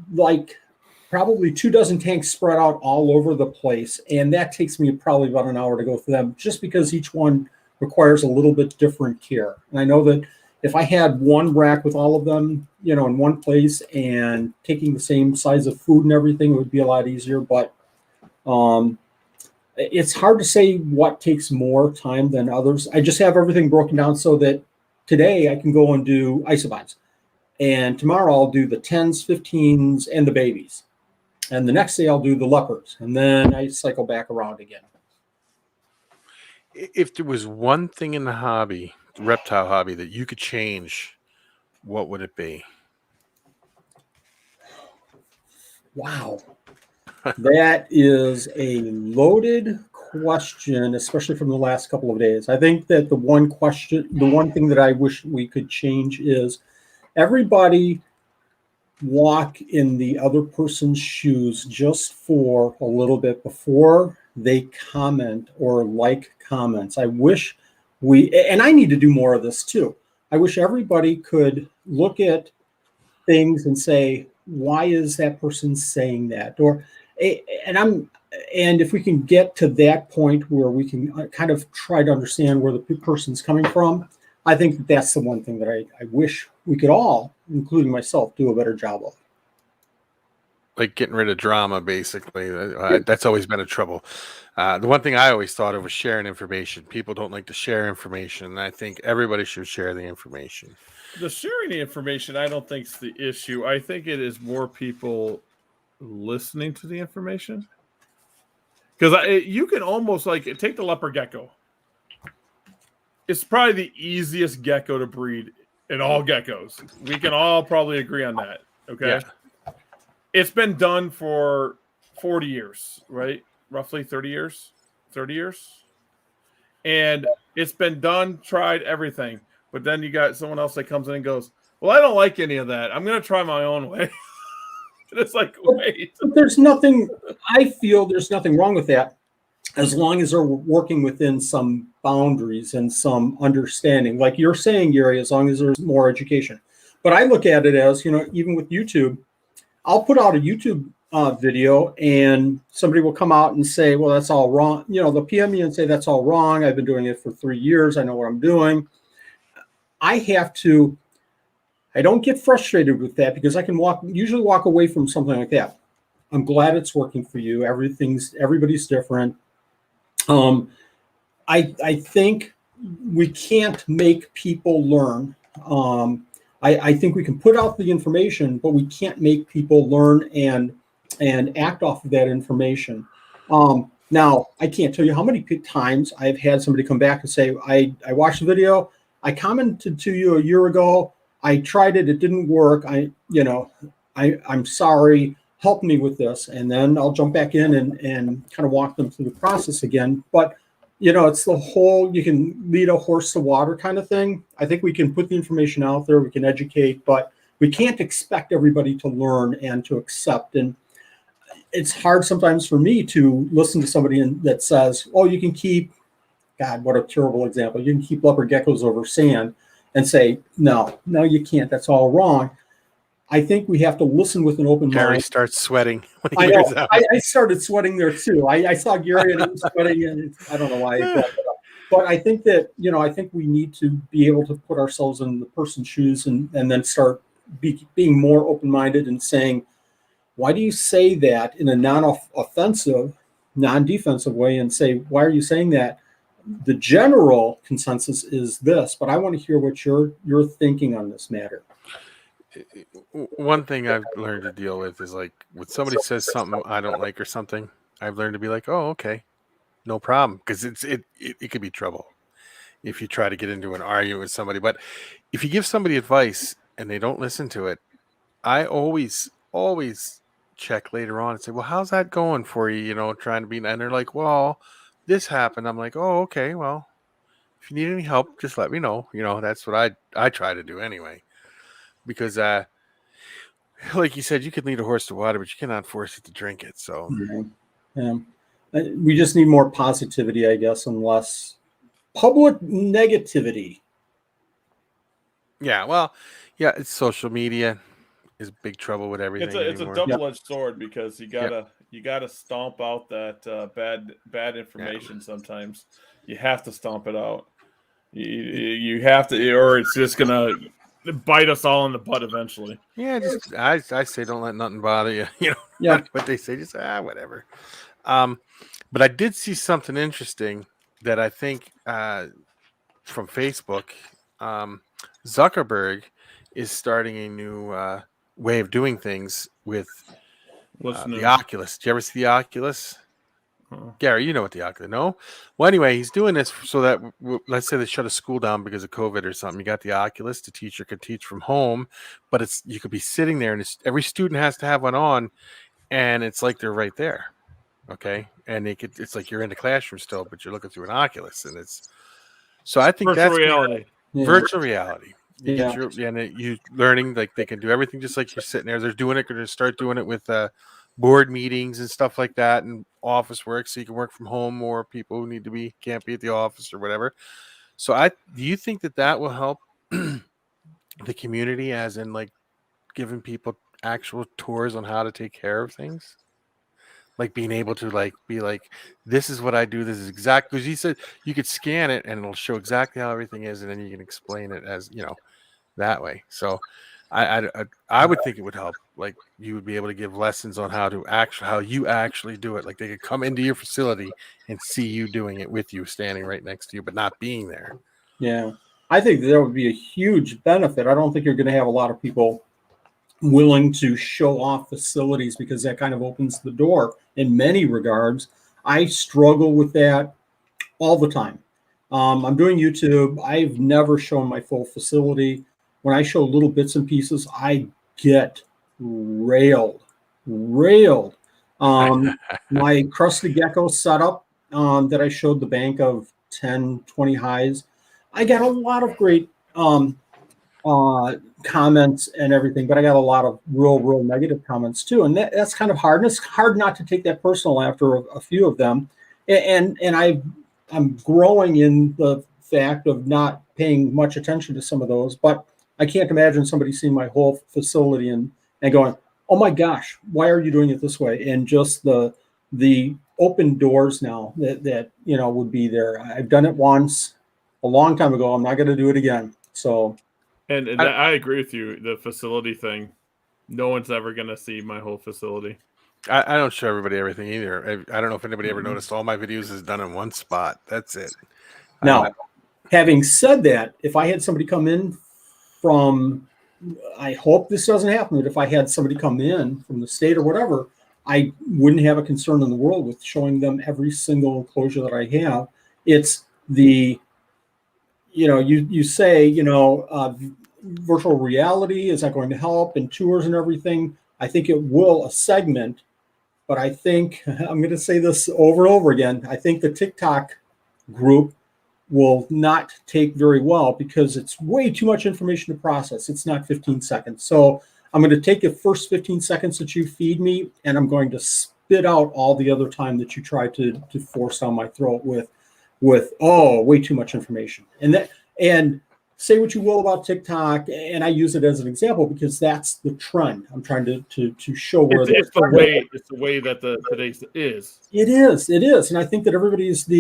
probably 24 tanks spread out all over the place, and that takes me probably about an hour to go through them, just because each one requires a little bit different care. And I know that if I had one rack with all of them, in one place and taking the same size of food and everything, it would be a lot easier. But it's hard to say what takes more time than others. I just have everything broken down so that today I can go and do isopods. And tomorrow I'll do the 10s, 15s, and the babies. And the next day I'll do the leopards. And then I cycle back around again. If there was one thing in the hobby, the reptile hobby, that you could change, what would it be? Wow. That is a loaded question, especially from the last couple of days. I think that the one thing that I wish we could change is everybody walk in the other person's shoes just for a little bit before they comment or like comments. I wish and I need to do more of this too. I wish everybody could look at things and say, why is that person saying that? And if we can get to that point where we can kind of try to understand where the person's coming from, I think that's the one thing that I wish we could all, including myself, do a better job of. Like getting rid of drama, basically. That's always been a trouble. The one thing I always thought of was sharing information. People don't like to share information, and I think everybody should share the information. The sharing the information, I don't think is the issue. I think it is more people listening to the information. Because you can almost take the leopard gecko. It's probably the easiest gecko to breed in all geckos. We can all probably agree on that. Okay. Yeah. It's been done for 40 years, right? Roughly 30 years. 30 years. And it's been done, tried everything. But then you got someone else that comes in and goes, well, I don't like any of that. I'm going to try my own way. And it's like, wait. I feel there's nothing wrong with that. as long as they're working within some boundaries and some understanding. Like you're saying, Gary, as long as there's more education. But I look at it as, even with YouTube, I'll put out a YouTube video and somebody will come out and say, well, that's all wrong. They'll PM me and say, that's all wrong. I've been doing it for 3 years. I know what I'm doing. I don't get frustrated with that because I can usually walk away from something like that. I'm glad it's working for you. Everybody's different. I think we can't make people learn. I think we can put out the information, but we can't make people learn and act off of that information. Now, I can't tell you how many times I've had somebody come back and say, I watched the video. I commented to you a year ago. I tried it. It didn't work. I'm sorry. Help me with this. And then I'll jump back in and kind of walk them through the process again. But, it's the whole, you can lead a horse to water kind of thing. I think we can put the information out there. We can educate, but we can't expect everybody to learn and to accept. And it's hard sometimes for me to listen to somebody that says, oh, you can keep, God, what a terrible example. You can keep leopard geckos over sand and say, no, you can't. That's all wrong. I think we have to listen with an open mind. Gary starts sweating when I he know. hears that. I started sweating there too. I saw Gary and he was sweating, and I don't know why. But I think that, I think we need to be able to put ourselves in the person's shoes and then start being more open-minded and saying, why do you say that in a non-offensive, non-defensive way, and say, why are you saying that? The general consensus is this, but I want to hear what you're thinking on this matter. One thing I've learned to deal with is like when somebody says something I don't like or something, I've learned to be like, oh, okay, no problem, because it could be trouble if you try to get into an argument with somebody. But if you give somebody advice and they don't listen to it, I always check later on and say, well, how's that going for you? Trying to be, and they're like, well, this happened. I'm like, oh, okay, well, if you need any help, just let me know. That's what I try to do anyway, because like you said, you could lead a horse to water, but you cannot force it to drink it. So yeah. We just need more positivity, I guess, and less public negativity. Yeah, well, yeah, it's social media is big trouble with everything. It's a double-edged sword because you gotta stomp out that bad information. Sometimes you have to stomp it out. You have to, or it's just gonna bite us all in the butt eventually. Yeah, just I say don't let nothing bother you. Yeah. What they say, just whatever. But I did see something interesting that I think from Facebook. Zuckerberg is starting a new way of doing things with the Oculus. Did you ever see the Oculus? Gary, you know what the Oculus? No. Well, anyway, he's doing this so that let's say they shut a school down because of COVID or something. You got the Oculus. The teacher could teach from home, but you could be sitting there, and every student has to have one on, and it's like they're right there. Okay, and it's like you're in the classroom still, but you're looking through an Oculus, and so I think virtual reality. Virtual reality. Yeah. You learning like they can do everything just like you're sitting there. They're doing it. Going to start doing it with board meetings and stuff like that, and office work, so you can work from home, or people who can't be at the office or whatever. So do you think that will help the community, as in like giving people actual tours on how to take care of things? Like being able to be like, this is what I do. This is exact, because he said you could scan it and it'll show exactly how everything is, and then you can explain it as that way. So I would think it would help. Like you would be able to give lessons on how you actually do it. Like they could come into your facility and see you doing it with you, standing right next to you, but not being there. Yeah, I think that would be a huge benefit. I don't think you're going to have a lot of people willing to show off facilities because that kind of opens the door in many regards. I struggle with that all the time. I'm doing YouTube. I've never shown my full facility. When I show little bits and pieces, I get railed. My crusted gecko setup that I showed the bank of 10, 20 highs, I got a lot of great comments and everything, but I got a lot of real negative comments too. And that's kind of hard. And it's hard not to take that personal after a few of them. and I'm growing in the fact of not paying much attention to some of those, but I can't imagine somebody seeing my whole facility and going, oh my gosh, why are you doing it this way? And just the open doors now that would be there. I've done it once a long time ago. I'm not going to do it again. So, and I agree with you. The facility thing, no one's ever going to see my whole facility. I don't show everybody everything either. I don't know if anybody ever noticed all my videos is done in one spot. That's it. Now, having said that, if I had somebody come in from, I hope this doesn't happen, but if I had somebody come in from the state or whatever, I wouldn't have a concern in the world with showing them every single enclosure that I have. It's the, you say, virtual reality, is that going to help, and tours and everything? I think it will, a segment, but I think, I'm going to say this over and over again, I think the TikTok group will not take very well because it's way too much information to process. It's not 15 seconds. So I'm going to take the first 15 seconds that you feed me, and I'm going to spit out all the other time that you try to force down my throat with way too much information. And say what you will about TikTok, and I use it as an example because that's the trend. I'm trying to show where it's the way that today's is. It is, and I think that everybody's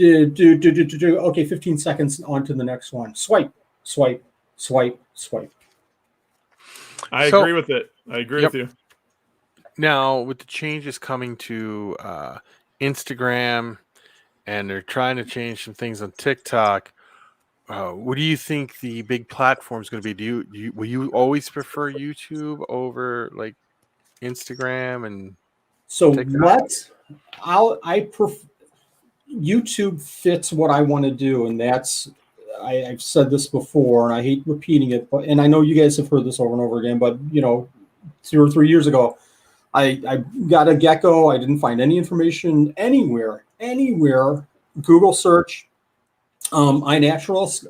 okay, 15 seconds on to the next one. Swipe. I agree with it. I agree with you. Now, with the changes coming to Instagram, and they're trying to change some things on TikTok, what do you think the big platform is going to be? Will you always prefer YouTube over like Instagram and TikTok? I prefer YouTube fits what I want to do, and that's I've said this before, and I hate repeating it, and I know you guys have heard this over and over again. But 2 or 3 years ago, I got a gecko. I didn't find any information anywhere. Google search, iNaturalist,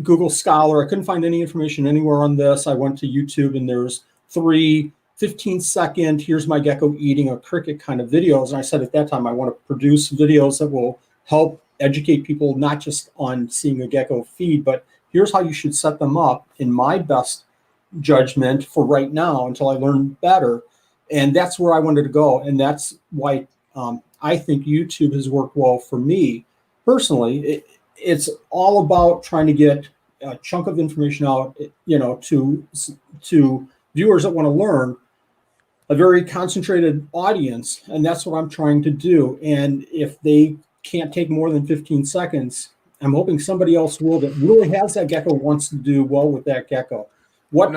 Google Scholar. I couldn't find any information anywhere on this. I went to YouTube, and there's 3 15-second, here's my gecko eating a cricket kind of videos. And I said at that time, I want to produce videos that will help educate people, not just on seeing a gecko feed, but here's how you should set them up in my best judgment for right now until I learn better. And that's where I wanted to go. And that's why I think YouTube has worked well for me personally. It's all about trying to get a chunk of information out, to viewers that want to learn, a very concentrated audience, and that's what I'm trying to do. And if they can't take more than 15 seconds, I'm hoping somebody else will that really has that gecko, wants to do well with that gecko. What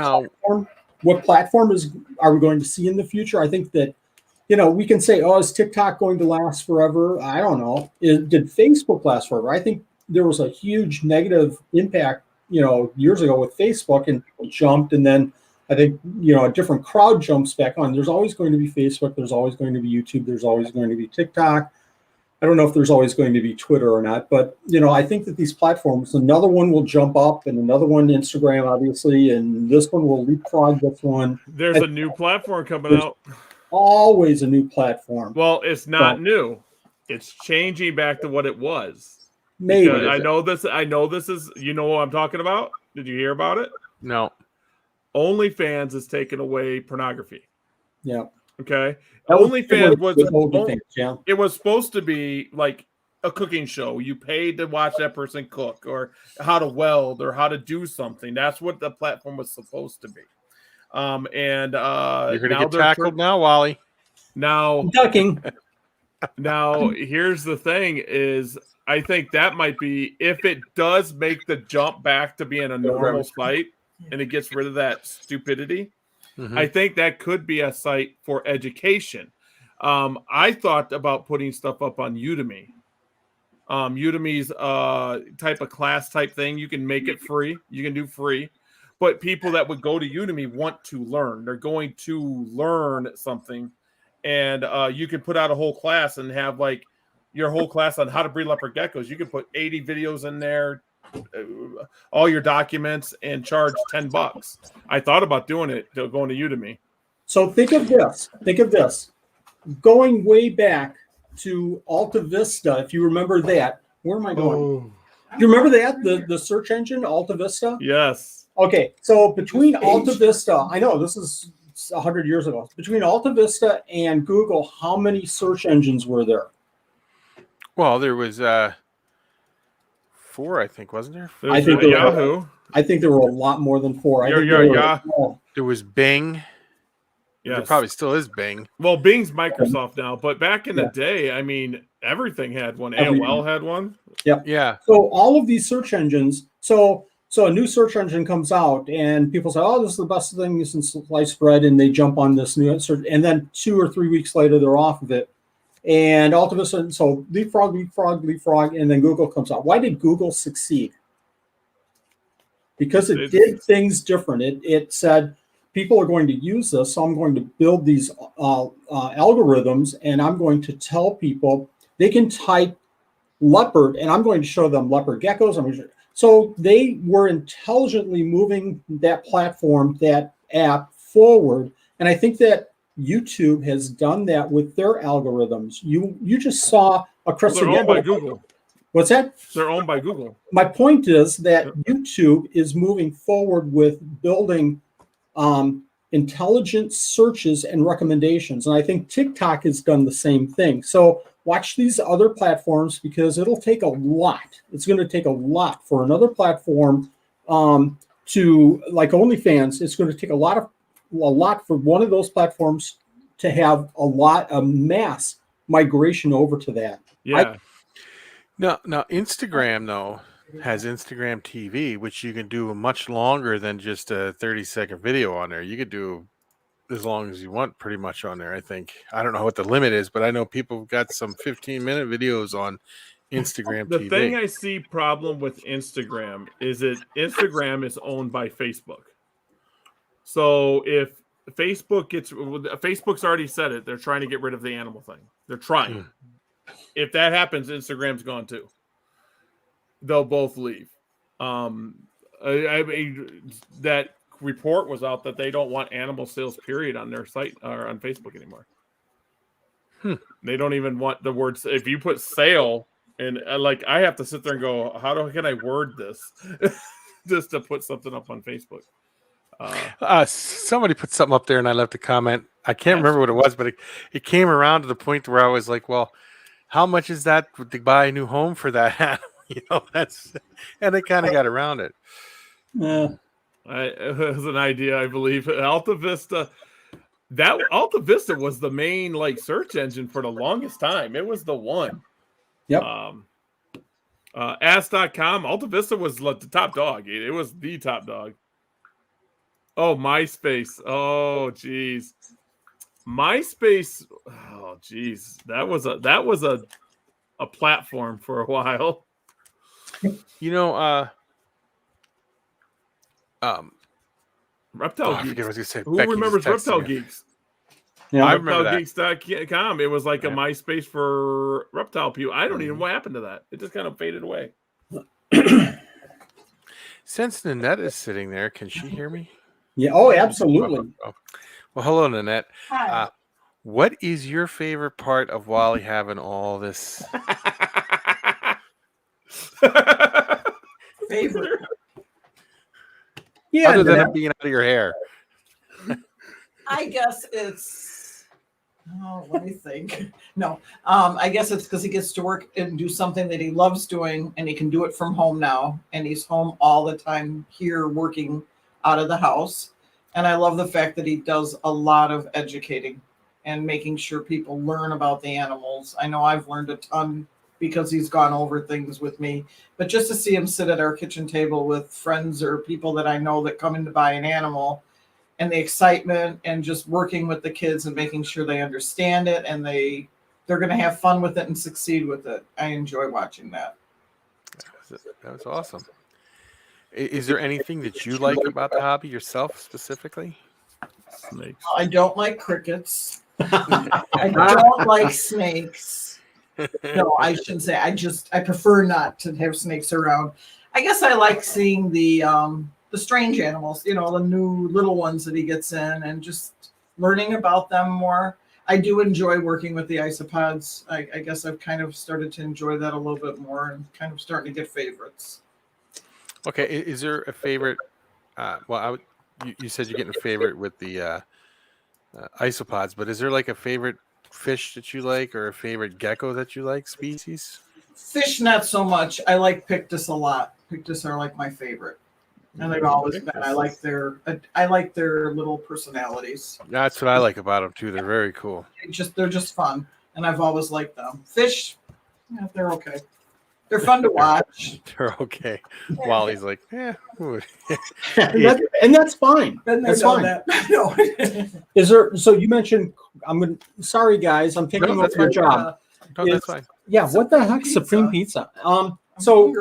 platform are we going to see in the future? I think that, we can say, is TikTok going to last forever? I don't know. Did Facebook last forever? I think there was a huge negative impact, years ago with Facebook, and people jumped, and then I think, a different crowd jumps back on. There's always going to be Facebook. There's always going to be YouTube. There's always going to be TikTok. I don't know if there's always going to be Twitter or not, but, I think that these platforms, another one will jump up, and another one, Instagram, obviously, and this one will leapfrog this one. There's a new platform coming out. Always a new platform. Well, it's not new. It's changing back to what it was. Maybe. I know this is, what I'm talking about? Did you hear about it? No. OnlyFans is taking away pornography. Yeah. Okay. OnlyFans was it was supposed to be like a cooking show. You paid to watch that person cook, or how to weld, or how to do something. That's what the platform was supposed to be. You're gonna get tackled now, Wally. Now I'm ducking. Now here's the thing: is I think that might be, if it does make the jump back to being a normal site, and it gets rid of that stupidity, I think that could be a site for education. I thought about putting stuff up on Udemy. Udemy's type of class type thing. You can make it free. You can do free. But people that would go to Udemy want to learn. They're going to learn something. And you can put out a whole class and have like your whole class on how to breed leopard geckos. You can put 80 videos in there, all your documents, and charge $10. I thought about doing it, going to Udemy. So think of this. Going way back to Alta Vista, if you remember that. Where am I going? Do you remember that? The search engine, Alta Vista? Yes. Okay, so between Alta Vista, I know this is 100 years ago. Between Alta Vista and Google, how many search engines were there? Well, there was 4, I think, wasn't there? I think there Yahoo. I think there were a lot more than 4. There was Bing. Yes. There probably still is Bing. Well, Bing's Microsoft now, but back in the day, I mean, everything had one. AOL had one. Yep. Yeah. So all of these search engines, so a new search engine comes out and people say, oh, this is the best thing since sliced bread, and they jump on this new search, and then 2 or 3 weeks later they're off of it. And all of a sudden, so leapfrog, and then Google comes out. Why did Google succeed? Because it did things different. It said, people are going to use this, so I'm going to build these algorithms, and I'm going to tell people they can type leopard, and I'm going to show them leopard geckos. So they were intelligently moving that platform, that app forward, and I think that YouTube has done that with their algorithms. You just saw a They're owned by Google. What's that? They're owned by Google. My point is that YouTube is moving forward with building intelligent searches and recommendations. And I think TikTok has done the same thing. So watch these other platforms, because it'll take a lot. It's going to take a lot for another platform to, like OnlyFans, it's going to take a lot for one of those platforms to have a mass migration over to that. Yeah. Now Instagram, though, has Instagram TV, which you can do much longer than just a 30-second video on there. You could do as long as you want pretty much on there, I think. I don't know what the limit is, but I know people have got some 15-minute videos on Instagram TV. The thing I see problem with Instagram is Instagram is owned by Facebook. So if Facebook's already said it, they're trying to get rid of the animal thing. They're trying. If that happens, Instagram's gone too. They'll both leave. I mean, that report was out that they don't want animal sales period on their site or on Facebook anymore. They don't even want the words. If you put sale, and like I have to sit there and go, can I word this just to put something up on Facebook? Somebody put something up there and I left a comment. I can't remember what it was, but it came around to the point where I was like, well, how much is that to buy a new home for that animal? And they kind of got around it. It was an idea, I believe. Alta Vista was the main search engine for the longest time. It was the one. Yep. Ask.com, Alta Vista was the top dog. It was the top dog. Oh, MySpace. Oh, geez. MySpace. Oh, geez. That was a platform for a while. Reptile Geeks. I forget what I was gonna say. Who remembers Reptile Geeks? Yeah, I remember ReptileGeeks.com. It was like a MySpace for reptile people. I don't even know what happened to that. It just kind of faded away. Since Nanette is sitting there, can she hear me? Yeah. Oh, absolutely. Well, hello, Nanette. Hi. What is your favorite part of Wally having all this? Favorite. Yeah. Other than it being out of your hair. I guess it's. Oh, let me think. No, I guess it's because he gets to work and do something that he loves doing, and he can do it from home now. And he's home all the time here, working out of the house. And I love the fact that he does a lot of educating and making sure people learn about the animals. I know I've learned a ton because he's gone over things with me, but just to see him sit at our kitchen table with friends or people that I know that come in to buy an animal, and the excitement and just working with the kids and making sure they understand it and they're going to have fun with it and succeed with it. I enjoy watching that. That was awesome. Is there anything that you like about the hobby yourself specifically? Snakes. I don't like crickets. I don't like snakes. No, I shouldn't say. I prefer not to have snakes around. I guess I like seeing the strange animals, the new little ones that he gets in, and just learning about them more. I do enjoy working with the isopods. I guess I've kind of started to enjoy that a little bit more and kind of starting to get favorites. Okay, is there a favorite? You said you're getting a favorite with the isopods, but is there like a favorite fish that you like or a favorite gecko that you like species? Fish, not so much. I like Pictus a lot. Pictus are like my favorite, and they've always been. I like their little personalities. That's what I like about them too. They're very cool. They're just fun, and I've always liked them. Fish, yeah, they're okay. They're fun to watch. They're okay. Wally's like, yeah. and that's fine. That's fine. No. Is there? So you mentioned. Sorry, guys. I'm taking over your job. No, that's fine. Yeah. What the heck, Supreme Pizza? So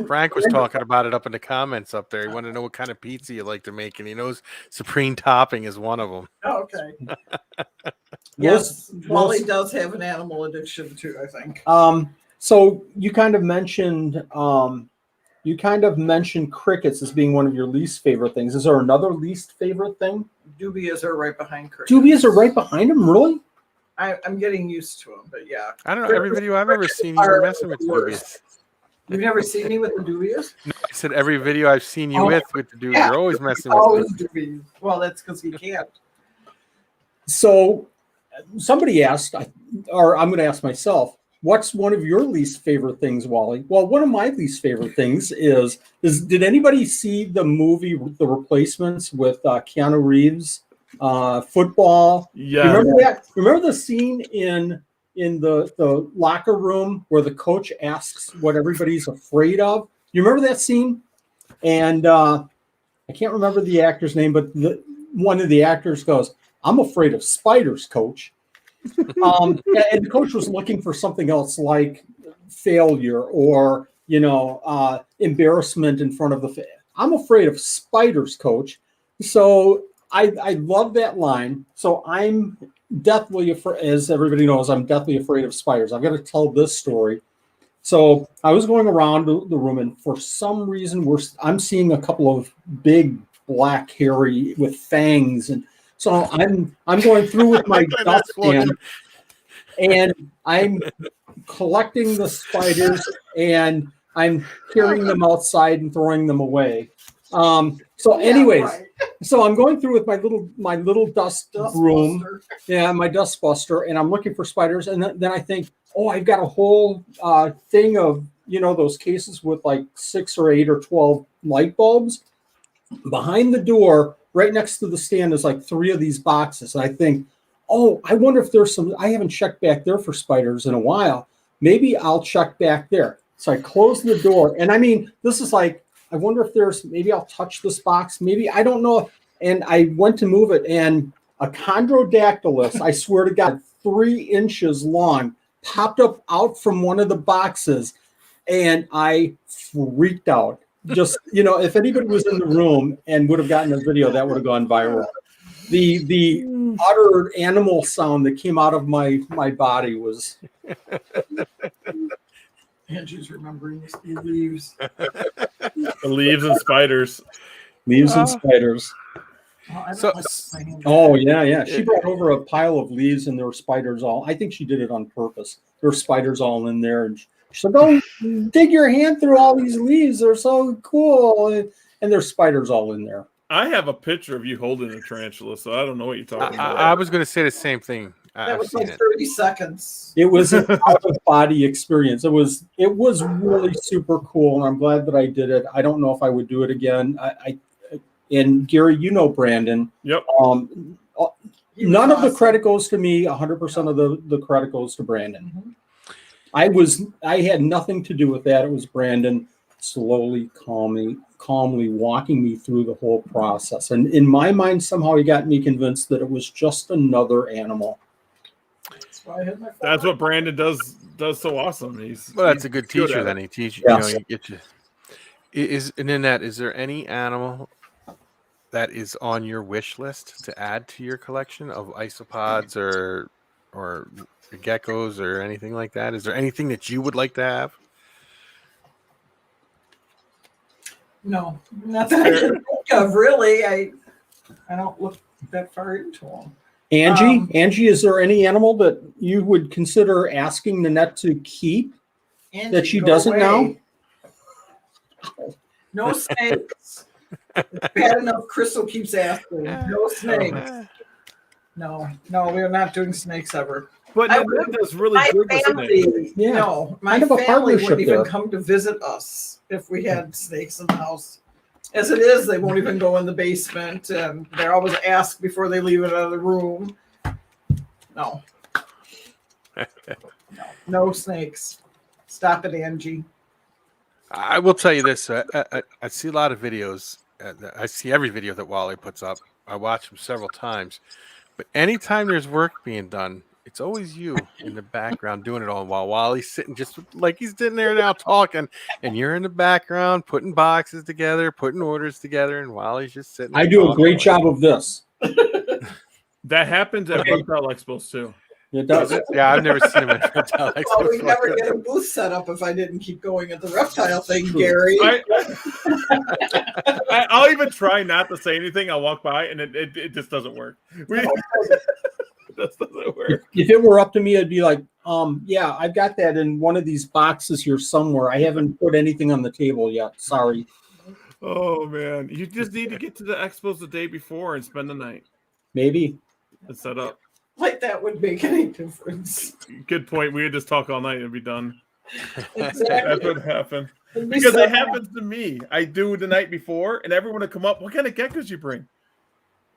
Frank was talking about it up in the comments up there. He wanted to know what kind of pizza you like to make, and he knows supreme topping is one of them. Oh, okay. Yes, Wally does have an animal addiction too, I think. So you kind of mentioned crickets as being one of your least favorite things. Is there another least favorite thing? Dubias are right behind crickets. Dubias are right behind them, really? I'm getting used to them, but yeah. I don't know. Every video I've ever seen, you were messing with dubias. You've never seen me with the dubias? No, I said every video I've seen you with the dubias. Yeah. You're always messing with always dubias. Well, that's because he can't. So somebody asked, or I'm going to ask myself, what's one of your least favorite things, Wally? Well, one of my least favorite things is did anybody see the movie The Replacements with Keanu Reeves? Football. Yeah. Remember that? Remember the scene in the locker room where the coach asks what everybody's afraid of? You remember that scene? And I can't remember the actor's name, but one of the actors goes, "I'm afraid of spiders, coach." And the coach was looking for something else like failure or embarrassment in front of the. I'm afraid of spiders, coach. So I love that line. So I'm deathly afraid, as everybody knows, I'm deathly afraid of spiders. I've got to tell this story. So I was going around the room, and for some reason, I'm seeing a couple of big black hairy with fangs, and so I'm going through with my dustpan, and I'm collecting the spiders, and I'm carrying them outside and throwing them away. So I'm going through with my little dust broom, my dust buster, and I'm looking for spiders. And then I think, oh, I've got a whole thing of those cases with like 6 or 8 or 12 light bulbs. Behind the door, right next to the stand, is like 3 of these boxes. And I think, oh, I wonder if there's some. I haven't checked back there for spiders in a while. Maybe I'll check back there. So I close the door, and I mean, this is like, I wonder if maybe I'll touch this box. Maybe, I don't know. And I went to move it, and a chondrodactylus, I swear to God, 3 inches long, popped up out from one of the boxes, and I freaked out. Just, if anybody was in the room and would have gotten a video, that would have gone viral. The utter animal sound that came out of my body was... Andrew's remembering the leaves. The leaves and spiders. Leaves and spiders. Oh, yeah. She brought over a pile of leaves, and there were spiders all. I think she did it on purpose. There were spiders all in there, and she said, "Go dig your hand through all these leaves. They're so cool." And there's spiders all in there. I have a picture of you holding a tarantula, so I don't know what you're talking about. I was going to say the same thing. That was like 30 seconds. It was an out-of-body experience. It was really super cool, and I'm glad that I did it. I don't know if I would do it again. And Gary, Brandon. Yep. None of the credit goes to me. 100% of the credit goes to Brandon. Mm-hmm. I had nothing to do with that. It was Brandon slowly, calmly walking me through the whole process. And in my mind, somehow he got me convinced that it was just another animal. That's what Brandon does so awesome. That's a good teacher. Then he teaches. Yes. You get you. Is there any animal that is on your wish list to add to your collection of isopods or geckos or anything like that? Is there anything that you would like to have? No, not that I can think of. Really, I don't look that far into them. Angie, is there any animal that you would consider asking Nanette to keep Angie, that she go doesn't away. now? No snakes. It's bad enough Crystal keeps asking. No snakes. No, we're not doing snakes ever. But I Nanette does really My good with snakes. family, Yeah. no, my Kind of a family partnership wouldn't even there. come to visit us if we had snakes in the house. As it is, they won't even go in the basement, and they're always asked before they leave it out of the room. No. No snakes. Stop it, Angie. I will tell you this. I see a lot of videos. I see every video that Wally puts up. I watch them several times. But anytime there's work being done, it's always you in the background doing it all while Wally's sitting just like he's sitting there now talking, and you're in the background putting boxes together, putting orders together, and Wally's just sitting there I do a talking great away. job of this. That happens at reptile expos too. It does. Yeah, I've never seen him at Reptile Expo Well, we'd never before. get a booth set up if I didn't keep going at the reptile thing, Gary. I'll even try not to say anything. I'll walk by and it just doesn't work. It just doesn't work. If it were up to me, I'd be like, yeah, I've got that in one of these boxes here somewhere. I haven't put anything on the table yet. Sorry. Oh man, you just need to get to the expos the day before and spend the night Maybe. and set up. Like that would make any difference. Good point. We would just talk all night and be done. That's Exactly. what happened. And we Because said it happens to me. I do the night before, and everyone will come up. What kind of geckos you bring?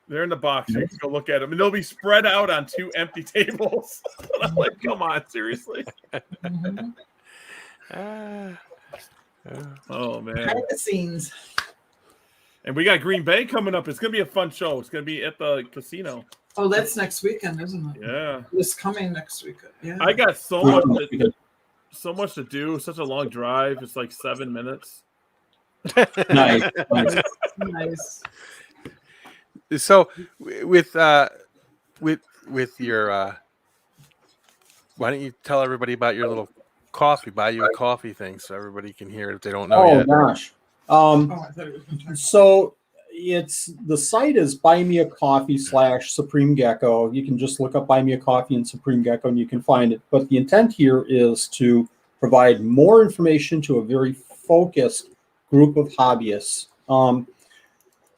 They're in the box. You can go look at them, and they'll be spread out on 2 empty tables. And I'm like, come on, seriously? Mhm. Oh man! Behind the scenes. And we got Green Bay coming up. It's gonna be a fun show. It's gonna be at the casino. Oh, that's next weekend, isn't it? Yeah, This coming next weekend. Yeah. I got so much to do. Such a long drive. It's like 7 minutes. Nice. Nice. So with your why don't you tell everybody about your little coffee, buy you a coffee thing so everybody can hear it if they don't know Oh yet. gosh. Oh, I thought it was gonna turn- So the site is buymeacoffee/Supreme Gecko. You can just look up Buy Me a Coffee and Supreme Gecko and you can find it. But the intent here is to provide more information to a very focused group of hobbyists.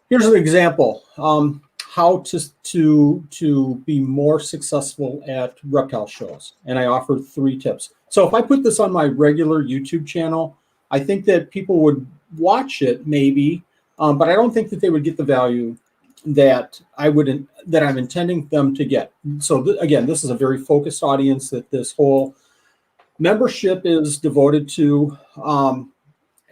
Here's an example. How to be more successful at reptile shows. And I offer 3 tips. So if I put this on my regular YouTube channel, I think that people would watch it maybe, but I don't think that they would get the value that I'm intending them to get. So again, this is a very focused audience that this whole membership is devoted to.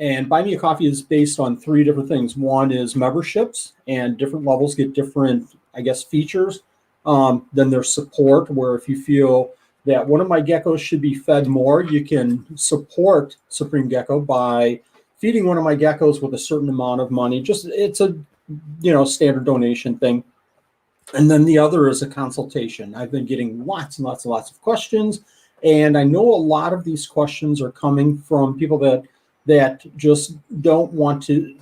And Buy Me a Coffee is based on 3 different things. One is memberships, and different levels get different, I guess, features. Then there's support, where if you feel that one of my geckos should be fed more, you can support Supreme Gecko by feeding one of my geckos with a certain amount of money. Just it's a standard donation thing. And then the other is a consultation. I've been getting lots and lots and lots of questions, and I know a lot of these questions are coming from people that just don't want to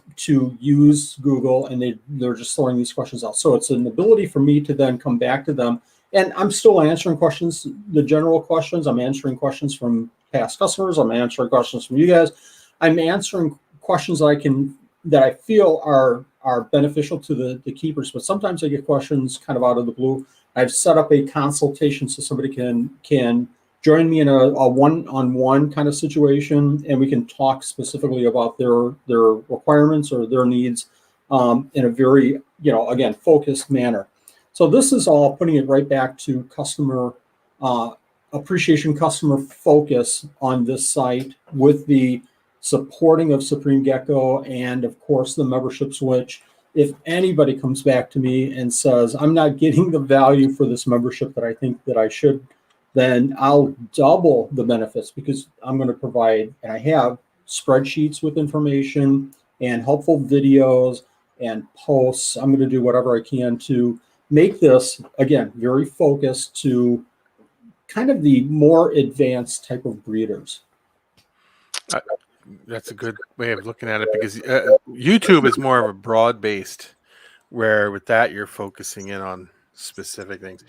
use Google, and they're just throwing these questions out. So it's an ability for me to then come back to them. And I'm still answering questions, the general questions. I'm answering questions from past customers. I'm answering questions from you guys. I'm answering questions that I feel are beneficial to the keepers. But sometimes I get questions kind of out of the blue. I've set up a consultation so somebody can join me in a one-on-one kind of situation, and we can talk specifically about their requirements or their needs in a very, again, focused manner. So this is all putting it right back to customer appreciation, customer focus on this site, with the supporting of Supreme Gecko and, of course, the membership switch. If anybody comes back to me and says, I'm not getting the value for this membership that I think that I should, then I'll double the benefits, because I'm going to provide, and I have, spreadsheets with information and helpful videos and posts. I'm going to do whatever I can to make this, again, very focused to kind of the more advanced type of breeders. That's a good way of looking at it, because YouTube is more of a broad-based, where with that you're focusing in on specific things.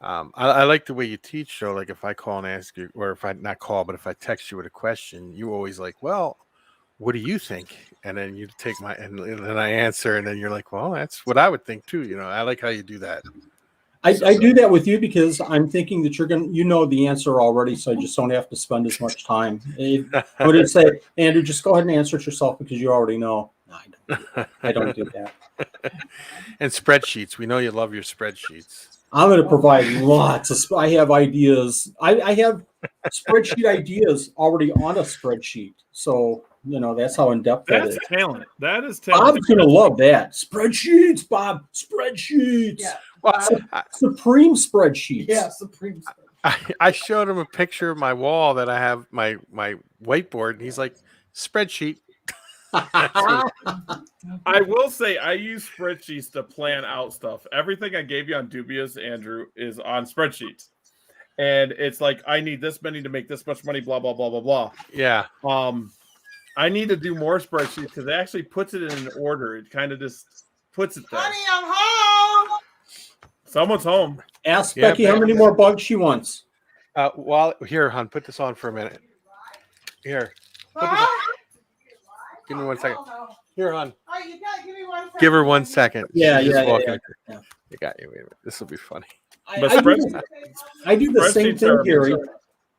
I like the way you teach, though. Like if I call and ask you, or if I not call, but if I text you with a question, you always like, well, what do you think? And then you take and then I answer, and then you're like, well, that's what I would think too. I like how you do that. I do that with you because I'm thinking that you know the answer already, so I just don't have to spend as much time. I would say, Andrew, just go ahead and answer it yourself because you already know. No, I don't do that. And spreadsheets. We know you love your spreadsheets. I'm going to provide lots of. I have ideas. I have spreadsheet ideas already on a spreadsheet, so that's how in depth that is. That's talent. That is talent. Bob's going to love that. Spreadsheets, Bob. Spreadsheets. Yeah. Supreme spreadsheets. Yeah, supreme spreadsheets. I showed him a picture of my wall that I have my whiteboard, and he's like, spreadsheet. I will say I use spreadsheets to plan out stuff. Everything I gave you on Dubious, Andrew, is on spreadsheets. And it's like, I need this many to make this much money, blah, blah, blah, blah, blah. Yeah. I need to do more spreadsheets because it actually puts it in an order. It kind of just puts it there. Honey, I'm home. Someone's home. Ask Becky how many more bugs she wants. Here, hon, put this on for a minute. Here. Give me 1 second. Here, hon. Oh, you gotta give me 1 second. Give her 1 second. Yeah. I got you. Wait a minute. This will be funny. I do the same thing, Gary.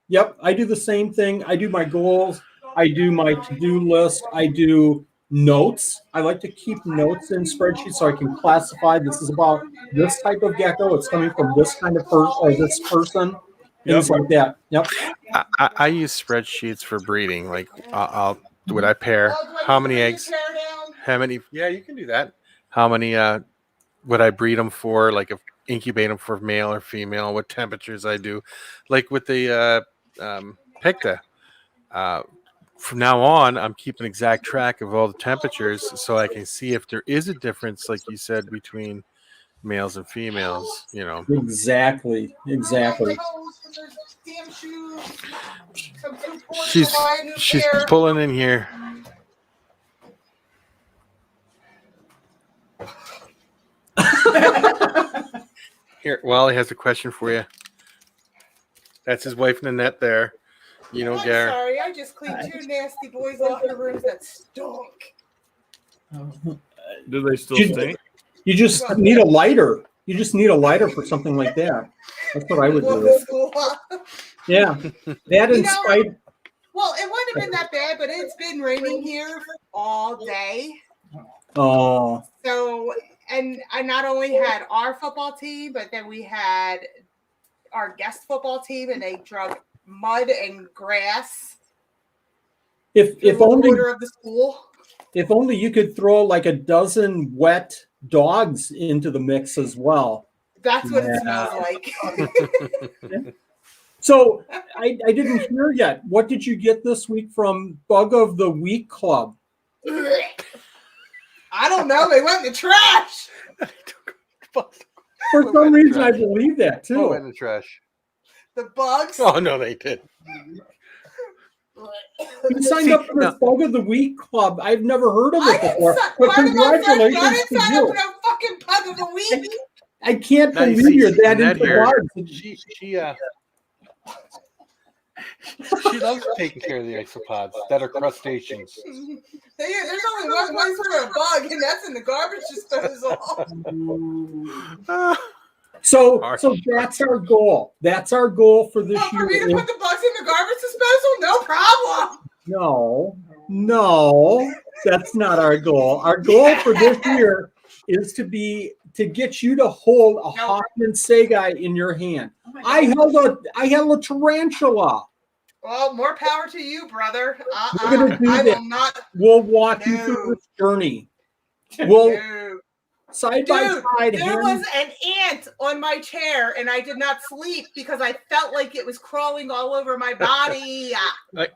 Yep, I do the same thing. I do my goals. I do my to-do list. I do notes. I like to keep notes in spreadsheets so I can classify. This is about this type of gecko. It's coming from this kind of person or this person. Things like that. Yep. I use spreadsheets for breeding. Like would I pair how many eggs? How many? Yeah, you can do that. How many would I breed them for? Like if incubate them for male or female? What temperatures I do? Like with the Picta. From now on, I'm keeping exact track of all the temperatures so I can see if there is a difference, like you said, between males and females. Exactly. She's pulling in here. Here, Wally has a question for you. That's his wife Nanette there. I'm Gary. sorry, I just cleaned 2 nasty boys off the rooms that stunk. Do they still stink? You just need a lighter. You just need a lighter for something like that. That's what I would do. Yeah. That in spite. Well, it wouldn't have been that bad, but it's been raining here all day. Oh. So, and I not only had our football team, but then we had our guest football team, and they drug mud and grass. If only of the school. If only you could throw like a dozen wet dogs into the mix as well. That's what it smells like. So I didn't hear yet. What did you get this week from Bug of the Week Club? I don't know. They went in the trash. For some reason, I believe that too. Go in the trash. The bugs. Oh no, they did. You signed up for this Bug of the Week Club. I've never heard of it before. But congratulations I didn't to sign you. up for no fucking Bug of the Week. I can't believe you're that into bugs. She loves taking care of the isopods that are crustaceans. There's only one place for a bug, and that's in the garbage disposal. So that's our goal. That's our goal for this year. For me to put the bugs in the garbage disposal? No problem. No, that's not our goal. Our goal for this year is to get you to hold a Hoffman Segai in your hand. I held a tarantula. Well, more power to you, brother. We're gonna do I that. will not. We'll walk you through this journey. We'll side by side. There was an ant on my chair, and I did not sleep because I felt like it was crawling all over my body. I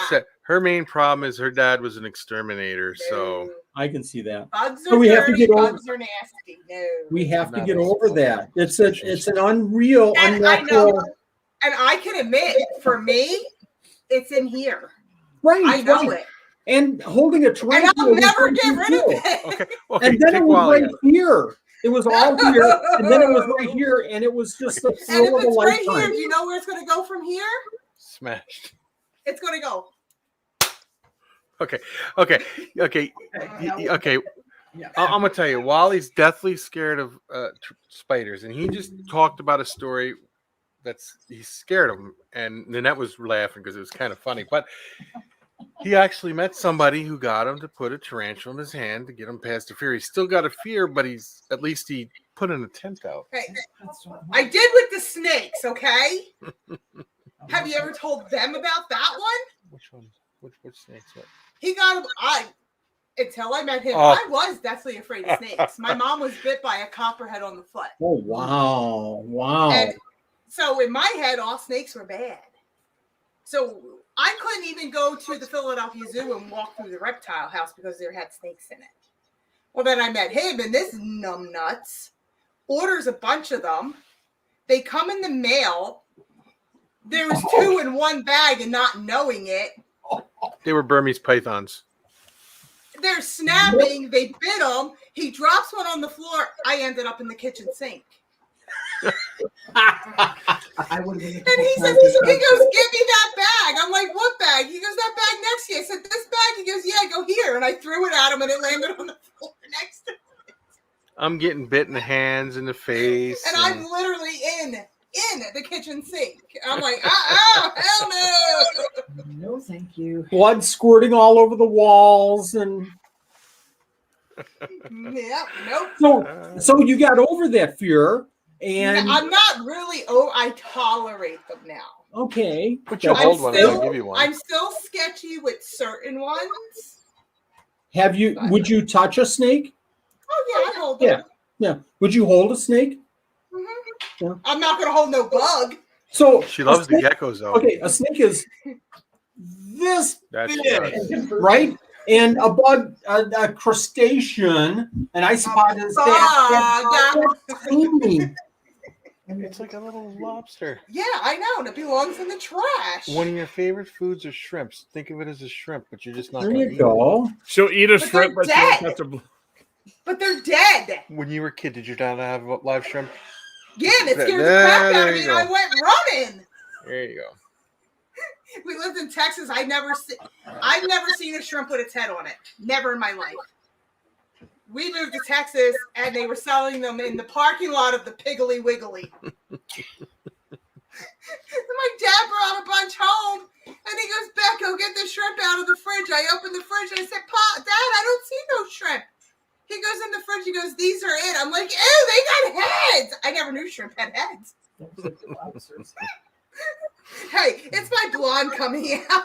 said, her main problem is her dad was an exterminator, so I can see that. Bugs are so we have to get over. Bugs are nasty. No. We have to get over that. It's an unreal, unnatural. And I can admit, for me, it's in here. Right. I know it. And holding a tarantula. And I'll never get rid of it. Okay, and then it was right here. It was all here, and then it was right here, and it was just the And if thrill of a it's right here, lifetime. do you know where it's going to go from here? Smashed. It's going to go. Okay. Yeah. I'm gonna tell you, Wally's deathly scared of spiders, and he just talked about a story he's scared of them, and Nanette was laughing because it was kind of funny. But he actually met somebody who got him to put a tarantula in his hand to get him past the fear. He's still got a fear, but he put an attempt out. Hey, I did with the snakes, okay? Have you ever told them about that one? Which one? Which snakes? What? He got him. Until I met him, Oh. I was deathly afraid of snakes. My mom was bit by a copperhead on the foot. Oh, wow. And so in my head, all snakes were bad. So I couldn't even go to the Philadelphia Zoo and walk through the reptile house because there had snakes in it. Well, then I met him, and this numbnuts orders a bunch of them. They come in the mail. There was 2 in one bag and not knowing it. They were Burmese pythons. They're snapping. They bit him. He drops one on the floor. I ended up in the kitchen sink. I would have been. And he says, he goes, give me that bag. I'm like, what bag? He goes, that bag next to you. I said, this bag? He goes, yeah, go here. And I threw it at him and it landed on the floor next to me. I'm getting bit in the hands, in the face. And I'm literally in the kitchen sink. I'm like, hell no. No, thank you. Blood squirting all over the walls, and Yep, nope. so you got over that fear, and I'm not really, I tolerate them now. okay. But you hold one, I'll give you one. I'm still sketchy with certain ones. Would you touch a snake? Oh, yeah, I hold them. Yeah. Would you hold a snake? Mm-hmm. Yeah. I'm not going to hold no bug. So she loves the geckos, though. Okay, a snake is this That's big, right? And a bug, a crustacean, an isopod is that tiny. It's like a little lobster. Yeah, I know. And it belongs in the trash. One of your favorite foods are shrimps. Think of it as a shrimp, but you're just not There going to you eat go. She'll eat a But shrimp, they're but she won't dead. touch a. But they're dead. it. When you were a kid, did your dad have a live shrimp? Yeah, and it scared the crap out of me, and I went running. There you go. We lived in Texas. I've never seen a shrimp with its head on it. Never in my life. We moved to Texas, and they were selling them in the parking lot of the Piggly Wiggly. My dad brought a bunch home, and he goes, "Becco, get the shrimp out of the fridge." I opened the fridge, and I said, "Pa, Dad, I don't see no shrimp." He goes in the fridge. He goes, "These are it." I'm like, "Ew, they got heads." I never knew shrimp had heads. Hey, it's my blonde coming out.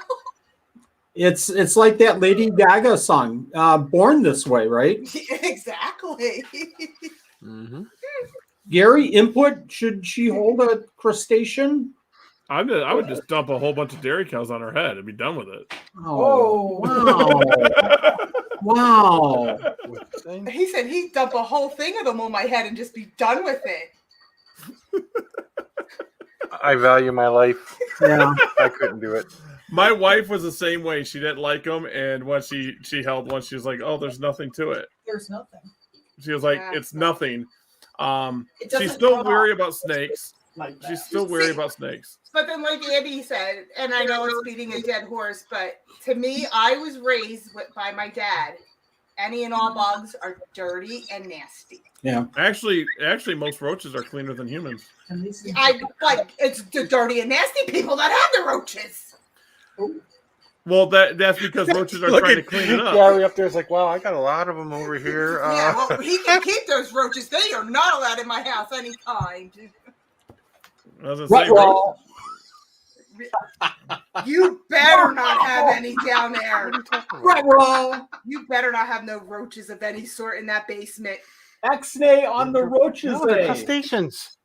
It's like that Lady Gaga song, "Born This Way," right? Exactly. Mm-hmm. Gary, input: should she hold a crustacean? I would just dump a whole bunch of dairy cows on her head and be done with it. Oh, wow! Wow! He said he'd dump a whole thing of them on my head and just be done with it. I value my life. Yeah, I couldn't do it. My wife was the same way. She didn't like them, and when she held one, she was like, "Oh, there's nothing to it." There's nothing. She was like, Yeah. "It's nothing." It She's doesn't still come weary off about snakes. like that. She's still weary about snakes. But then, like Andy said, and I know it's beating a dead horse, but to me, I was raised by my dad. Any and all bugs are dirty and nasty. yeah. Actually, most roaches are cleaner than humans. And these things- It's the dirty and nasty people that have the roaches. Well, that's because roaches are Look trying to at clean it up. Gary up there is like, wow, I got a lot of them over here. Yeah, well, he can keep those roaches. They are not allowed in my house any kind. I was gonna Right, say, well, You better not have any down there. right, well, You better not have no roaches of any sort in that basement. X-nay on the roaches. No, they're crustaceans.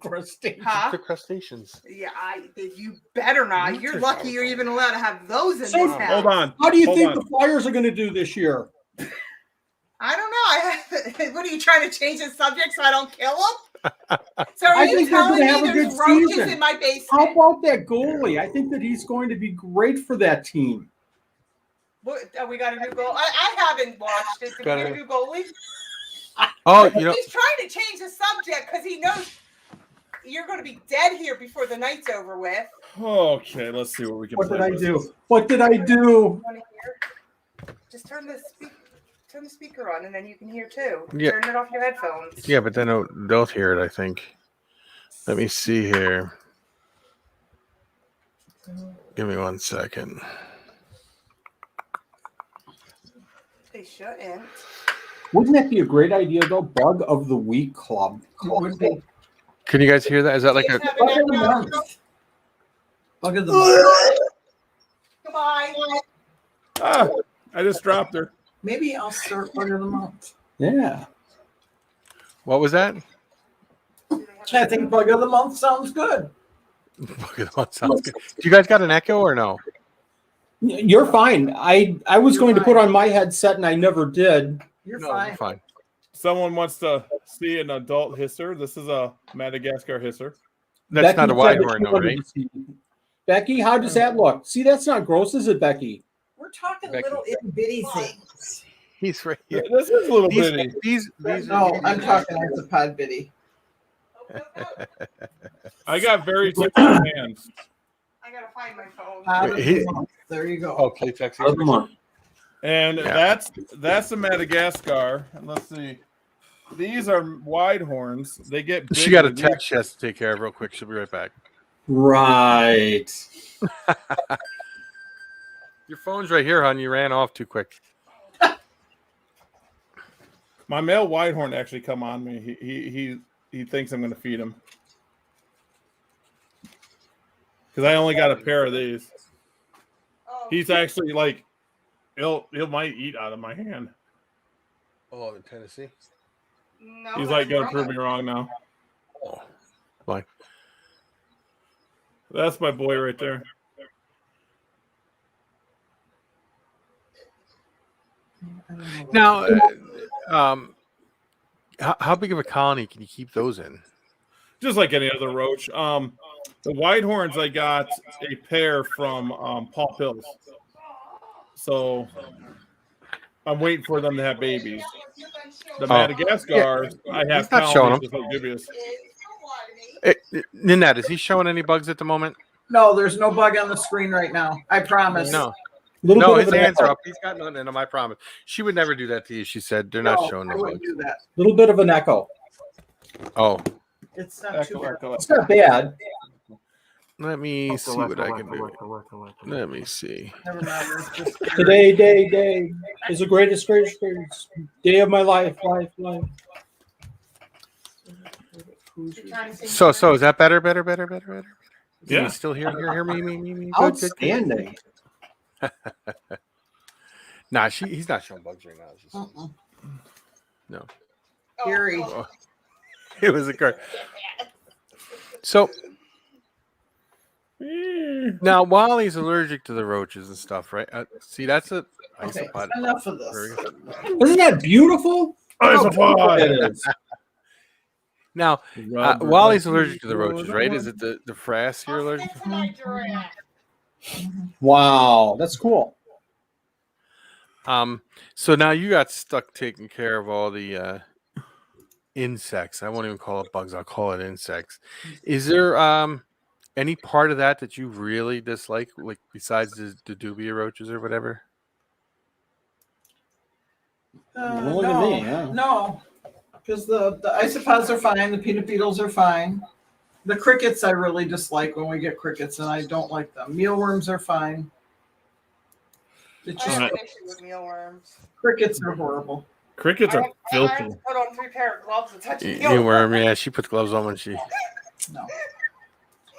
Crustaceans. Huh? They're crustaceans. Yeah, you better not. You're lucky you're even allowed to have those in this So- house. hold on. How do you Hold think on. the Flyers are going to do this year? I don't know. What are you trying to change the subject so I don't kill them? So are I you think they're telling gonna me have a there's good roaches season. in my How basement? about that goalie? I think that he's going to be great for that team. What, we got a new goal. I haven't watched it. Did we Got get a it. new goalie? Oh, you know, He's trying to change the subject because he knows you're going to be dead here before the night's over with. Okay, let's see what we can. What play did I with. do? What did I do? Want to hear? Just turn the speaker on, and then you can hear too. Yeah. Turn it off your headphones. yeah, but then they'll hear it, I think. Let me see here. Give me 1 second. They shouldn't. Wouldn't that be a great idea, though? Bug of the Week Club. Can you guys hear that? Is that like a? Have an echo. Bug of the month. Goodbye. Ah, I just dropped her. Maybe I'll start bug of the month. Yeah. What was that? I think bug of the month sounds good. Sounds good. Do you guys got an echo or no? You're fine. I was going to put on my headset and I never did. You're No, fine. you're fine. Someone wants to see an adult hisser. This is a Madagascar hisser. That's not a wide said that horn, she though, wanted right? to see. Becky, how does that look? See, that's not gross, is it, Becky? We're talking Becky. little itty bitty things. He's right here. This is a little bitty. These No, I'm talking isopod bitty. I got very sensitive hands. I gotta find my phone. Bug of the He- month. There you go. Oh, play text. And Yeah. that's the Madagascar. And let's see. These are wide horns. They get bigger. She got a text she has to take care of real quick. She'll be right back. Right. Your phone's right here, hon. You ran off too quick. My male wide horn actually come on me. He thinks I'm going to feed him. Because I only got a pair of these. Oh, He's actually like, he'll might eat out of my hand. Oh, in Tennessee. no, He's that's like going to wrong. prove me wrong now. Oh, fine. That's my boy right there. Now, how big of a colony can you keep those in? Just like any other roach. The white horns, I got a pair from Paul Pills. So I'm waiting for them to have babies. The Madagascar, I have He's not showing colonies just like dubious. Ninette, is he showing any bugs at the moment? No, there's no bug on the screen right now. I promise. No. Little No, bit his of an hands echo. are up. He's got nothing in him, I promise. She would never do that to you. She said they're not showing I no wouldn't bugs. do that. Little bit of an echo. Oh, It's not too Echo, bad. echo, It's not bad. let me see what I can do. Let me see. Never mind. It's just Today, day is the greatest day of my life. You're trying to sing So for is that better? Can Yeah. you still hear me? Good. Outstanding. Nah, he's not showing bugs right now. It's just, Uh-uh. no. Gary. Oh, it was a card. So now Wally's allergic to the roaches and stuff, right? See, that's a Okay, isopod. enough of this. Very- Isn't that beautiful? Isopod. It is. Now, Wally's allergic to the roaches, right? Is it the frass you're allergic to? Wow, that's cool. So now you got stuck taking care of all the insects. I won't even call it bugs. I'll call it insects. Is there any part of that you really dislike, like besides the dubia roaches or whatever? Look at me, yeah. No, because the isopods are fine. The peanut beetles are fine. The crickets I really dislike when we get crickets, and I don't like them. Mealworms are fine. It's I just have an issue with mealworms. crickets are horrible. Crickets I are have filthy. to put on 3 pair of gloves to touch a Mealworm, yeah. She puts gloves on when she. No.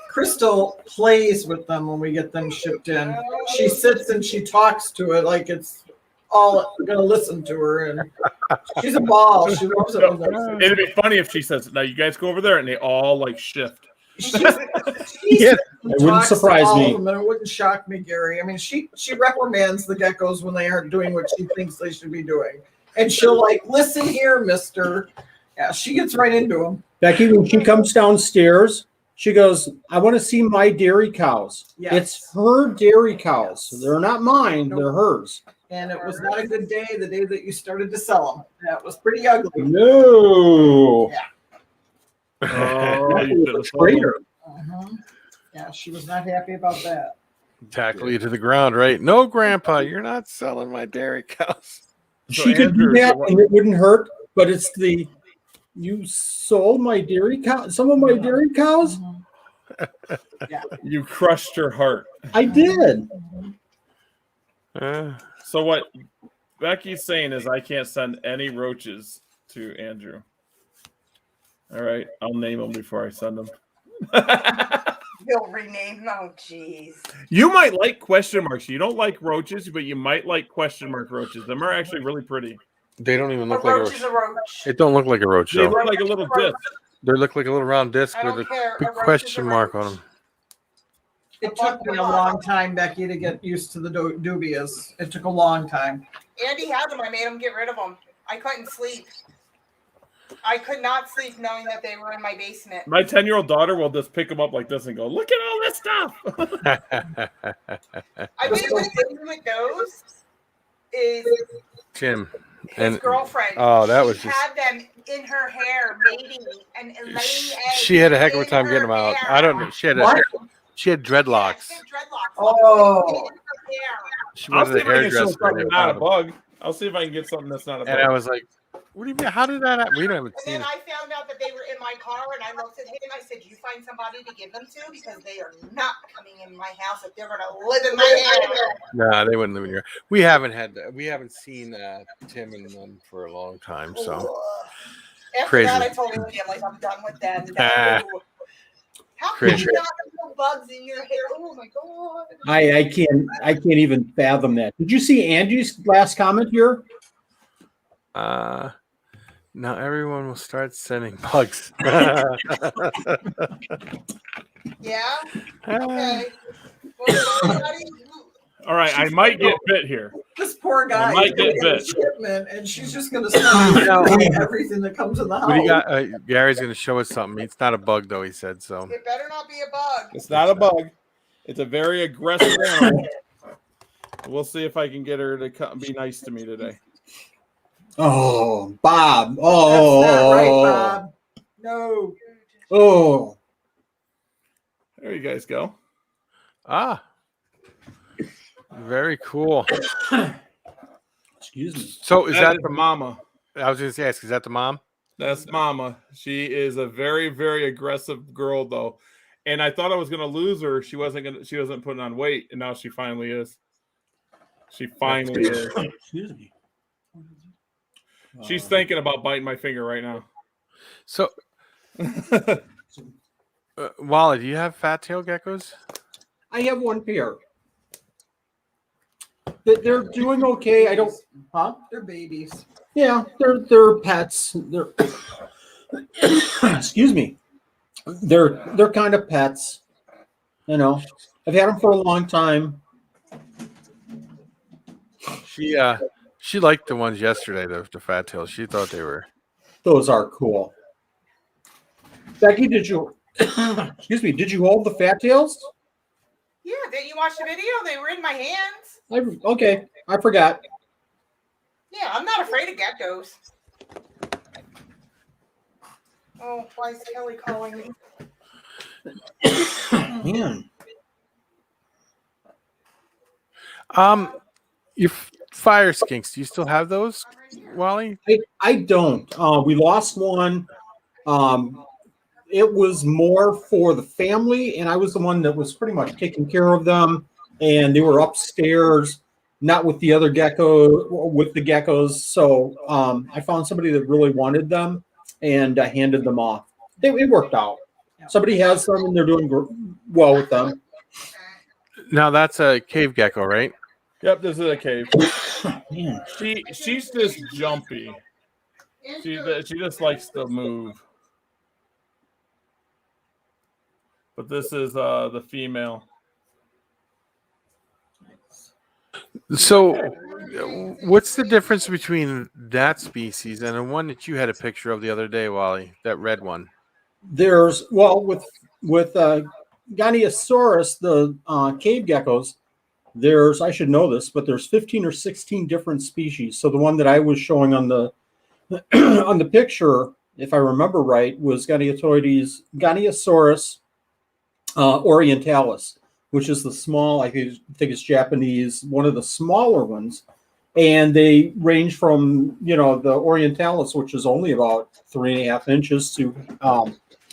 Crystal plays with them when we get them shipped in. She sits and she talks to it like it's all gonna listen to her, and she's a ball. She loves it. When they're- It'd be funny if she says, "Now you guys go over there," and they all like shift. She's Yeah, it wouldn't talks to surprise all me. of them, and it wouldn't shock me, Gary. I mean, she reprimands the geckos when they aren't doing what she thinks they should be doing, and she'll like, listen here, Mister. Yeah, she gets right into them. Becky, when she comes downstairs, she goes, I want to see my dairy cows. Yes. It's her dairy cows. They're not mine, they're hers. And it was not a good day, the day that you started to sell them. That was pretty ugly. No. Oh, you That's should a have traitor. Yeah, she was not happy about that. Tackle you to the ground, right? No, Grandpa, you're not selling my dairy cows. So She could do Andrew, that so what- and it wouldn't hurt, but it's you sold my dairy cow, some of my dairy cows? you crushed her heart. I did. So what Becky's saying is I can't send any roaches to Andrew. All right, I'll name them before I send them. You'll rename. Oh, jeez. You might like question marks. You don't like roaches, but you might like question mark roaches. Them are actually really pretty. They don't even A look like a roach roach. is a roach. It don't look like a roach, They though. look like a little disc. They look like a little round disc I with don't a care. big A roach is a question mark roach. on them. It took me a long time, Becky, to get used to the dubias. It took a long time. Andy had them. I made him get rid of them. I couldn't sleep. I could not sleep knowing that they were in my basement. My 10-year-old daughter will just pick them up like this and go, "Look at all this stuff." I think what's crazy with those is Tim. his And girlfriend. oh, that she was just- had them in her hair, mating and laying eggs. she had a heck of a in time her getting them out. hair. I don't know. She had What? she had dreadlocks. Yeah, she had dreadlocks. Oh. In her hair. She I'll went to see the if I can show hairdresser. something and not a they found 'em. bug. I'll see if I can get something that's not a bug. And I was like, "What do you mean? How did that happen? We don't even And see then it." I found out that they were in my car, and I looked at him. I said, "You find somebody to give them to, because they are not coming in my house if they're going to live in my hair." Nah, they wouldn't live in here. We haven't had that. We haven't seen Tim and them for a long time. So After Crazy. that, I told him, I'm like, I'm done with them. Ah. No. How Crazy. can you not have bugs in your hair? Oh my god! I can't even fathom that. Did you see Angie's last comment here? now everyone will start sending bugs. Yeah. Okay. Well, everybody, All right, I might get bit here. This poor guy might is gonna get get a bit. shipment, and she's just going to start eating everything that comes in the house. What do you got? Gary's going to show us something. It's not a bug, though. He said so. it better not be a bug. It's not a bug. It's a very aggressive animal. We'll see if I can get her to come be nice to me today. Oh, Bob. That's Oh, not right, Bob. No. Oh, There you guys go. Ah, very cool. excuse me. So is that the mama? I was going to ask, is that the mom? That's mama. She is a very, very aggressive girl, though. And I thought I was gonna lose her. She wasn't putting on weight, and now she finally is. She finally is. Excuse me. She's thinking about biting my finger right now. So, Wally, do you have fat tail geckos? I have one pair. They're doing okay. I don't. Huh? They're babies. Yeah, they're pets. They're excuse me. They're kind of pets. You know, I've had them for a long time. She liked the ones yesterday, the fat tails. She thought they were. Those are cool. Becky, did you? Excuse me. Did you hold the fat tails? Yeah, didn't you watch the video? They were in my hands. Okay, I forgot. Yeah, I'm not afraid of geckos. Oh, why is Kelly calling me? Man, Your fire skinks. Do you still have those, Wally? I don't. We lost one. It was more for the family, and I was the one that was pretty much taking care of them. And they were upstairs, not with the other with the geckos. So I found somebody that really wanted them, and I handed them off. It worked out. Somebody has them, and they're doing well with them. Now that's a cave gecko, right? Yep, this is a cave. Man. She's just jumpy. She just likes to move. But this is the female. So, what's the difference between that species and the one that you had a picture of the other day, Wally? That red one. There's with Goniasaurus, the cave geckos. I should know this, but there's 15 or 16 different species. So the one that I was showing on the on the picture, if I remember right, was Goniosaurus orientalis, which is the small, I think it's Japanese, one of the smaller ones. And they range from, the orientalis, which is only about 3.5 inches, to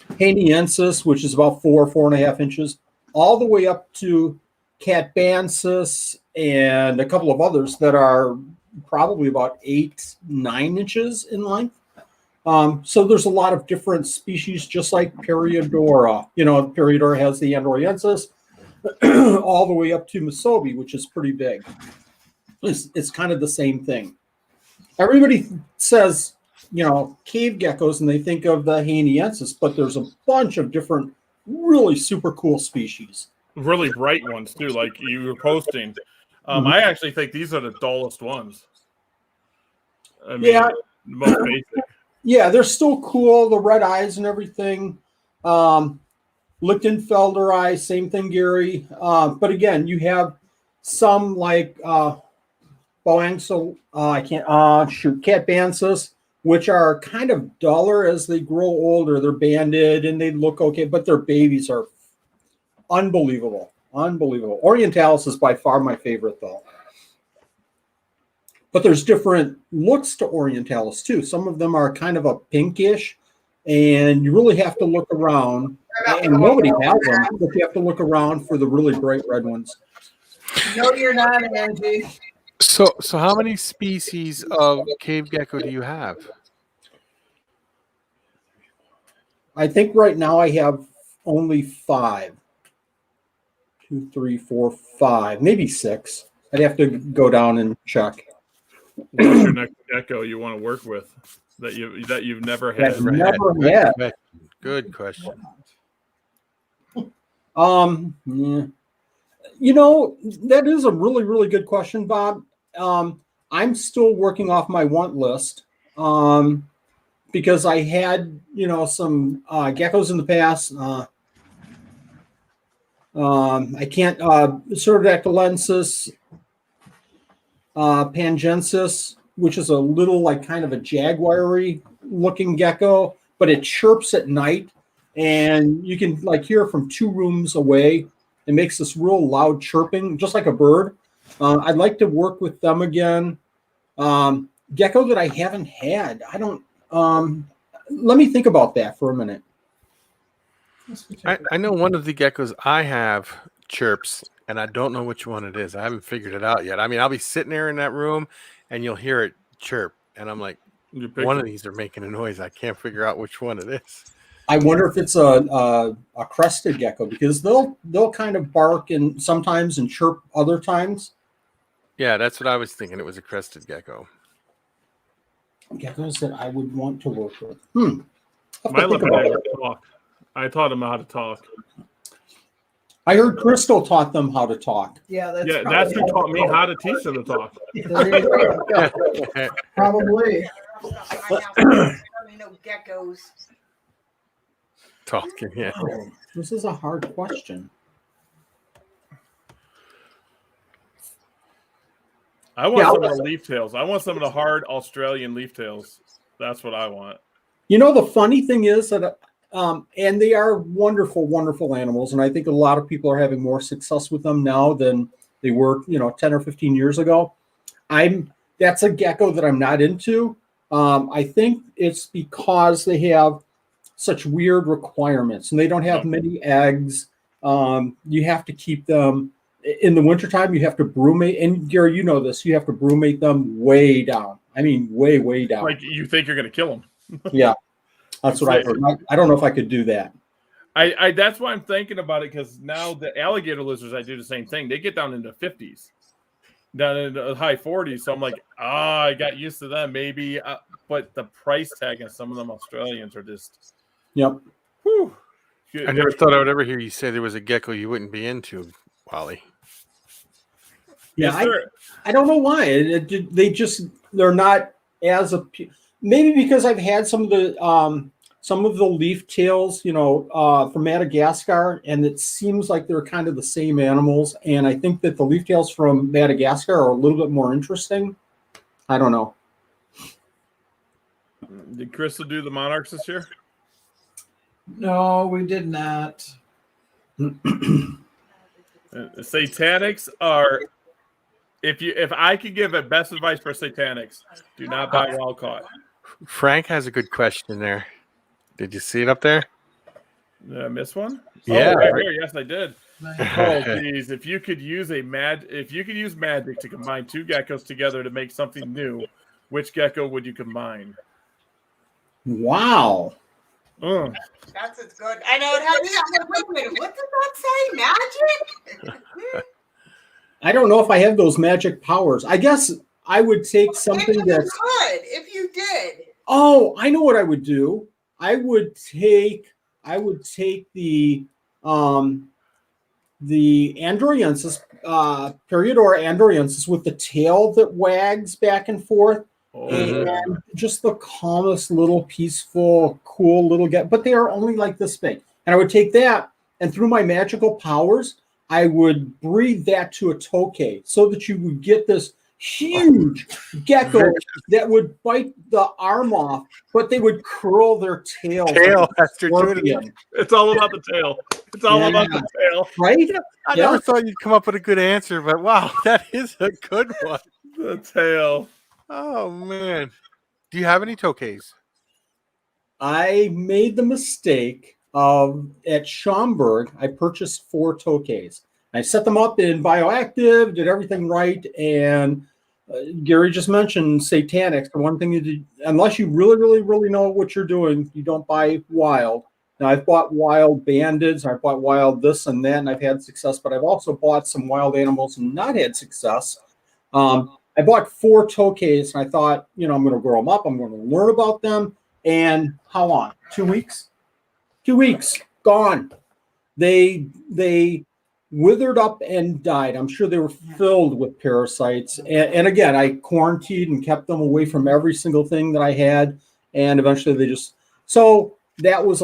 Haniensis, which is about 4.5 inches, all the way up to Catbansis and a couple of others that are probably about 8-9 inches in length. So there's a lot of different species, just like Periodora. Periodora has the Andoriensis, all the way up to Musobi, which is pretty big. It's kind of the same thing. Everybody says, cave geckos, and they think of the Haniensis, but there's a bunch of different really super cool species. Really bright ones too, like you were posting. I actually think these are the dullest ones. I mean, Yeah. the most basic. Yeah, they're still cool, the red eyes and everything. Lichtenfelder eye, same thing, Gary. But again, you have some like Catbansis, which are kind of duller as they grow older. They're banded and they look okay, but their babies are unbelievable. Unbelievable. Orientalis is by far my favorite, though. But there's different looks to Orientalis, too. Some of them are kind of a pinkish, and you really have to look around. And nobody has them, but you have to look around for the really bright red ones. No, you're not, Angie. So how many species of cave gecko do you have? I think right now I have only 5. 2, 3, 4, 5, maybe 6. I'd have to go down and check. What's your next gecko you want to work with that you've never had? I've never had. Good question. Yeah. That is a really, really good question, Bob. I'm still working off my want list because I had, some geckos in the past. I can't, Pterodactylensis, Pangensis, which is a little like kind of a jaguar-y looking gecko, but it chirps at night, and you can like hear from 2 rooms away. It makes this real loud chirping, just like a bird. I'd like to work with them again. Gecko that I haven't had. I don't. Let me think about that for a minute. I know one of the geckos I have chirps, and I don't know which one it is. I haven't figured it out yet. I mean, I'll be sitting there in that room, and you'll hear it chirp, and I'm like, one of these are making a noise. I can't figure out which one it is. I wonder if it's a crested gecko, because they'll kind of bark and sometimes and chirp other times. Yeah, that's what I was thinking. It was a crested gecko. Geckos that I would want to work with. My leopard talk. I taught him how to talk. I heard Crystal taught them how to talk. Yeah, that's who taught me how to teach them to talk. Probably. Geckos. Talking, yeah. Oh, this is a hard question. I want some of the leaf tails. I want some of the hard Australian leaf tails. That's what I want. The funny thing is that, and they are wonderful, wonderful animals, and I think a lot of people are having more success with them now than they were, 10 or 15 years ago. That's a gecko that I'm not into. I think it's because they have such weird requirements, and they don't have many eggs. You have to keep them in the wintertime. You have to brumate, and Gary, you know this. You have to brumate them way down. I mean, way, way down. Like you think you're going to kill them. Yeah, that's what I heard. I don't know if I could do that. I that's why I'm thinking about it, because now the alligator lizards, I do the same thing. They get down into 50s, down into high 40s. So I'm like, I got used to them. Maybe, but the price tag on some of them Australians are just. Yep. Whew. I never thought I would ever hear you say there was a gecko you wouldn't be into, Wally. Yeah, Yes, I don't know why. They're not as maybe because I've had some of the some of the leaf tails, from Madagascar, and it seems like they're kind of the same animals. And I think that the leaf tails from Madagascar are a little bit more interesting. I don't know. Did Crystal do the monarchs this year? No, we did not. Satanics are. If I could give a best advice for Satanics, do not buy wild caught. Frank has a good question there. Did you see it up there? Did I miss one? Yeah. Oh, right here. Yes, I did. Oh, geez. If you could use magic to combine two geckos together to make something new, which gecko would you combine? Wow. That's as good. I know it had me. I'm like, wait a minute. What did that say? Magic? I don't know if I have those magic powers. I guess I would take something that's. If you did. Oh, I know what I would do. I would take the Androyensis, Periodora Androyensis with the tail that wags back and forth. And just the calmest little peaceful, cool little get, but they are only like this big. And I would take that, and through my magical powers, I would breed that to a tokay so that you would get this huge gecko that would bite the arm off, but they would curl their tail. It's all about the tail. It's all about the tail. Right? I never thought you'd come up with a good answer, but wow, that is a good one. The tail. Oh, man. Do you have any tokays? I made the mistake of, at Schaumburg, I purchased 4 tokays. I set them up in Bioactive, did everything right, and Gary just mentioned Satanics. The one thing you do, unless you really, really, really know what you're doing, you don't buy wild. Now, I've bought wild bandits, I've bought wild this and that, and I've had success, but I've also bought some wild animals and not had success. I bought 4 tokays, and I thought, I'm going to grow them up. I'm going to learn about them. And how long? 2 weeks? 2 weeks. Gone. They withered up and died. I'm sure they were filled with parasites. And again, I quarantined and kept them away from every single thing that I had. And eventually they just... So that was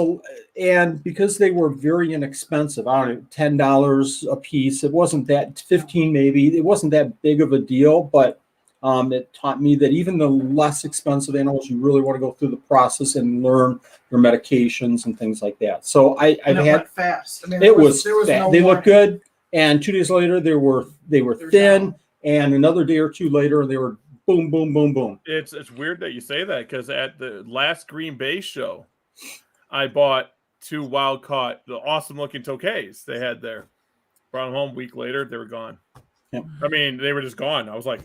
and because they were very inexpensive, I don't know, $10 a piece. It wasn't that, 15 maybe. It wasn't that big of a deal, but it taught me that even the less expensive animals, you really want to go through the process and learn your medications and things like that. So I've had fast. I mean, it was fast. No they looked good, and 2 days later they were thin, down. And another day or 2 later they were boom, boom, boom, boom. It's weird that you say that, because at the last Green Bay show, I bought 2 wild caught, the awesome looking tokays they had there. Brought them home a week later, they were gone. Yep. I mean, they were just gone. I was like,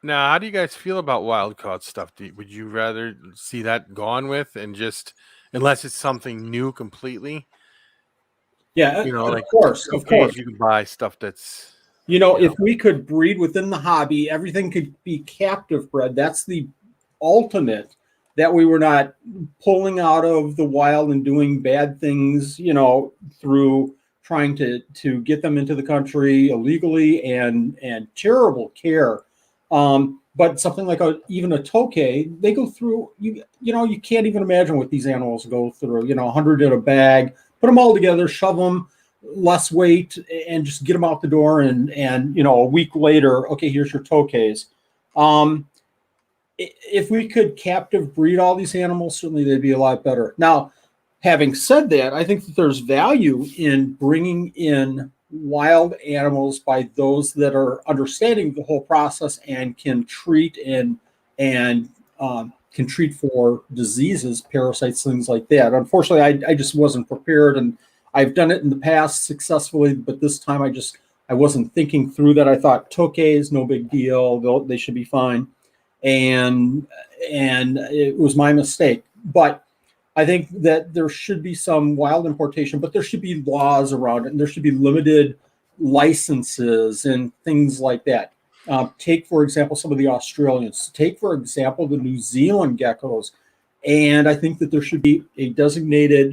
now, how do you guys feel about wild caught stuff? Would you rather see that gone with, and just, unless it's something new completely? Yeah, of course. You can buy stuff that's... if we could breed within the hobby, everything could be captive bred. That's the ultimate, that we were not pulling out of the wild and doing bad things, through trying to get them into the country illegally and terrible care. But something like even a tokay, they go through, you can't even imagine what these animals go through, 100 in a bag, put them all together, shove them, less weight, and just get them out the door. And a week later, okay, here's your tokays. If we could captive breed all these animals, certainly they'd be a lot better. Now, having said that, I think that there's value in bringing in wild animals by those that are understanding the whole process and can treat and can treat for diseases, parasites, things like that. Unfortunately, I just wasn't prepared, and I've done it in the past successfully, but this time I wasn't thinking through that. I thought tokay is no big deal; they should be fine, and it was my mistake. But I think that there should be some wild importation, but there should be laws around it, and there should be limited licenses and things like that. Take, for example, some of the Australians. Take, for example, the New Zealand geckos. And I think that there should be a designated,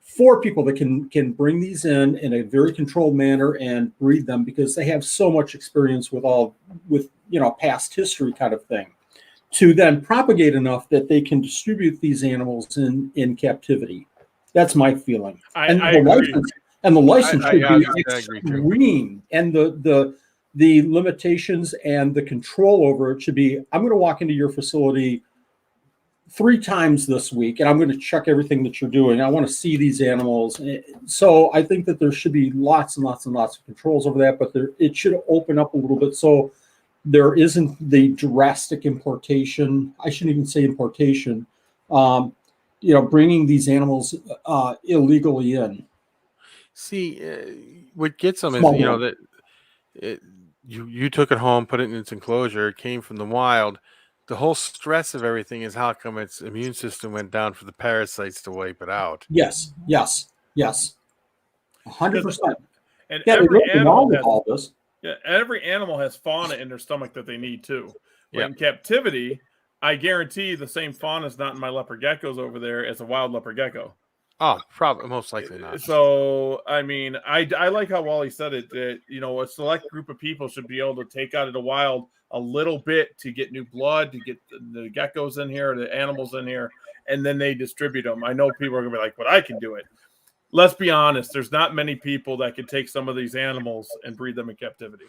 4 people that can bring these in a very controlled manner and breed them, because they have so much experience with past history kind of thing. to then propagate enough that they can distribute these animals in captivity. That's my feeling. I And agree. the license should I be agree too. extreme, and the limitations and the control over it should be, I'm going to walk into your facility 3 times this week, and I'm going to check everything that you're doing. I want to see these animals. So I think that there should be lots and lots and lots of controls over that, but it should open up a little bit so there isn't the drastic importation. I shouldn't even say importation. Bringing these animals illegally in. See, what gets them is, Small you know, world. that you took it home, put it in its enclosure, it came from the wild. The whole stress of everything is how come its immune system went down for the parasites to wipe it out. Yes. 100%. And Yeah, every they animal with has, all this. yeah, every animal has fauna in their stomach that they need too. But Yeah. in captivity, I guarantee the same fauna is not in my leopard geckos over there as a wild leopard gecko. Oh, probably most likely not. So, I mean, I like how Wally said it, that, you know, a select group of people should be able to take out of the wild a little bit to get new blood, to get the geckos in here, the animals in here, and then they distribute them. I know people are going to be like, but I can do it. Let's be honest. There's not many people that can take some of these animals and breed them in captivity.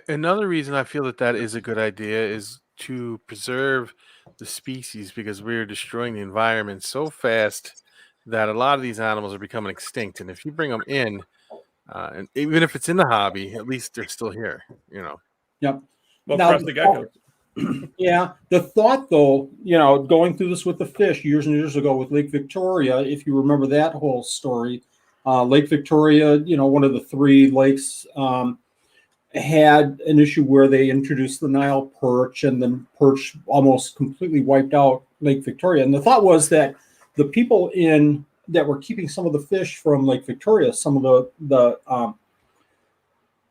Another reason I feel that is a good idea is to preserve the species, because we're destroying the environment so fast that a lot of these animals are becoming extinct. And if you bring them in, and even if it's in the hobby, at least they're still here, you know. Yep. Well, Now, crested geckos. Yeah. The thought, though, going through this with the fish years and years ago with Lake Victoria, if you remember that whole story, Lake Victoria, one of the 3 lakes, had an issue where they introduced the Nile perch, and the perch almost completely wiped out Lake Victoria. And the thought was that the people that were keeping some of the fish from Lake Victoria, some of the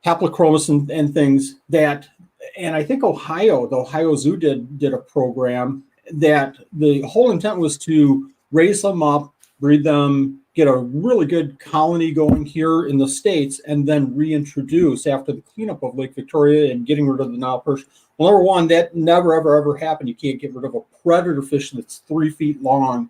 haplochromis and things that, and I think the Ohio Zoo did a program that the whole intent was to raise them up, breed them, get a really good colony going here in the States, and then reintroduce after the cleanup of Lake Victoria and getting rid of the Nile perch. Well, number one, that never, ever, ever happened. You can't get rid of a predator fish that's 3 feet long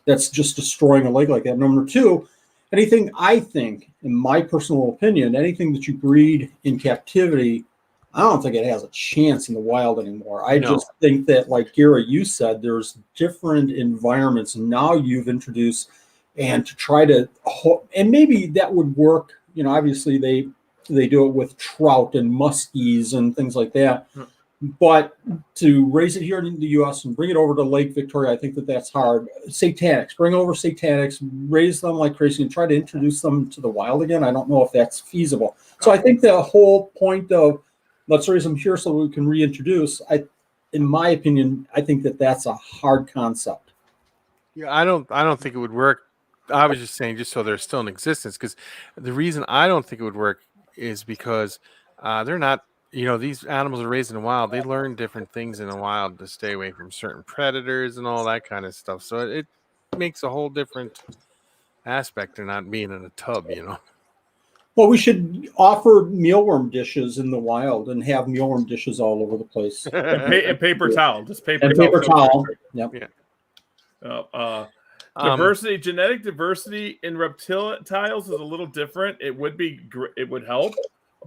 that's just destroying a lake like that. Number 2, anything, I think, in my personal opinion, anything that you breed in captivity, I don't think it has a chance in the wild anymore. I just think that, like Gary, you said, there's different environments. And now you've introduced, and to try to, and maybe that would work. Obviously they do it with trout and muskies and things like that. But to raise it here in the U.S. and bring it over to Lake Victoria, I think that's hard. Satanics, bring over satanics, raise them like crazy, and try to introduce them to the wild again. I don't know if that's feasible. So I think the whole point of let's raise them here so we can reintroduce, in my opinion, I think that's a hard concept. Yeah, I don't think it would work. I was just saying, just so they're still in existence, because the reason I don't think it would work is because they're not. These animals are raised in the wild. They learn different things in the wild to stay away from certain predators and all that kind of stuff. So it makes a whole different aspect of not being in a tub, Well, we should offer mealworm dishes in the wild and have mealworm dishes all over the place. And paper towel. Just paper and towel. Paper towel. Yep. Yeah. Diversity, genetic diversity in reptiles is a little different. It would help,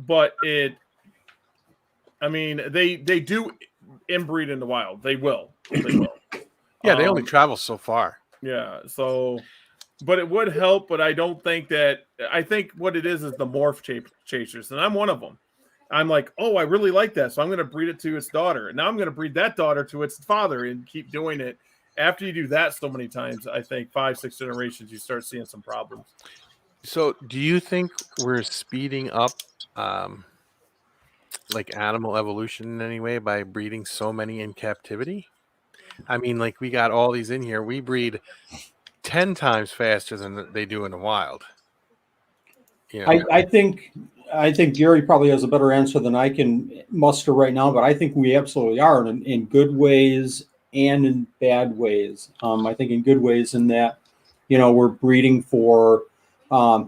but they do inbreed in the wild. They will. Yeah, they only travel so far. Yeah, so, but it would help. But I don't think that. I think what it is the morph chasers, and I'm one of them. I'm like, oh, I really like that, so I'm going to breed it to its daughter. Now I'm going to breed that daughter to its father, and keep doing it. After you do that so many times, I think 5-6 generations, you start seeing some problems. So, do you think we're speeding up, like animal evolution in any way by breeding so many in captivity? I mean, like, we got all these in here. We breed 10 times faster than they do in the wild. I think Gary probably has a better answer than I can muster right now, but I think we absolutely are in good ways and in bad ways. I think in good ways in that, we're breeding for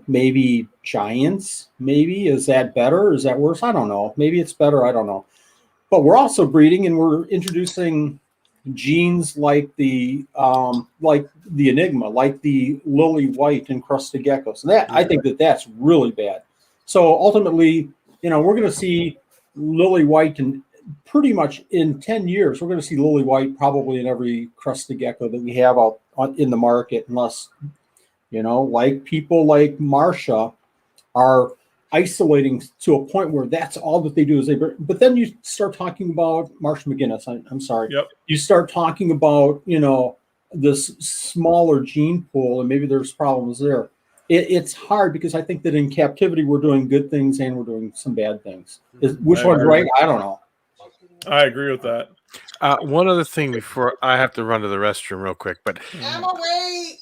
maybe giants. Maybe is that better? Is that worse? I don't know. Maybe it's better. I don't know. But we're also breeding and we're introducing genes like the Enigma, like the lily white encrusted geckos. And I think that's really bad. So ultimately, we're going to see lily white, and pretty much in 10 years, we're going to see lily white probably in every crested gecko that we have out in the market, unless, like people like Marsha are isolating to a point where that's all that they do is but then you start talking about Marsha McGinnis. I'm sorry. Yep. You start talking about, this smaller gene pool, and maybe there's problems there. It's hard because I think that in captivity, we're doing good things and we're doing some bad things. Which one's right? I don't know. I agree with that. One other thing before I have to run to the restroom real quick, but Emma, wait.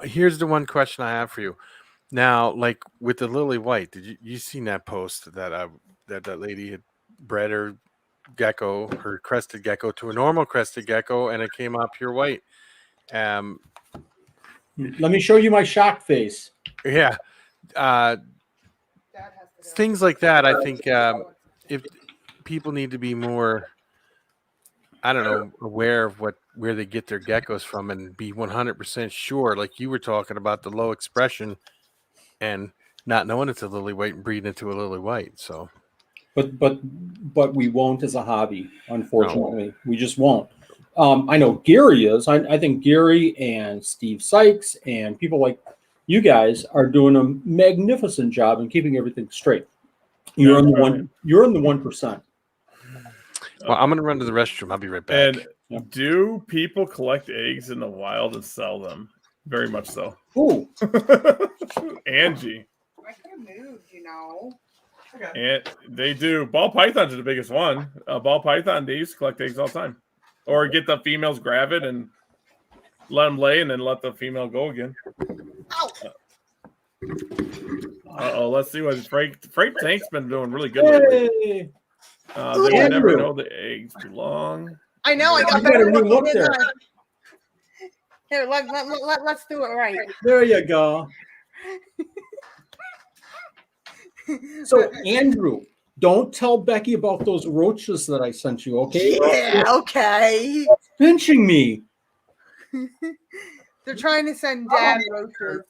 here's the one question I have for you. Now, like with the lily white, did you seen that post that that lady had bred her gecko, her crested gecko, to a normal crested gecko, and it came out pure white? Let me show you my shock face. Yeah. Things like that, I think if people need to be more, I don't know, aware of where they get their geckos from and be 100% sure, like you were talking about the low expression and not knowing it's a lily white and breeding into a lily white. So, but we won't as a hobby, unfortunately. No. We just won't. I know Gary is. I think Gary and Steve Sykes and people like you guys are doing a magnificent job in keeping everything straight. You're in the 1%. Well, I'm gonna run to the restroom. I'll be right back. And do people collect eggs in the wild and sell them? Very much so. Ooh. Angie. I could have moved, And they do. Ball pythons are the biggest one. Ball python, they used to collect eggs all the time. Or get the females, grab it, and let them lay, and then let the female go again. Let's see what Frank Tank's been doing really good lately. They would never know the eggs belong. I know. I got a new look there. Here, let's do it right. There you go. So, Andrew, don't tell Becky about those roaches that I sent you, okay? Yeah, okay. Pinching me. They're trying to send Dad roaches.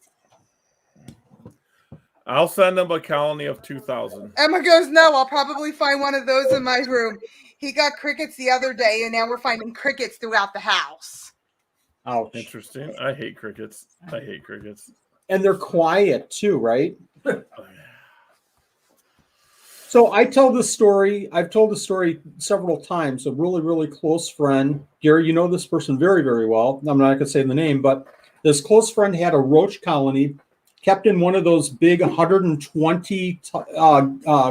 I'll send them a colony of 2,000. Emma goes, no, I'll probably find one of those in my room. He got crickets the other day, and now we're finding crickets throughout the house. Ouch. Interesting. I hate crickets. And they're quiet, too, right? So I tell this story. I've told this story several times. A really, really close friend. Gary, you know this person very, very well. I'm not going to say the name, but this close friend had a roach colony kept in one of those big 120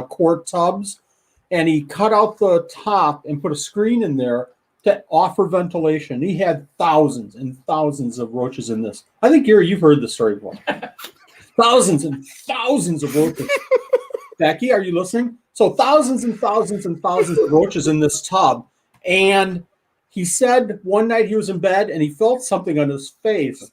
quart tubs, and he cut out the top and put a screen in there to offer ventilation. He had thousands and thousands of roaches in this. I think, Gary, you've heard this story before. Thousands and thousands of roaches. Becky, are you listening? So thousands and thousands and thousands of roaches in this tub. And he said one night he was in bed and he felt something on his face.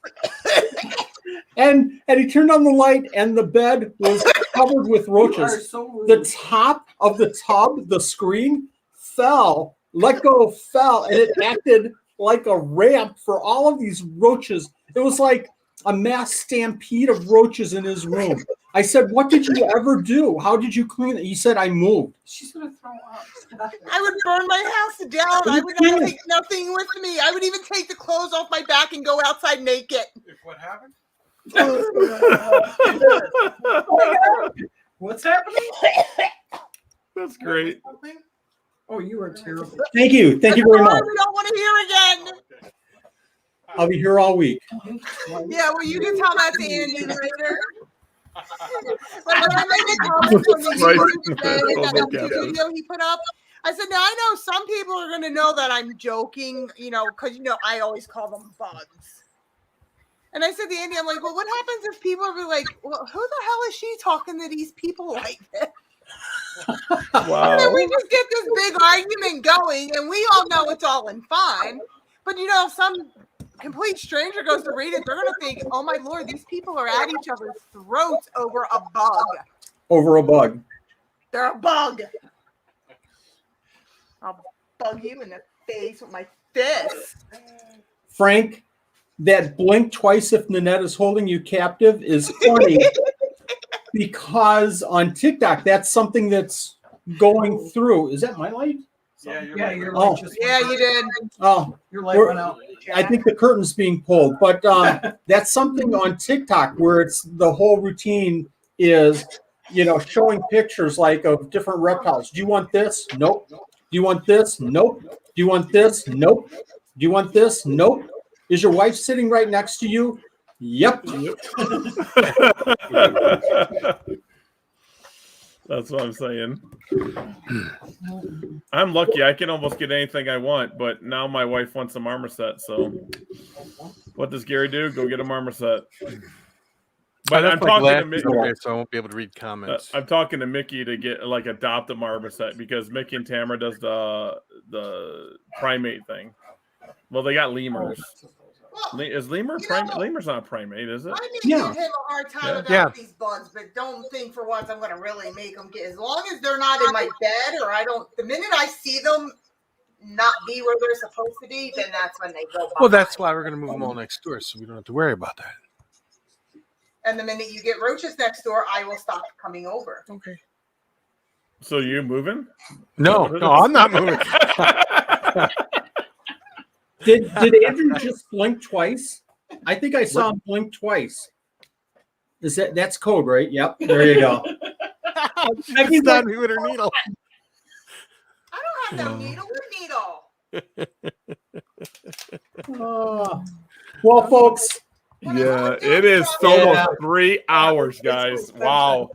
And he turned on the light and the bed was covered with roaches. The top of the tub, the screen, fell, let go, fell, and it acted like a ramp for all of these roaches. It was like a mass stampede of roaches in his room. I said, what did you ever do? How did you clean it? He said, I moved. She's going to throw up. I would burn my house down. I would not take nothing with me. I would even take the clothes off my back and go outside naked. If what happened? What's happening? That's great. Oh, you are terrible. Thank you. Thank you very much. We don't want to hear again. I'll be here all week. Yeah, well, you can tell that to Andy later. When I made a comment on the video he put up, I said, now I know some people are going to know that I'm joking, because, I always call them bugs. And I said to Andy, I'm like, well, what happens if people are like, well, who the hell is she talking to these people like this? Wow. And then we just get this big argument going, and we all know it's all in fun. But, if some complete stranger goes to read it, they're going to think, oh, my Lord, these people are at each other's throats over a bug. Over a bug. They're a bug. I'll bug you in the face with my this? Frank, that blink twice if Nanette is holding you captive is funny because on TikTok, that's something that's going through. Is that my light? Yeah, Your Oh. light just Yeah, you did. Oh, Your light went out. I think the curtain's being pulled, but that's something on TikTok where it's the whole routine is, showing pictures like of different reptiles. Do you want this? Nope. Do you want this? Nope. Do you want this? Nope. Do you want this? Nope. Is your wife sitting right next to you? Yep. That's what I'm saying. I'm lucky. I can almost get anything I want, but now my wife wants a marmoset. So, what does Gary do? Go get a marmoset. But I'm talking to Mickey. So I won't be able to read comments. I'm talking to Mickey to get adopt a marmoset because Mickey and Tamara does the primate thing. Well, they got lemurs. Well, Is lemur primate? Lemur's not a primate, is it? I may Yeah. give him a hard time about Yeah. these bugs, but don't think for once I'm going to really make them get. As long as they're not in my bed, or I don't. The minute I see them not be where they're supposed to be, then that's when they go by. Well, that's why we're going to move them all next door, so we don't have to worry about that. And the minute you get roaches next door, I will stop coming over. Okay. So you moving? No, I'm not moving. Did Andrew just blink twice? I think I saw him blink twice. That's code, right? Yep. There you go. She's not me with her needle. I don't have no needle. What needle? Well, folks, Yeah, it is almost 3 hours, guys. Wow.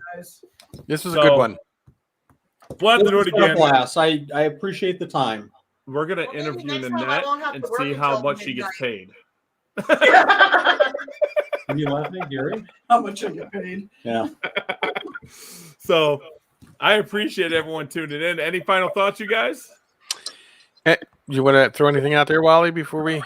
This was a good one. We'll have to do it this has been a again. blast. I appreciate the time. We're gonna Well, maybe interview next time I Nanette won't have and to work see how until much she gets paid. Can you laugh at Gary? How much I get paid? Yeah. So I appreciate everyone tuning in. Any final thoughts, you guys? You want to throw anything out there, Wally, before we?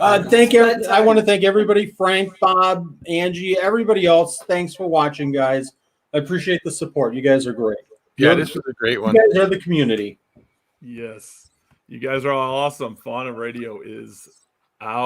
I want to thank everybody, Frank, Bob, Angie, everybody else. Thanks for watching, guys. I appreciate the support. You guys are great. Yeah, this was a great one. You guys are the community. Yes. You guys are all awesome. Fauna Radio is